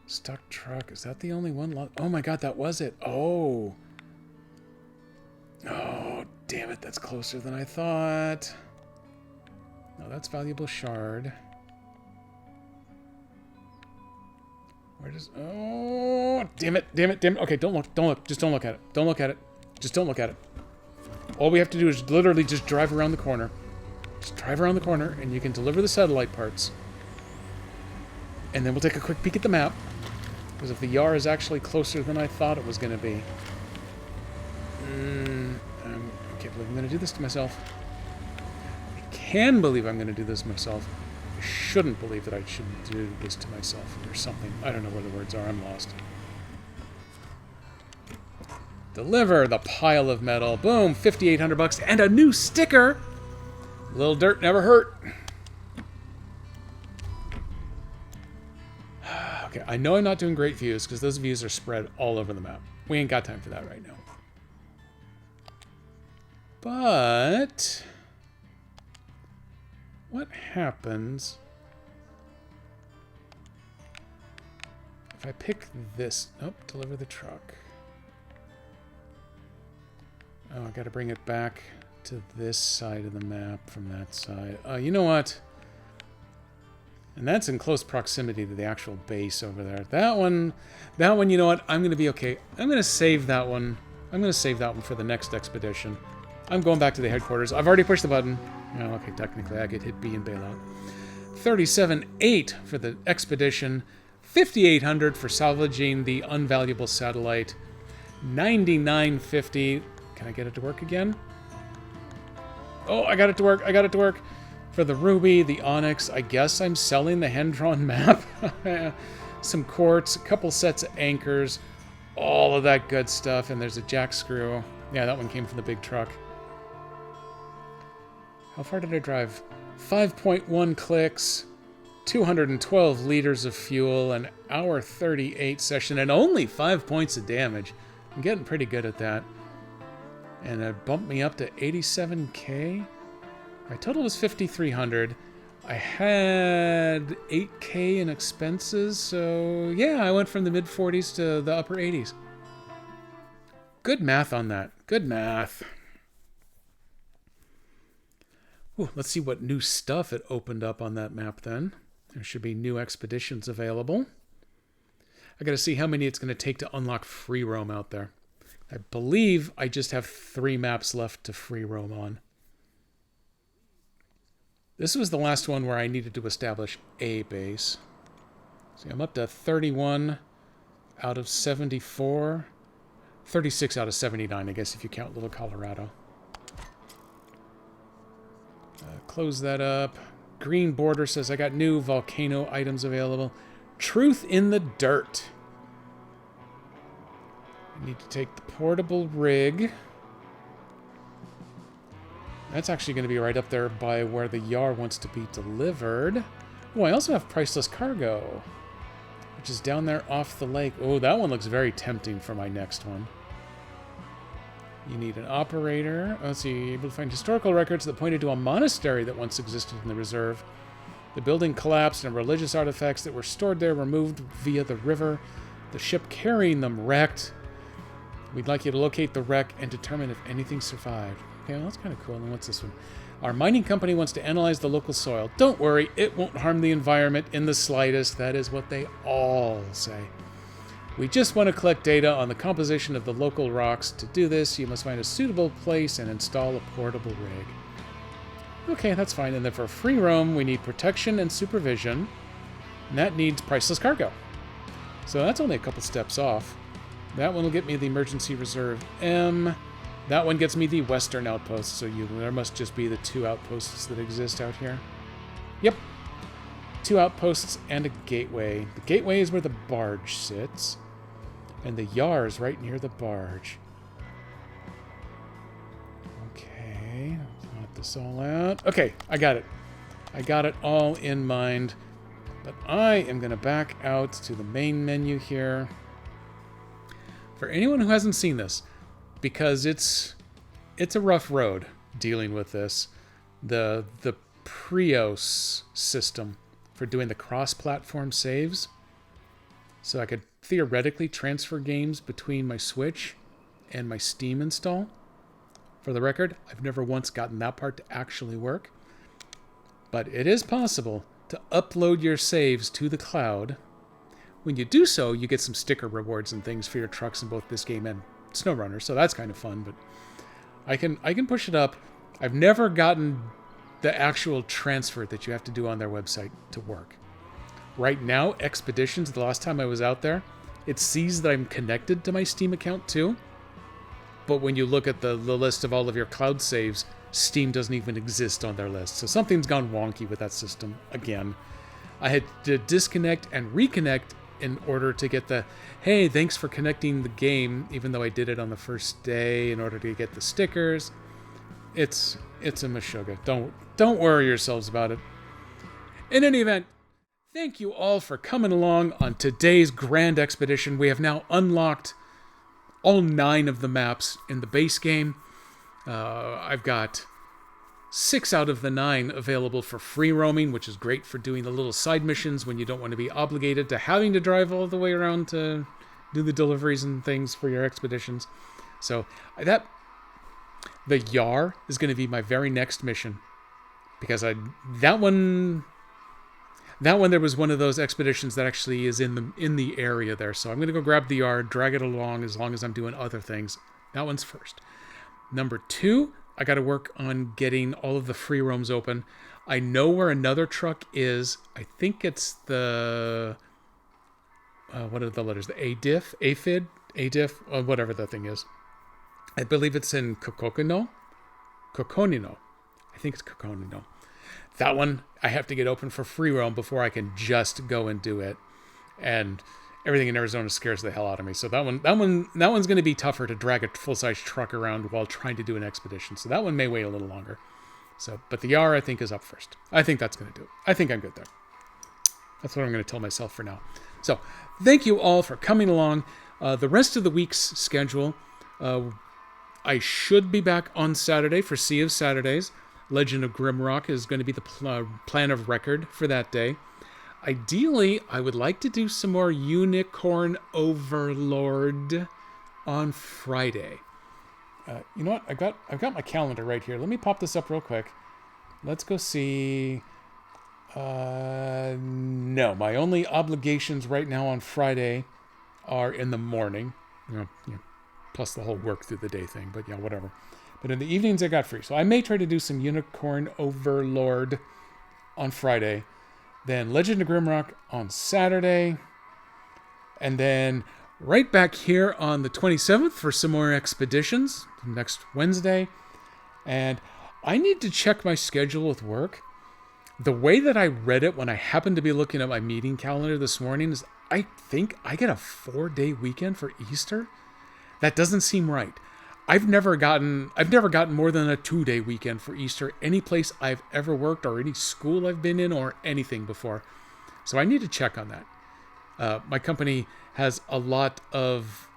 Stuck truck, is that the only one? Oh my god, that was it. Oh, damn it, that's closer than I thought. No, that's valuable shard. Where does... Oh, damn it. Okay, don't look. Just don't look at it. Don't look at it. Just don't look at it. All we have to do is literally just drive around the corner. Just drive around the corner, and you can deliver the satellite parts. And then we'll take a quick peek at the map. Because if the Yar is actually closer than I thought it was going to be... I can't believe I'm going to do this to myself. I can believe I'm going to do this to myself. I shouldn't believe that I should do this to myself or something. I don't know where the words are. I'm lost. Deliver the pile of metal. Boom, 5,800 bucks and a new sticker. A little dirt never hurt. Okay, I know I'm not doing great views because those views are spread all over the map. We ain't got time for that right now. But what happens if I pick this? Nope, deliver the truck. Oh, I gotta bring it back to this side of the map from that side. You know what? And that's in close proximity to the actual base over there. That one, you know what? I'm gonna be okay. I'm gonna save that one. I'm gonna save that one for the next expedition. I'm going back to the headquarters. I've already pushed the button. Oh, okay, technically I could hit B and bail out. 37.8 for the expedition. 5,800 for salvaging the unvaluable satellite. 99.50. Can I get it to work again? Oh, I got it to work. I got it to work. For the ruby, the onyx, I guess I'm selling the hand-drawn map. Some quartz, a couple sets of anchors, all of that good stuff. And there's a jack screw. Yeah, that one came from the big truck. How far did I drive? 5.1 clicks, 212 liters of fuel, an hour 38 session, and only 5 points of damage. I'm getting pretty good at that. And it bumped me up to 87k. My total was 5,300. I had 8k in expenses, so yeah, I went from the mid-40s to the upper 80s. Good math on that. Good math. Ooh, let's see what new stuff it opened up on that map then. There should be new expeditions available. I got to see how many it's going to take to unlock free roam out there. I believe I just have 3 maps left to free roam on. This was the last one where I needed to establish a base. See, I'm up to 31 out of 74. 36 out of 79, I guess, if you count Little Colorado. Close that up. Green border says I got new volcano items available. Truth in the dirt. I need to take the portable rig. That's actually going to be right up there by where the Yar wants to be delivered. Oh, I also have priceless cargo, which is down there off the lake. Oh, that one looks very tempting for my next one. You need an operator. Let's see, able to find historical records that pointed to a monastery that once existed in the reserve. The building collapsed and religious artifacts that were stored there were moved via the river. The ship carrying them wrecked. We'd like you to locate the wreck and determine if anything survived. Okay, well, that's kind of cool. And what's this one? Our mining company wants to analyze the local soil. Don't worry, it won't harm the environment in the slightest. That is what they all say. We just want to collect data on the composition of the local rocks. To do this, you must find a suitable place and install a portable rig. Okay, that's fine. And then for free roam, we need protection and supervision. And that needs priceless cargo. So that's only a couple steps off. That one will get me the emergency reserve M. That one gets me the western outpost. So there must just be the 2 outposts that exist out here. Yep. 2 outposts and a gateway. The gateway is where the barge sits. And the Yar is right near the barge. Okay. Plot this all out. Okay, I got it. I got it all in mind. But I am going to back out to the main menu here. For anyone who hasn't seen this, because it's a rough road dealing with this, the Prios system for doing the cross-platform saves, so I could theoretically transfer games between my Switch and my Steam install. For the record, I've never once gotten that part to actually work, but it is possible to upload your saves to the cloud. When you do so, you get some sticker rewards and things for your trucks in both this game and SnowRunner, so that's kind of fun, but I can push it up. I've never gotten the actual transfer that you have to do on their website to work. Right now, Expeditions, the last time I was out there, it sees that I'm connected to my Steam account too, but when you look at the list of all of your cloud saves, Steam doesn't even exist on their list, so something's gone wonky with that system again. I had to disconnect and reconnect in order to get the, hey, thanks for connecting the game, even though I did it on the first day in order to get the stickers. It's a meshuggah. Don't worry yourselves about it. In any event, thank you all for coming along on today's grand expedition. We have now unlocked all 9 of the maps in the base game. I've got 6 out of the 9 available for free roaming, which is great for doing the little side missions when you don't want to be obligated to having to drive all the way around to do the deliveries and things for your expeditions. So the Yar is going to be my very next mission, because that one there was one of those expeditions that actually is in the area there. So I'm going to go grab the Yar, drag it along as long as I'm doing other things. That one's first. Number 2, I got to work on getting all of the free roams open. I know where another truck is. I think it's the what are the letters? The AFID, whatever the thing is. I believe it's in Kokonino. I think it's Kokonino. That one I have to get open for free roam before I can just go and do it. And everything in Arizona scares the hell out of me. So that one's going to be tougher to drag a full-size truck around while trying to do an expedition. So that one may wait a little longer. So, but the Yar I think is up first. I think that's going to do it. I think I'm good there. That's what I'm going to tell myself for now. So, thank you all for coming along. The rest of the week's schedule, I should be back on Saturday for Sea of Saturdays. Legend of Grimrock is going to be the plan of record for that day. Ideally, I would like to do some more Unicorn Overlord on Friday. You know what? I've got my calendar right here. Let me pop this up real quick. Let's go see. No, my only obligations right now on Friday are in the morning, plus the whole work through the day thing, but yeah, whatever. But in the evenings, I got free. So I may try to do some Unicorn Overlord on Friday, then Legend of Grimrock on Saturday, and then right back here on the 27th for some more expeditions next Wednesday. And I need to check my schedule with work. The way that I read it when I happened to be looking at my meeting calendar this morning is I think I get a 4-day weekend for Easter. That doesn't seem right. I've never gotten more than a 2-day weekend for Easter any place I've ever worked or any school I've been in or anything before. So I need to check on that. My company has a lot of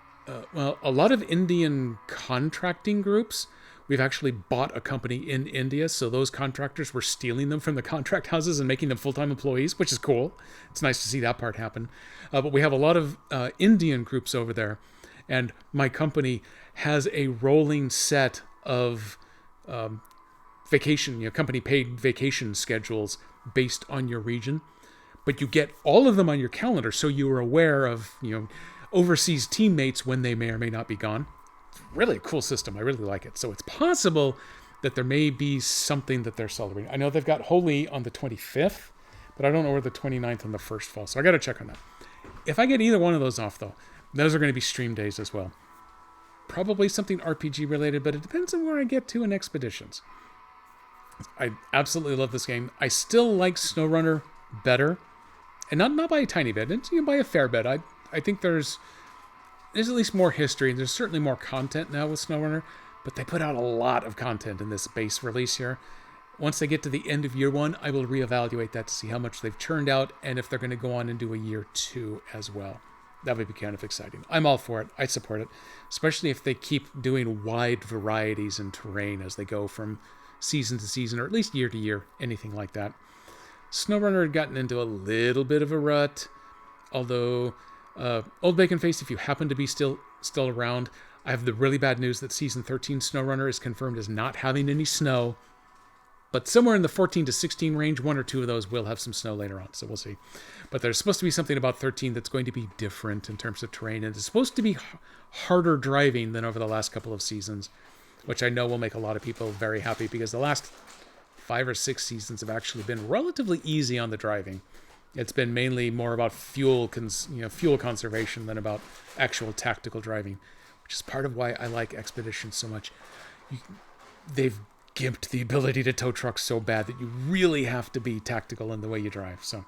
Indian contracting groups. We've actually bought a company in India, so those contractors were stealing them from the contract houses and making them full-time employees, which is cool. It's nice to see that part happen. But we have a lot of Indian groups over there, and my company has a rolling set of vacation, company-paid vacation schedules based on your region. But you get all of them on your calendar, so you are aware of overseas teammates when they may or may not be gone. It's really a cool system. I really like it. So it's possible that there may be something that they're celebrating. I know they've got Holi on the 25th, but I don't know where the 29th and the 1st fall. So I got to check on that. If I get either one of those off, though, those are going to be stream days as well. Probably something RPG related, but it depends on where I get to in expeditions. I absolutely love this game. I still like SnowRunner better. And not by a tiny bit. It's by a fair bit. I think there's at least more history. There's certainly more content now with SnowRunner, but they put out a lot of content in this base release here. Once they get to the end of year 1, I will reevaluate that to see how much they've churned out and if they're going to go on and do a year 2 as well. That would be kind of exciting. I'm all for it. I support it, especially if they keep doing wide varieties in terrain as they go from season to season, or at least year to year, anything like that. SnowRunner had gotten into a little bit of a rut, although Old Bacon Face, if you happen to be still around, I have the really bad news that Season 13 SnowRunner is confirmed as not having any snow, but somewhere in the 14 to 16 range, 1 or 2 of those will have some snow later on, so we'll see. But there's supposed to be something about 13 that's going to be different in terms of terrain, and it's supposed to be harder driving than over the last couple of seasons, which I know will make a lot of people very happy, because the last 5 or 6 seasons have actually been relatively easy on the driving. It's been mainly more about fuel conservation than about actual tactical driving, which is part of why I like Expeditions so much. They've gimped the ability to tow trucks so bad that you really have to be tactical in the way you drive. So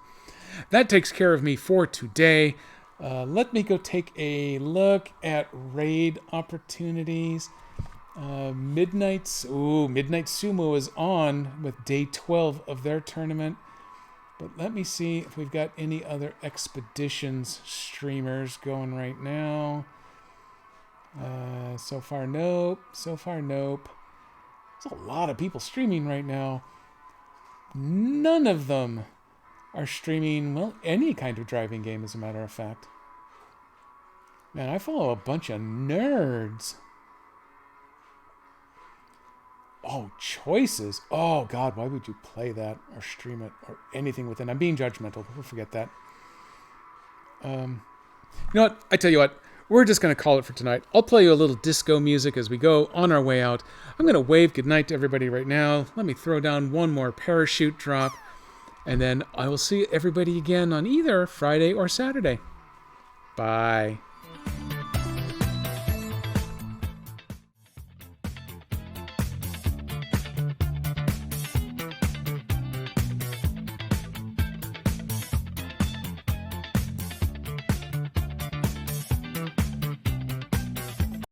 that takes care of me for today. Let me go take a look at raid opportunities. Midnight Sumo is on with day 12 of their tournament. But let me see if we've got any other Expeditions streamers going right now. So far, nope. There's a lot of people streaming right now. None of them are streaming, any kind of driving game, as a matter of fact. Man, I follow a bunch of nerds. Oh, choices. Oh, God, why would you play that or stream it or anything within? I'm being judgmental. We'll forget that. You know what? I tell you what. We're just going to call it for tonight. I'll play you a little disco music as we go on our way out. I'm going to wave goodnight to everybody right now. Let me throw down one more parachute drop. And then I will see everybody again on either Friday or Saturday. Bye.